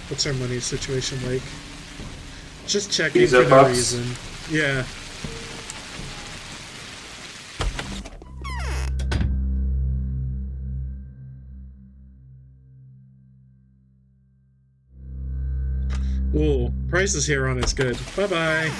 What's our money situation like? Just checking for no reason. Yeah. Ooh, prices here on it's good. Bye-bye.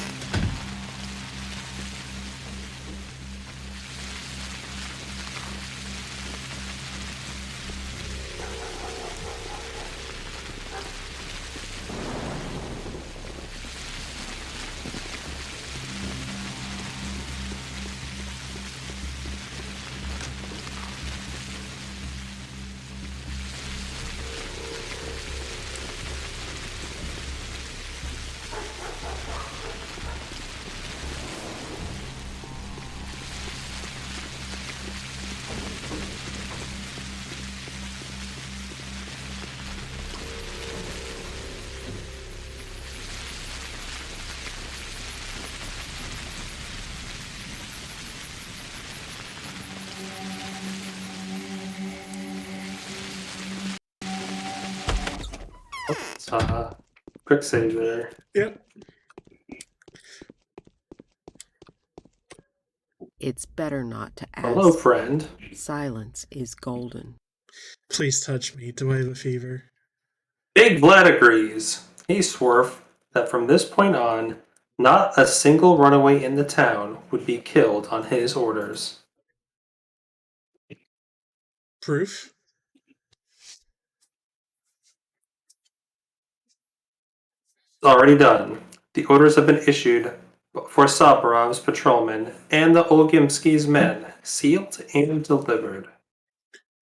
It's, quick save there. Yep. It's better not to ask. Hello, friend. Silence is golden. Please touch me. Do I have a fever? Big Vlad agrees. He swore that from this point on, not a single runaway in the town would be killed on his orders. Proof? Already done. The orders have been issued for Soberov's patrolmen and the Olgimsky's men, sealed and delivered.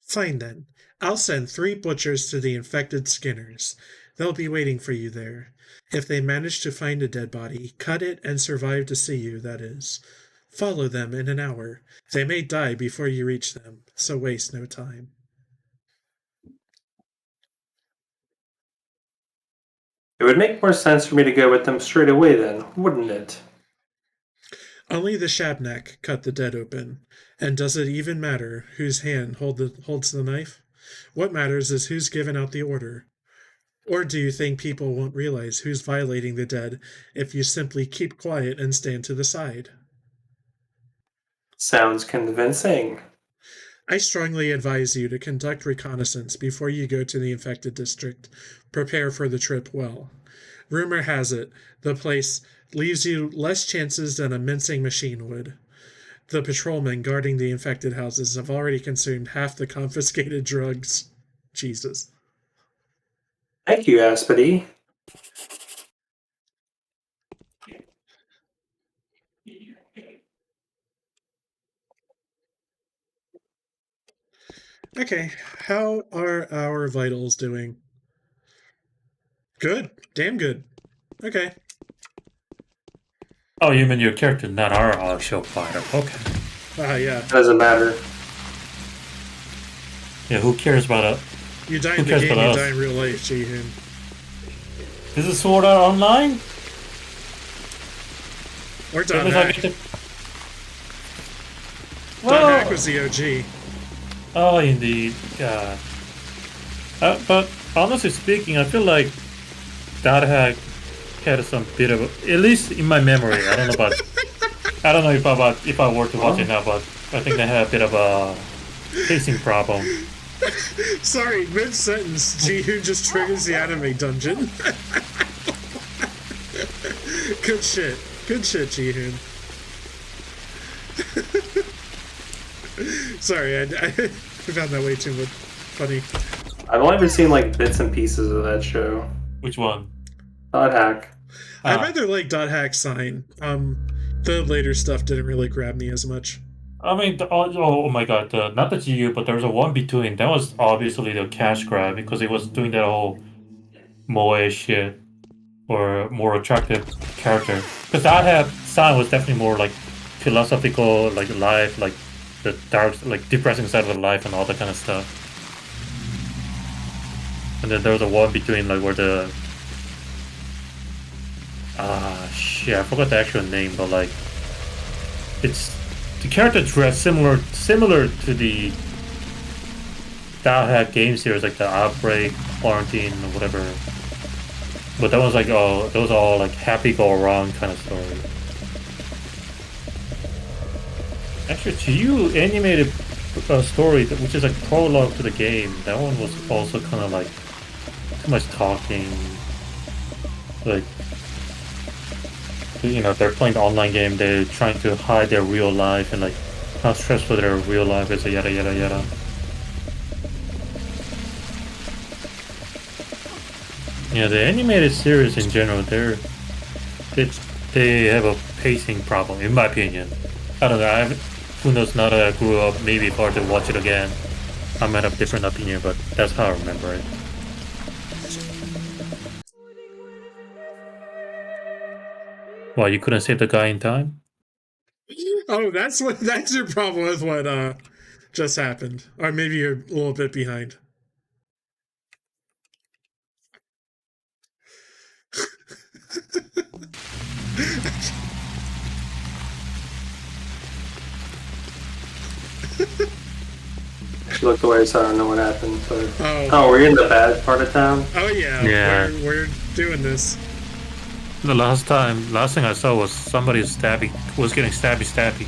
Fine then. I'll send 3 butchers to the infected skinners. They'll be waiting for you there. If they manage to find a dead body, cut it and survive to see you, that is. Follow them in an hour. They may die before you reach them, so waste no time. It would make more sense for me to go with them straight away then, wouldn't it? Only the Shabnak cut the dead open. And does it even matter whose hand holds the knife? What matters is who's given out the order. Or do you think people won't realize who's violating the dead if you simply keep quiet and stand to the side? Sounds convincing. I strongly advise you to conduct reconnaissance before you go to the infected district. Prepare for the trip well. Rumor has it, the place leaves you less chances than a mincing machine would. The patrolmen guarding the infected houses have already consumed half the confiscated drugs. Jesus. Thank you, Aspedy. Okay, how are our vitals doing? Good. Damn good. Okay. Oh, you mean your character, not our actual fighter. Okay. Yeah. Doesn't matter. Yeah, who cares about it? You die in the game, you die in real life, Jihoon. Is it Sword Art Online? Or Don Hack. Don Hack was the OG. Oh, indeed. God. But honestly speaking, I feel like Don Hack had some bit of, at least in my memory. I don't know about. I don't know if I were to watch it now, but I think they had a bit of a pacing problem. Sorry, mid-sentence, Jihoon just triggers the anime dungeon. Good shit. Good shit, Jihoon. Sorry, I found that way too much funny. I've only been seeing like bits and pieces of that show. Which one? Dot Hack. I rather like Dot Hack Sign. The later stuff didn't really grab me as much. I mean, oh my god, not the GU, but there was a one between. That was obviously the cash grab because it was doing that whole moe shit or more attractive character. Because Dot Hack Sign was definitely more like philosophical, like life, like the dark, like depressing side of life and all that kind of stuff. And then there was a one between, like where the shit, I forgot the actual name, but like it's the character dressed similar to the Dot Hack game series, like the Outbreak, Quarantine, or whatever. But that was like, oh, those are all like happy go around kind of story. Actually, GU animated a story which is a prologue to the game. That one was also kind of like too much talking. Like, you know, they're playing the online game, they're trying to hide their real life and like how stressful their real life is, yada yada yada. Yeah, the animated series in general, they have a pacing problem, in my opinion. I don't know, who knows, now that I grew up, maybe if I were to watch it again, I might have a different opinion, but that's how I remember it. Well, you couldn't save the guy in time? Oh, that's your problem with what just happened. Or maybe you're a little bit behind. She looked away, so I don't know what happened. But Oh, we're in the bad part of town. Oh yeah, Yeah. We're doing this. The last thing I saw was somebody was getting stabby.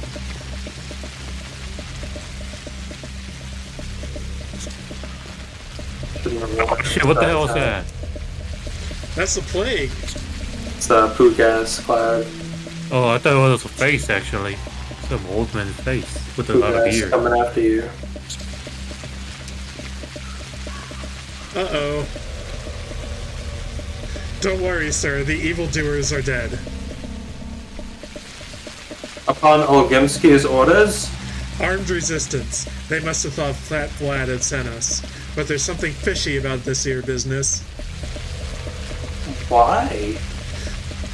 Oh shit, what the hell was that? That's the plague. It's the poo gas cloud. Oh, I thought it was a face actually. Some old man's face with a Poo lot of gas beard. coming after you. Uh-oh. Don't worry, sir. The evildoers are dead. Upon Olgimski's orders? Armed resistance. They must have thought Flat Vlad had sent us. But there's something fishy about this here business. Why?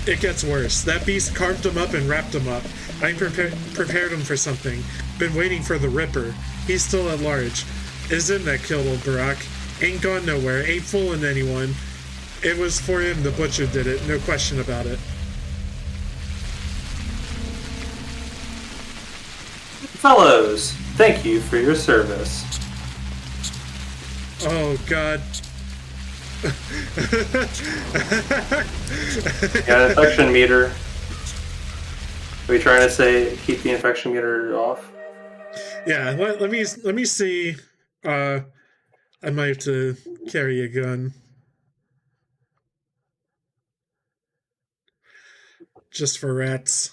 It gets worse. That beast carved him up and wrapped him up. I prepared him for something. Been waiting for the Ripper. He's still at large. It's him that killed old Barack. Ain't gone nowhere. Ain't fooling anyone. It was for him the butcher did it. No question about it. Fellows, thank you for your service. Oh, God. Got an infection meter. Are we trying to say keep the infection meter off? Yeah, let me see. I might have to carry a gun. Just for rats.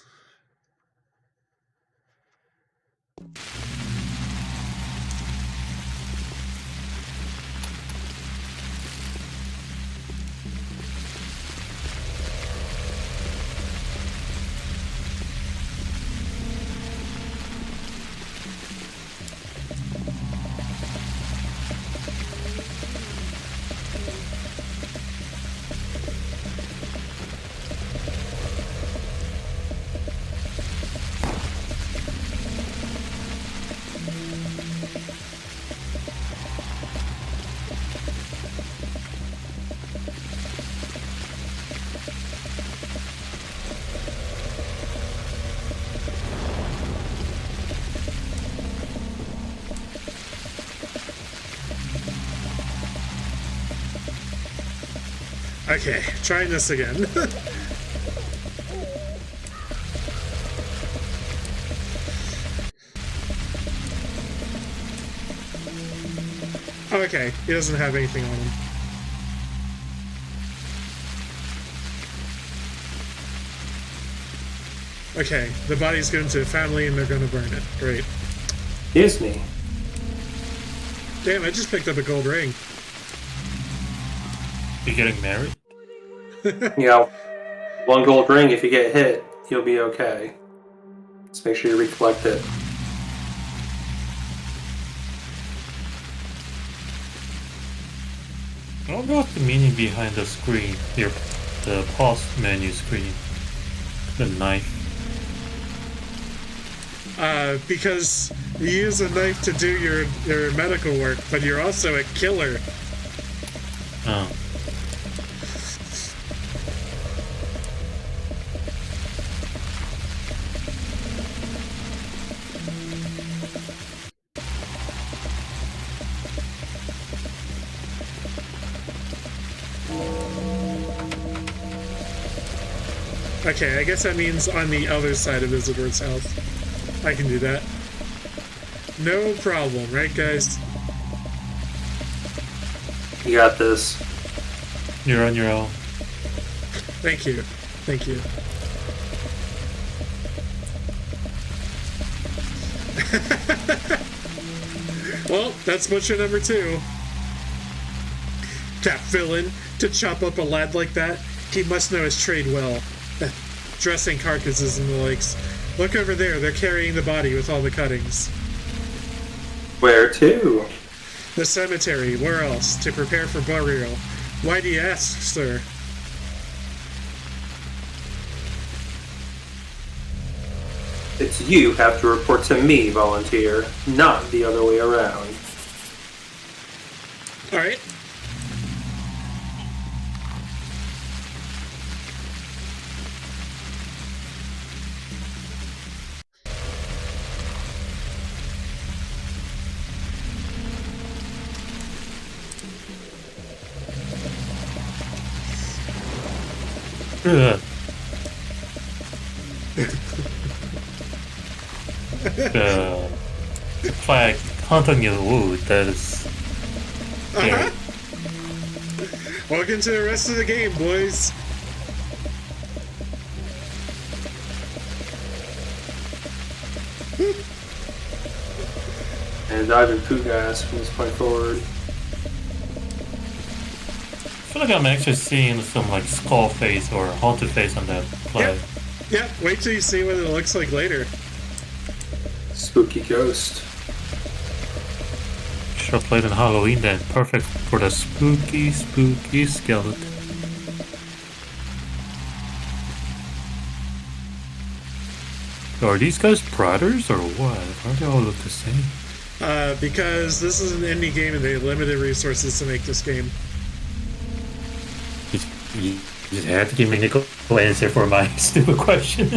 Okay, trying this again. Okay, he doesn't have anything on him. Okay, the body's going to the family and they're going to burn it. Great. Excuse me. Damn, I just picked up a gold ring. You getting married? Yeah, one gold ring. If you get hit, you'll be okay. Just make sure you recollect it. What was the meaning behind the screen? The pause menu screen. The knife. Because you use a knife to do your medical work, but you're also a killer. Oh. Okay, I guess that means on the other side of Isidore's house. I can do that. No problem, right, guys? You got this. You're on your own. Thank you. Thank you. Well, that's butcher number 2. That villain, to chop up a lad like that, he must know his trade well. Dressing carcasses and the likes. Look over there, they're carrying the body with all the cuttings. Where to? The cemetery, where else? To prepare for burial. Why do you ask, sir? It's you have to report to me, volunteer, not the other way around. Alright. Ugh. The flag hunting in the wood, that is scary. Welcome to the rest of the game, boys. And dodging poo gas from this point forward. I feel like I'm actually seeing some like skull face or haunted face on that play. Yep, wait till you see what it looks like later. Spooky ghost. Should have played in Halloween then. Perfect for the spooky skeleton. Are these guys predators or what? Why do they all look the same? Because this is an indie game and they had limited resources to make this game. You just had to give me a nickel answer for my stupid question.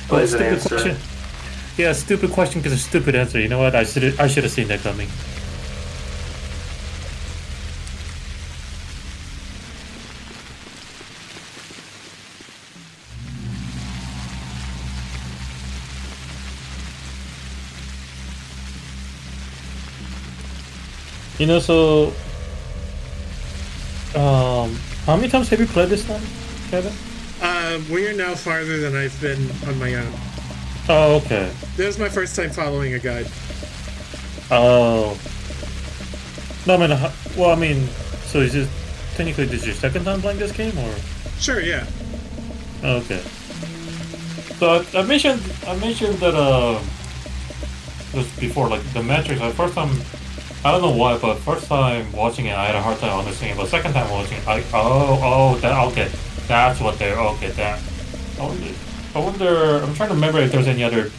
What is an answer? Question. Yeah, stupid question because a stupid answer. You know what? I should have seen that coming. You know, so how many times have you played this now, Kevin? We are now farther than I've been on my own. Oh, okay. This was my first time following a guide. Oh. No, I mean, so is this technically this your second time playing this game, or? Sure, yeah. Okay. So I mentioned that just before, like the metrics. The first time, I don't know why, but first time watching it, I had a hard time understanding. But second time watching, okay, that's what they're that. I wonder. I'm trying to remember if there's any other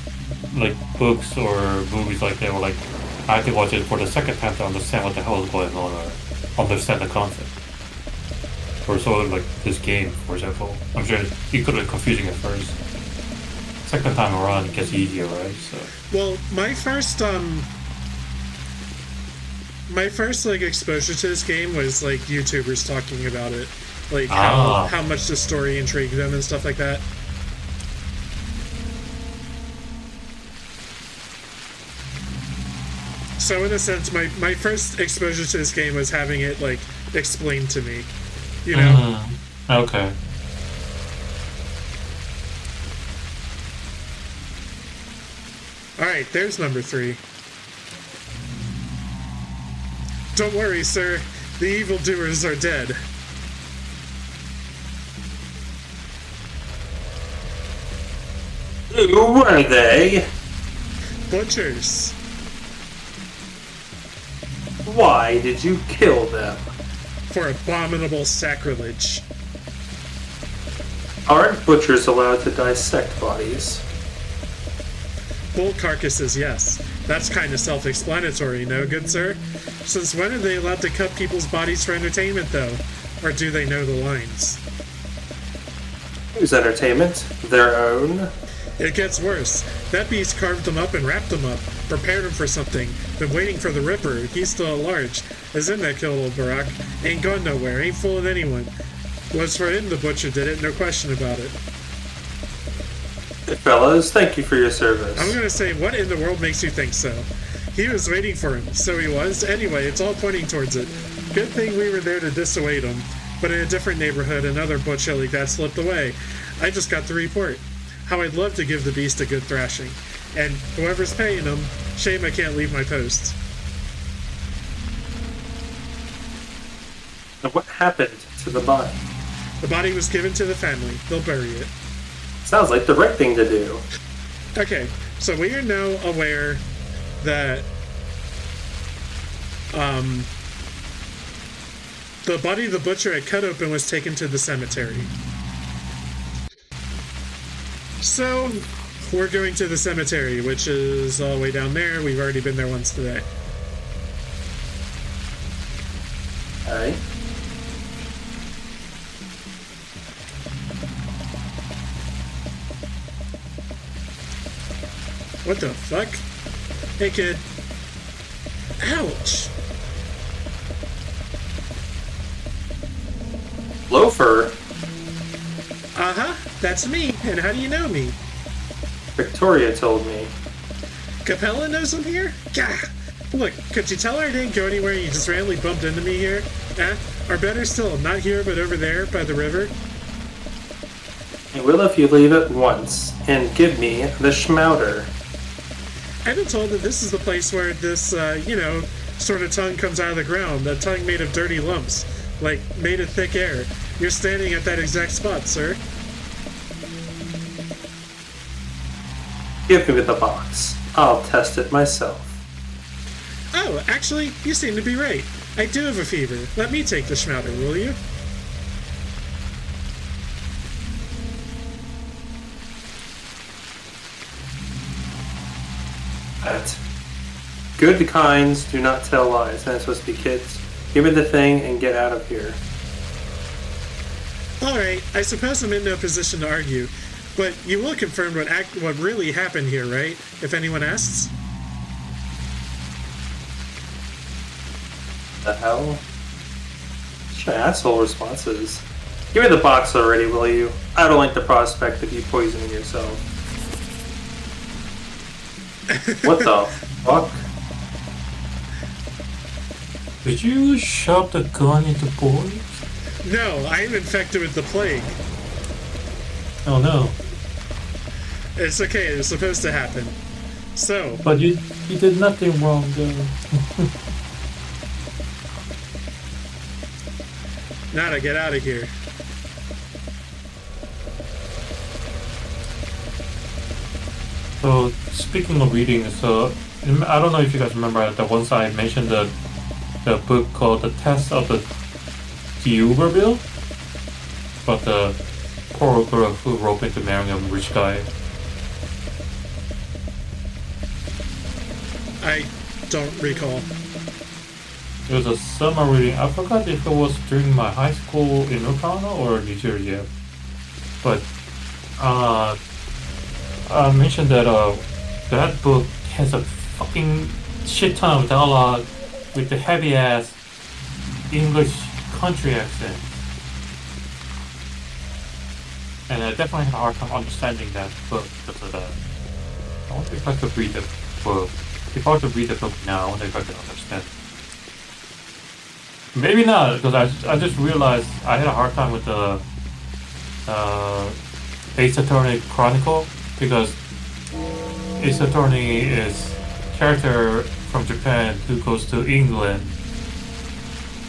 like books or movies like that, or like I had to watch it for the second time to understand what the hell is going on, or understand the concept. Or so like this game, for example. I'm sure it could be confusing at first. Second time around, it gets easier, right? So. Well, my first like exposure to this game was like YouTubers talking about it, like how much the story intrigued them and stuff like that. So in a sense, my first exposure to this game was having it like explained to me, you know. Okay. All right, there's number 3. Don't worry, sir. The evildoers are dead. Who were they? Butchers. Why did you kill them? For abominable sacrilege. Aren't butchers allowed to dissect bodies? Bull carcasses, yes. That's kind of self-explanatory, no, good sir? Since when are they allowed to cut people's bodies for entertainment, though? Or do they know the lines? Whose entertainment? Their own? It gets worse. That beast carved them up and wrapped them up, prepared them for something, been waiting for the Ripper. He's still at large. As in that killed old Barack. Ain't gone nowhere, ain't fooling anyone. Was for him the butcher did it, no question about it. Hey fellas, thank you for your service. I'm gonna say, what in the world makes you think so? He was waiting for him, so he was. Anyway, it's all pointing towards it. Good thing we were there to dissuade him. But in a different neighborhood, another butcher like that slipped away. I just got the report. How I'd love to give the beast a good thrashing. And whoever's paying him, shame I can't leave my post. And what happened to the body? The body was given to the family. They'll bury it. Sounds like the right thing to do. Okay, so we are now aware that the body the butcher had cut open was taken to the cemetery. So we're going to the cemetery, which is all the way down there. We've already been there once today. Alright. What the fuck? Hey, kid. Ouch! Loafer? That's me, and how do you know me? Victoria told me. Capella knows I'm here? Gah! Look, could you tell her I didn't go anywhere and you just randomly bumped into me here? Or better still, not here but over there by the river? I will if you leave at once and give me the schmouter. I've been told that this is the place where this, sort of tongue comes out of the ground. A tongue made of dirty lumps, like made of thick air. You're standing at that exact spot, sir. Give me the box. I'll test it myself. Oh, actually, you seem to be right. I do have a fever. Let me take the schmouter, will you? Good kinds do not tell lies. And it's supposed to be kids. Give me the thing and get out of here. Alright, I suppose I'm in no position to argue. But you will confirm what really happened here, right? If anyone asks? The hell? Such an asshole responses. Give me the box already, will you? I don't like the prospect of you poisoning yourself. What the fuck? Did you shove the gun into boys? No, I am infected with the plague. Oh no. It's okay, it was supposed to happen. So... But you did nothing wrong though. Nada, get out of here. So, speaking of reading, so I don't know if you guys remember that once I mentioned the book called The Test of the Uber Bill, about the poor girl who roped into marrying a rich guy. I don't recall. It was a summer reading. I forgot if it was during my high school in Okinawa or New Jersey. But I mentioned that that book has a fucking shit ton of dialogue with the heavy ass English country accent. And I definitely had a hard time understanding that book because of that. I wonder if I could read the book. If I were to read the book now, I wonder if I could understand it. Maybe not, because I just realized I had a hard time with the Ace Attorney Chronicle, because Ace Attorney is a character from Japan who goes to England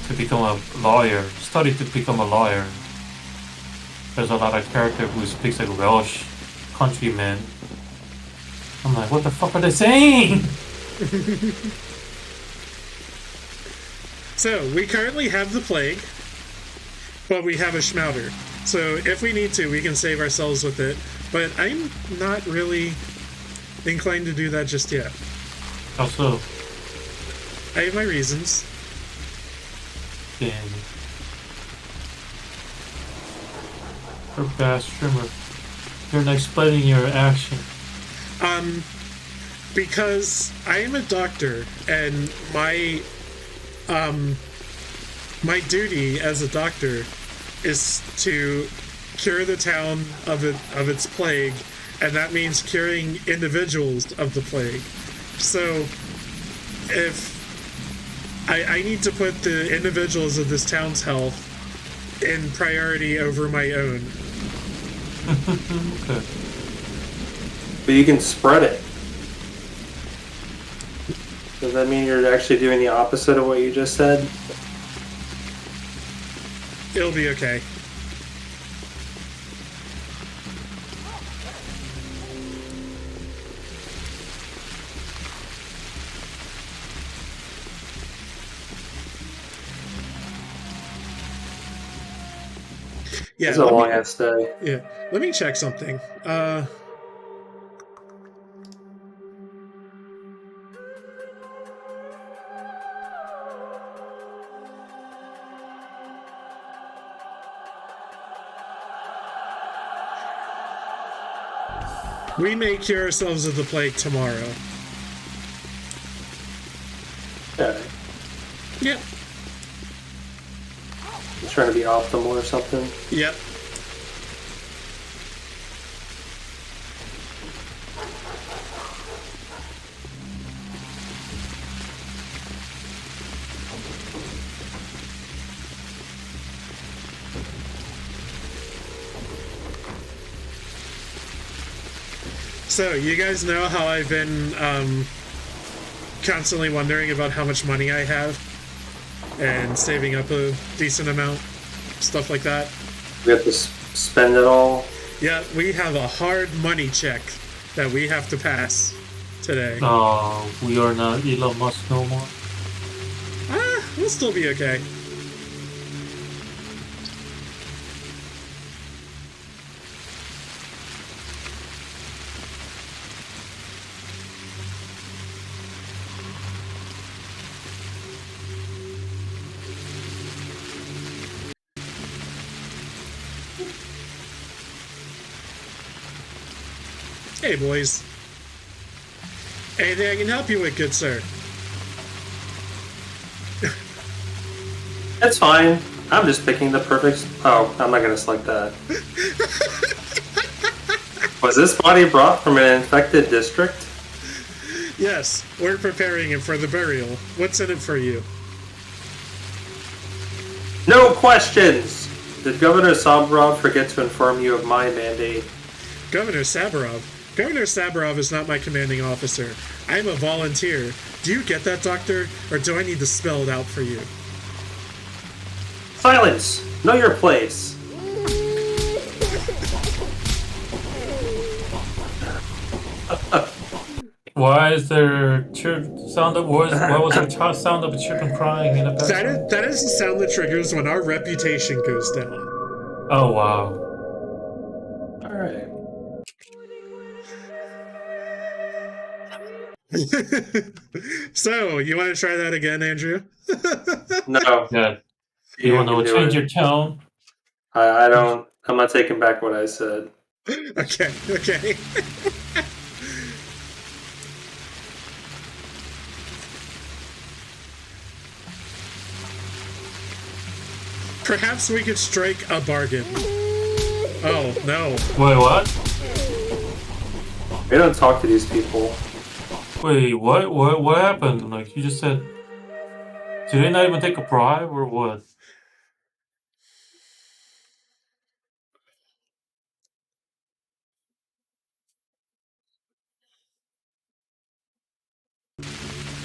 to become a lawyer, study to become a lawyer. There's a lot of character who speaks like Welsh countrymen. I'm like, what the fuck are they saying? So, we currently have the plague, but we have a schmouter. So, if we need to, we can save ourselves with it. But I'm not really inclined to do that just yet. How so? I have my reasons. Damn. You're a bad streamer. You're not explaining your action. Because I am a doctor, and my duty as a doctor is to cure the town of its plague, and that means curing individuals of the plague. So, if I need to put the individuals of this town's health in priority over my own. Okay. But you can spread it. Does that mean you're actually doing the opposite of what you just said? It'll be okay. Yeah, it's a long ass day. Yeah, let me check something. We may cure ourselves of the plague tomorrow. Okay. Yep. You trying to be optimal or something? Yep. So, you guys know how I've been constantly wondering about how much money I have and saving up a decent amount, stuff like that. We have to spend it all. Yeah, we have a hard money check that we have to pass today. Oh, we are not Elon Musk no more. We'll still be okay. Hey, boys. Anything I can help you with, good sir? That's fine. I'm just picking the perfect... Oh, I'm not going to select that. Was this body brought from an infected district? Yes, we're preparing it for the burial. What's in it for you? No questions! Did Governor Soberova forget to inform you of my mandate? Governor Soberova? Governor Soberova is not my commanding officer. I'm a volunteer. Do you get that, Doctor? Or do I need to spell it out for you? Silence! Know your place. Why is there sound of why was there sound of children crying in the background? That is the sound that triggers when our reputation goes down. Oh wow. Alright. So, you want to try that again, Andrew? No. Yeah. You want to change your tone? I don't. I'm not taking back what I said. Okay. Perhaps we could strike a bargain. Oh, no. Wait, what? We don't talk to these people. Wait, what happened? Like, you just said... Did they not even take a bribe, or what?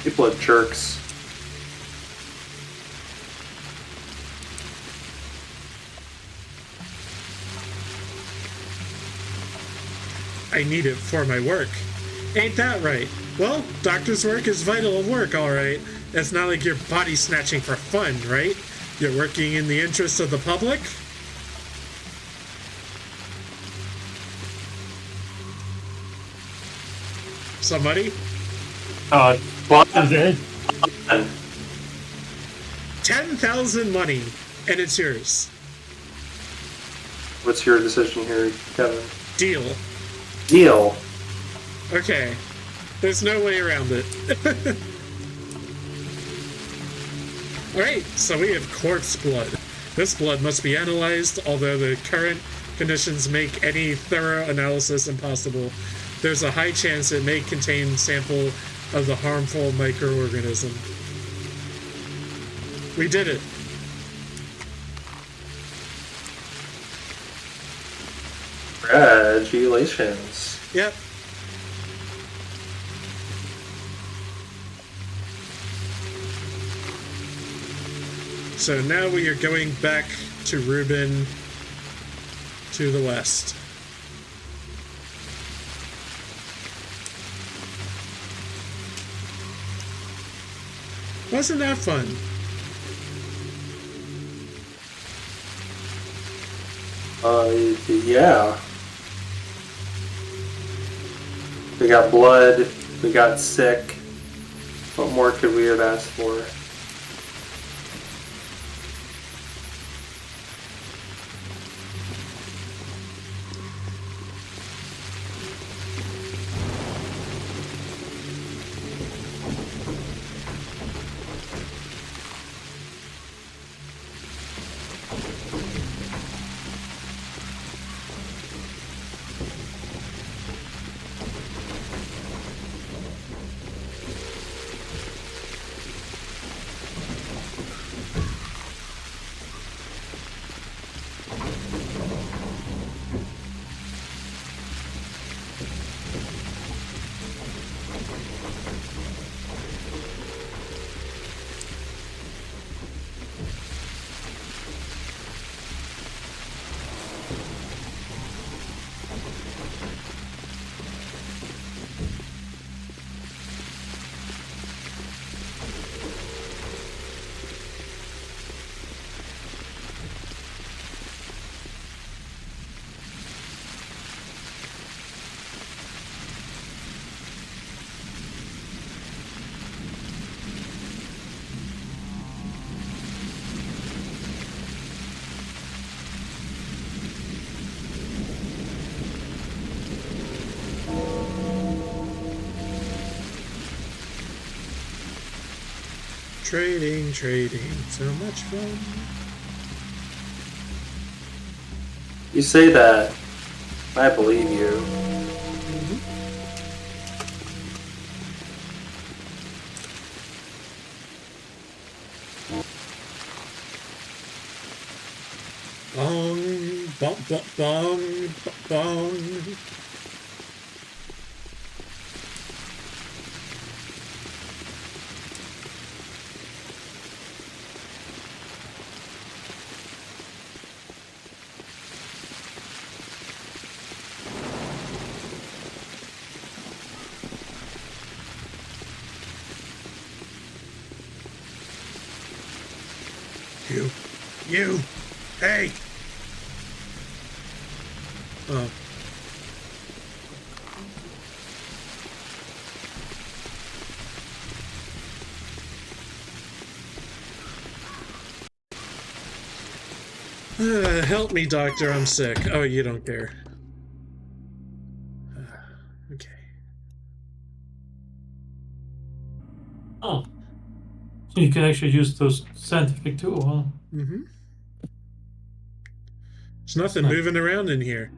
People are jerks. I need it for my work. Ain't that right? Well, doctor's work is vital work, alright. It's not like you're body snatching for fun, right? You're working in the interest of the public? Somebody? What is it? 10,000 money, and it's yours. What's your decision here, Kevin? Deal. Deal. Okay. There's no way around it. Alright, so we have corpse blood. This blood must be analyzed, although the current conditions make any thorough analysis impossible. There's a high chance it may contain sample of the harmful microorganism. We did it. Congratulations. Yep. So now we are going back to Reuben to the west. Wasn't that fun? Yeah. We got blood, we got sick. What more could we have asked for? Trading, so much fun. You say that. I believe you. Bong, bong, bong, bong, bong. You, hey! Oh. Help me, doctor, I'm sick. Oh, you don't care. Okay. Oh. So you can actually use those scientific tools, huh? Mm-hmm. There's nothing moving around in here.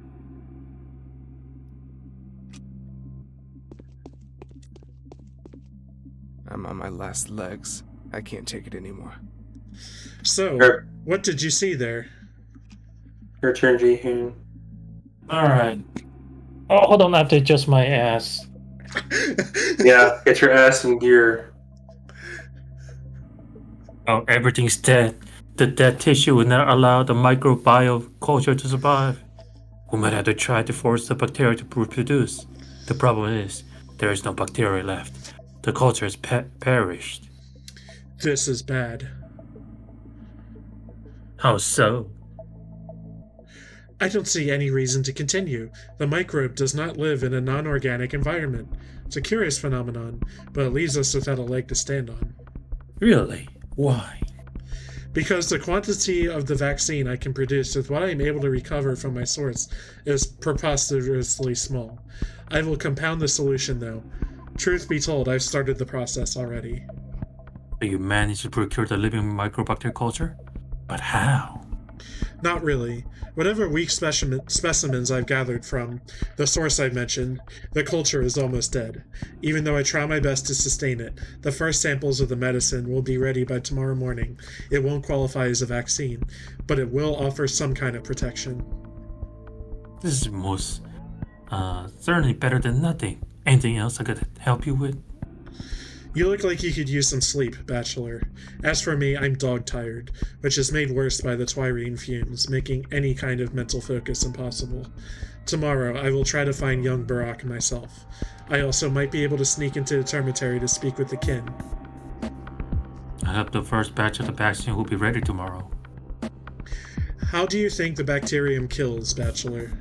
I'm on my last legs. I can't take it anymore. So, what did you see there? Your turn, Ji-hoon. Alright. Oh, hold on, I have to adjust my ass. Yeah, get your ass in gear. Oh, everything's dead. The dead tissue will not allow the microbial culture to survive. We might have to try to force the bacteria to reproduce. The problem is, there is no bacteria left. The culture has perished. This is bad. How so? I don't see any reason to continue. The microbe does not live in a non-organic environment. It's a curious phenomenon, but it leaves us without a leg to stand on. Really? Why? Because the quantity of the vaccine I can produce with what I am able to recover from my source is preposterously small. I will compound the solution, though. Truth be told, I've started the process already. So you managed to procure the living microbacteria culture? But how? Not really. Whatever weak specimens I've gathered from the source I've mentioned, the culture is almost dead. Even though I try my best to sustain it, the first samples of the medicine will be ready by tomorrow morning. It won't qualify as a vaccine, but it will offer some kind of protection. This is most certainly better than nothing. Anything else I could help you with? You look like you could use some sleep, Bachelor. As for me, I'm dog-tired, which is made worse by the twirine fumes, making any kind of mental focus impossible. Tomorrow, I will try to find young Barack myself. I also might be able to sneak into the dormitory to speak with the kin. I hope the first batch of the vaccine will be ready tomorrow. How do you think the bacterium kills, Bachelor?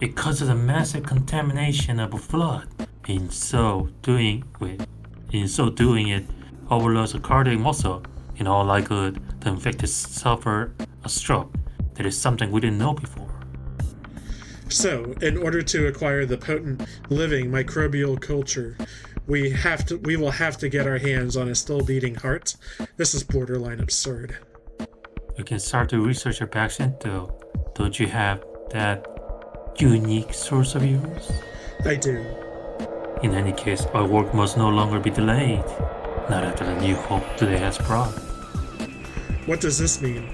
It causes a massive contamination of blood. In so doing it overloads the cardiac muscle. In all likelihood, the infected suffer a stroke. That is something we didn't know before. So, in order to acquire the potent living microbial culture, we will have to get our hands on a still beating heart. This is borderline absurd. You can start to research your vaccine though. Don't you have that unique source of yours? I do. In any case, our work must no longer be delayed. Not after the new hope today has brought. What does this mean?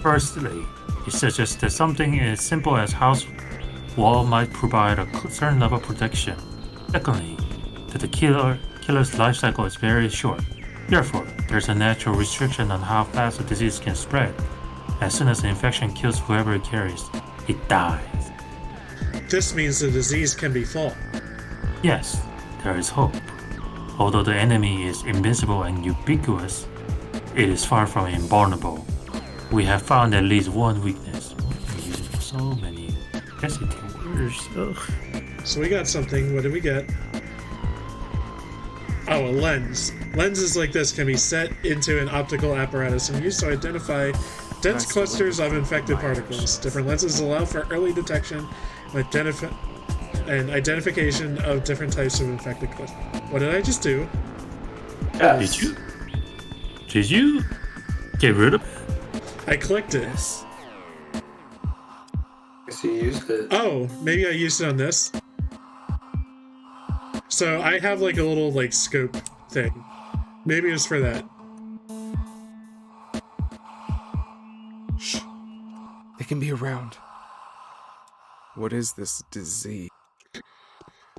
Firstly, it suggests that something as simple as house wall might provide a certain level of protection. Secondly, that the killer's life cycle is very short. Therefore, there's a natural restriction on how fast a disease can spread. As soon as the infection kills whoever it carries, it dies. This means the disease can be fought. Yes, there is hope. Although the enemy is invincible and ubiquitous, it is far from invulnerable. We have found at least one weakness. So many hesitant words. Ugh. So we got something. What did we get? Oh, a lens. Lenses like this can be set into an optical apparatus and used to identify dense clusters of infected particles. Different lenses allow for early detection and identification of different types of infected clusters. What did I just do? Yes. Did you get rid of it? I clicked it. Guess you used it. Oh, maybe I used it on this. So I have like a little like scope thing. Maybe it's for that. Shh. They can be around. What is this disease?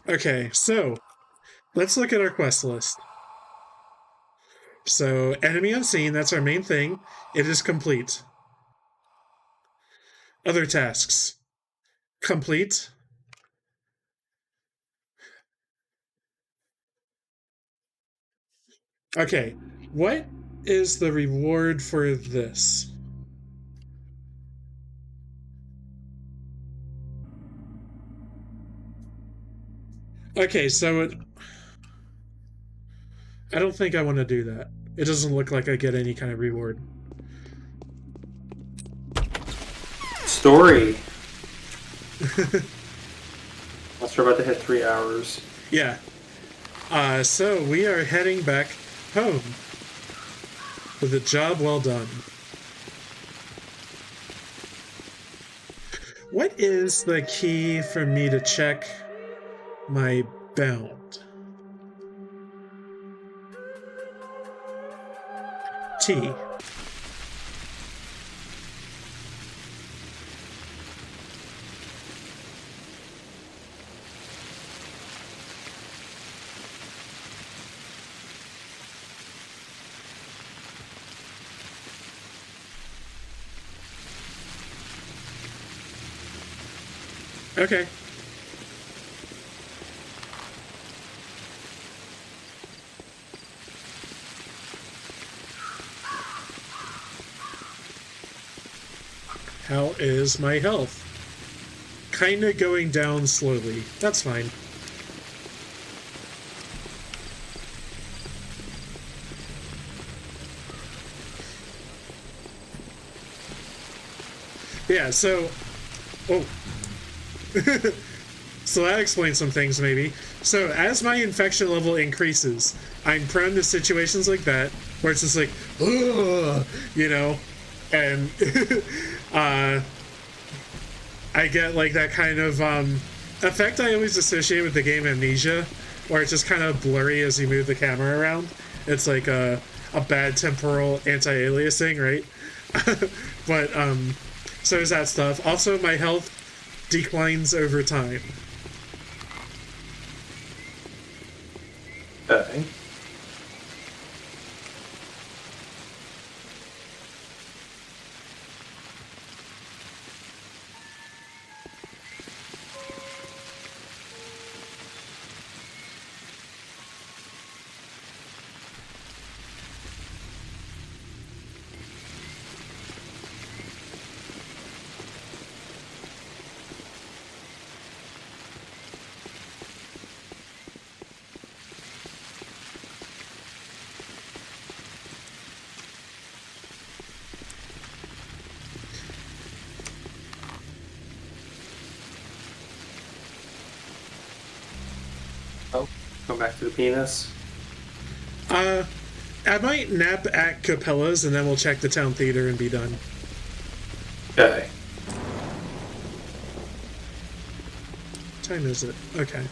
Okay, so let's look at our quest list. So, enemy unseen, that's our main thing. It is complete. Other tasks. Complete. Okay, what is the reward for this? Okay, so I don't think I want to do that. It doesn't look like I get any kind of reward. Story. Unless we're about to hit 3 hours. Yeah. So we are heading back home with a job well done. What is the key for me to check my bound? T. Okay. How is my health? Kinda going down slowly. That's fine. Yeah, so... Oh. So that explains some things, maybe. So, as my infection level increases, I'm prone to situations like that, where it's just like, ugh, you know? And I get like that kind of effect I always associate with the game Amnesia, where it's just kind of blurry as you move the camera around. It's like a bad temporal anti-aliasing, right? But so is that stuff. Also, my health declines over time. Okay. Oh, go back to the penis. I might nap at Capella's and then we'll check the town theater and be done. Okay. What time is it? Okay.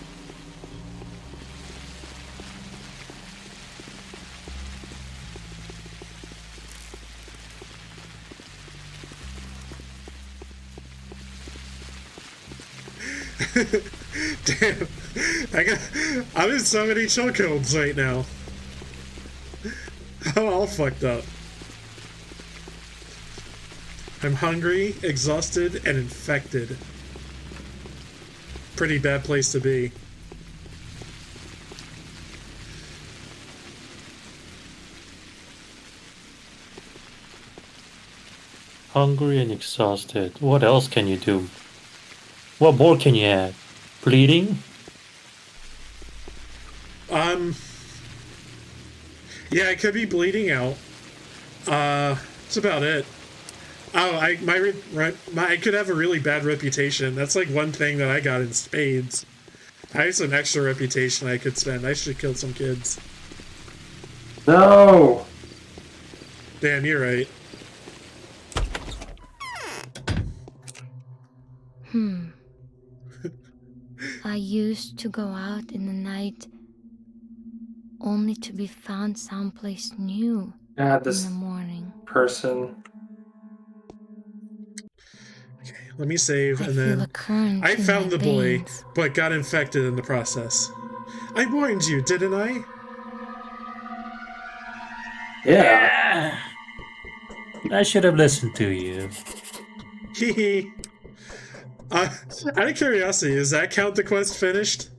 Damn. I'm in so many chokeholds right now. I'm all fucked up. I'm hungry, exhausted, and infected. Pretty bad place to be. Hungry and exhausted. What else can you do? What more can you add? Bleeding? Yeah, I could be bleeding out. That's about it. Oh, I could have a really bad reputation. That's like one thing that I got in spades. I have some extra reputation I could spend. I should kill some kids. No! Damn, you're right. I used to go out in the night only to be found someplace new God, in this the morning. person. Okay, let me save, I and feel then a current I in found my the boy, veins. but got infected in the process. I warned you, didn't I? Yeah. I should have listened to you. Hee out of curiosity, does that count the quest finished?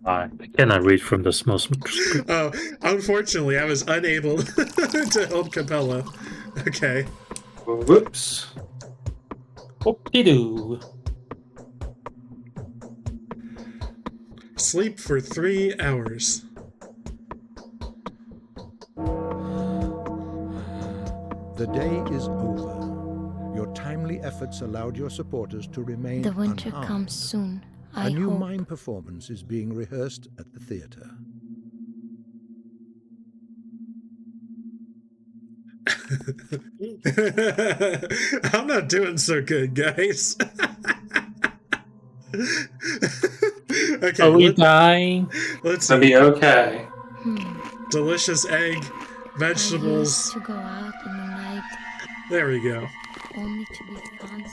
I cannot read from the small script. Oh, unfortunately, I was unable to help Capella. Okay. Whoops. Whoop-de-doo. Sleep for 3 hours. The day is over. Your timely efforts allowed your supporters to remain The winter unharmed. comes soon, I A new hope. mime performance is being rehearsed at the theater. I'm not doing so good, guys. Okay, Are we dying? Let's It'll see. be okay. Delicious egg, I vegetables. used to go out in the night There we go. only to be found.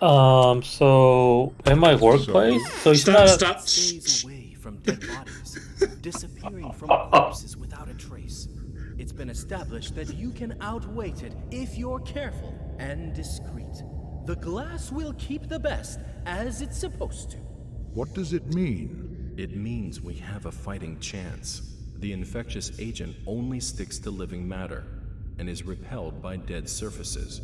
Oh, so in my workplace, so it's not. Stop. Stays away from dead bodies, disappearing from corpses without a trace. It's been established that you can outweight it if you're careful and discreet. The glass will keep the best, as it's supposed to. What does it mean? It means we have a fighting chance. The infectious agent only sticks to living matter and is repelled by dead surfaces.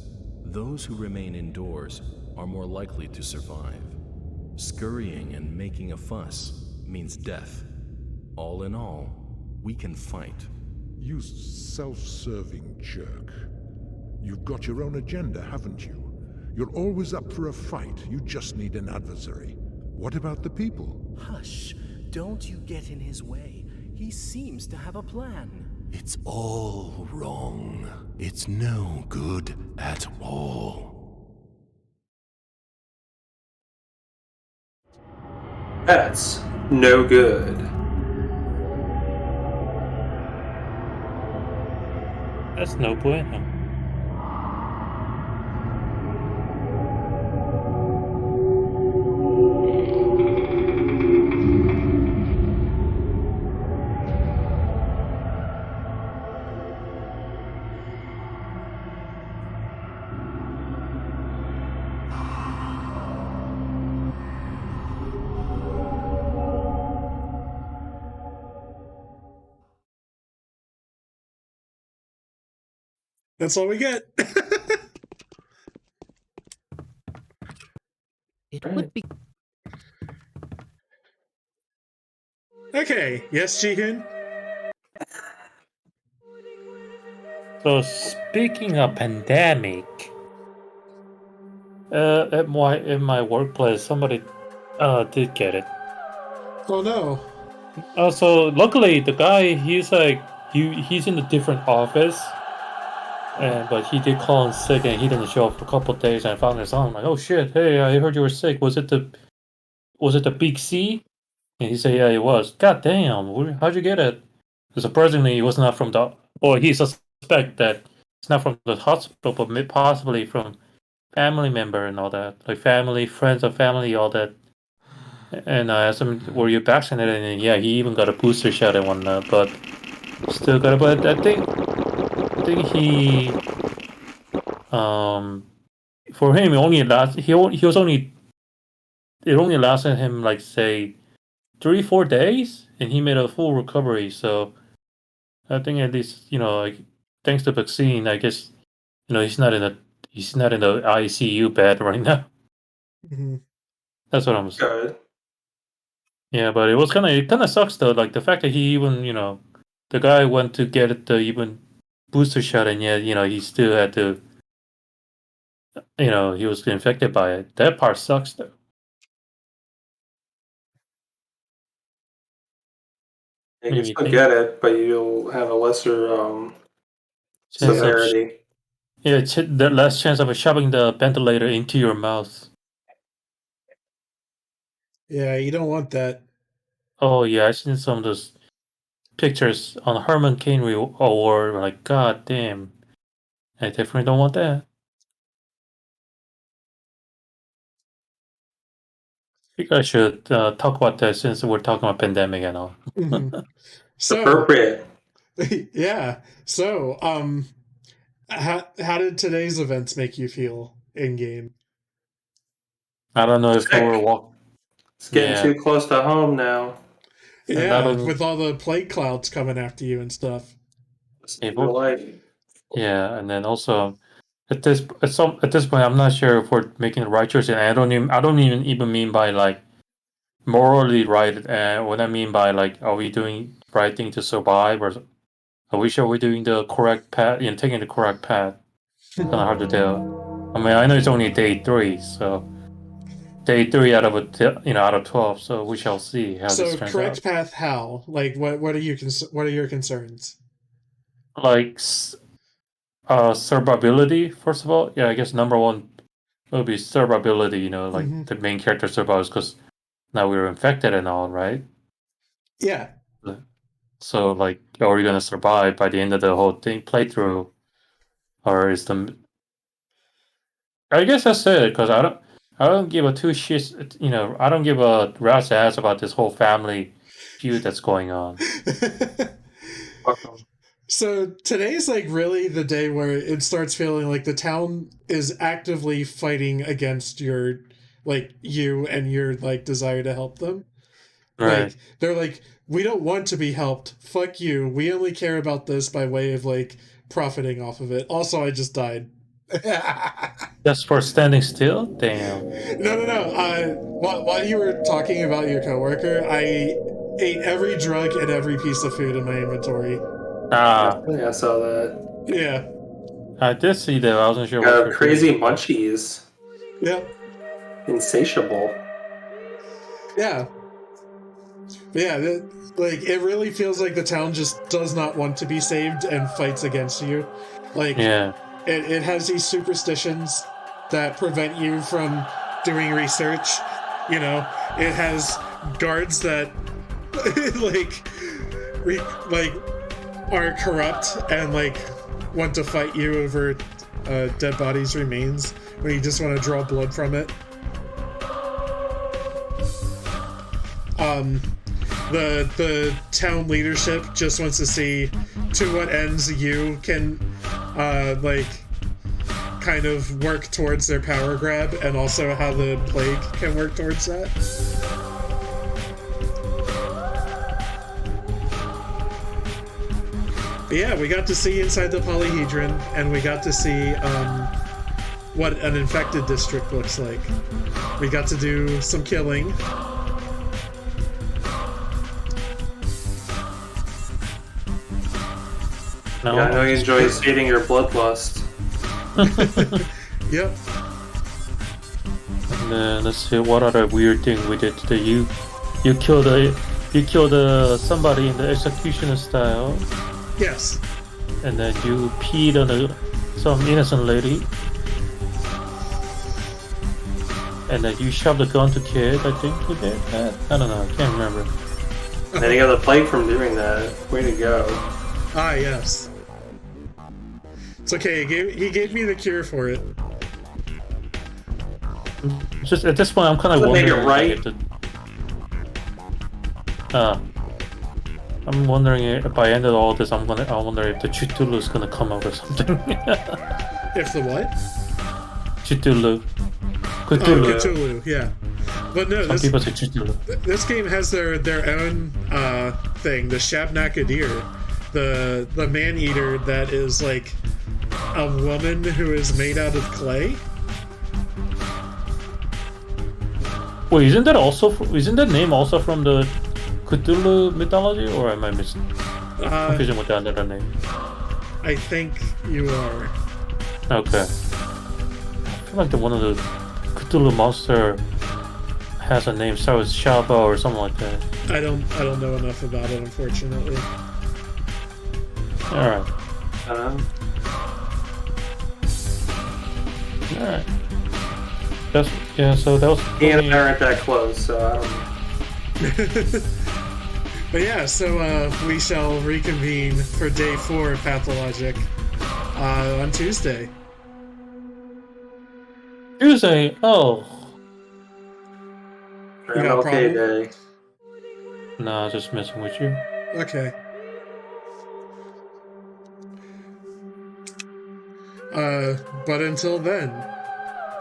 Those who remain indoors are more likely to survive. Scurrying and making a fuss means death. All in all, we can fight. You self-serving jerk. You've got your own agenda, haven't you? You're always up for a fight. You just need an adversary. What about the people? Hush, don't you get in his way. He seems to have a plan. It's all wrong. It's no good at all. That's no good. That's no bueno. That's all we get. It would be. Okay. Yes, Jihoon? So speaking of pandemic, in my workplace, somebody did get it. Oh no. So luckily, the guy he's in a different office, but he did call in sick and he didn't show up for a couple of days. And I found his son. I'm like, oh shit! Hey, I heard you were sick. Was it the big C? And he said, yeah, it was. God damn! How'd you get it? Surprisingly, it was not from the. Or he suspect that it's not from the hospital, but possibly from family member and all that, like family, friends of family, all that. And I asked him, "Were you vaccinated?" And yeah, he even got a booster shot and whatnot, but still got it. But I think he, for him, it only last. He was only. It only lasted him like say 3-4 days, and he made a full recovery. So I think at least like thanks to vaccine, I guess he's not in the ICU bed right now. Mhm. That's what I'm saying. Good. Yeah, but it kind of sucks though. Like the fact that he even the guy went to get the even booster shot, and yet he still had to he was infected by it. That part sucks though. You Maybe can you still think get it, but you'll have a lesser chance of severity. the less chance of shoving the ventilator into your mouth. Yeah, you don't want that. Oh yeah, I seen some of those pictures on Herman Cain Award. Like, god damn, I definitely don't want that. I think I should talk about that since we're talking about pandemic and all. Mhm. So Appropriate. yeah. So how did today's events make you feel in game? I don't know if Sick. we're It's getting too close to home now. And I Yeah, don't- with all the plague clouds coming after you and stuff. Real life. Yeah, and then also at this point, I'm not sure if we're making the right choice, and I don't even mean by like morally right. What I mean by like, are we doing right thing to survive, or are we sure we're doing the correct path? Taking the correct path. Kind of hard to tell. I mean, I know it's only day 3, so day 3 out of out of 12. So we shall see how So this turns correct out. path how? Like what are your concerns? Like survivability, first of all. Yeah, I guess number one would be survivability. Like Mhm. the main character survives because now we're infected and all, right? Yeah. So like, are we gonna survive by the end of the whole thing playthrough, or is the? I guess that's it, because I don't give a two shits. I don't give a rat's ass about this whole family feud that's going on. So today's like really the day where it starts feeling like the town is actively fighting against you and your like desire to help them. Right. Like they're like, we don't want to be helped. Fuck you. We only care about this by way of like profiting off of it. Also, I just died. Just for standing still? Damn. No. While you were talking about your coworker, I ate every drug and every piece of food in my inventory. Yeah, I saw that. Yeah. I did see that. I wasn't sure what you're Crazy doing. munchies. Yep. Insatiable. Yeah. Yeah, like it really feels like the town just does not want to be saved and fights against you. Like, yeah, it has these superstitions that prevent you from doing research. It has guards that like are corrupt and like want to fight you over dead bodies' remains when you just want to draw blood from it. The town leadership just wants to see to what ends you can kind of work towards their power grab, and also how the plague can work towards that. But yeah, we got to see inside the polyhedron, and we got to see what an infected district looks like. We got to do some killing. No, yeah, I know you enjoy sating your bloodlust. Yep. And then let's see, what other weird thing we did today? You killed somebody in the executioner style. Yes. And then you peed on some innocent lady. And then you shoved a gun to kid. I think you did that. I don't know. I can't remember. And then he got the plague from doing that. Way to go. Ah, yes. It's okay. He gave me the cure for it. Just at this point, I'm kind of Does it make wondering. it right? I'm wondering if I ended all this. I wonder if the Chitulu is gonna come out or something. If the what? Chitulu. Oh, Cthulhu, yeah. But no, Some people say Chitulu. this game has their own thing, the Shabnakadir, the man-eater that is like a woman who is made out of clay. Wait, isn't that name also from the Cthulhu mythology, or am I confusing with the other name? I think you are. Okay. I feel like one of the Cthulhu monster has a name, starts with Shaba or something like that. I don't know enough about it, unfortunately. All right. All right. So that was. And I aren't that close, so I don't know. But yeah, so we shall reconvene for day 4 of Pathologic on Tuesday. Tuesday? Oh. Okay day. Nah, just messing with you. Okay. But until then,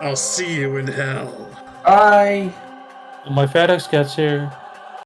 I'll see you in hell. Bye. When my FedEx gets here,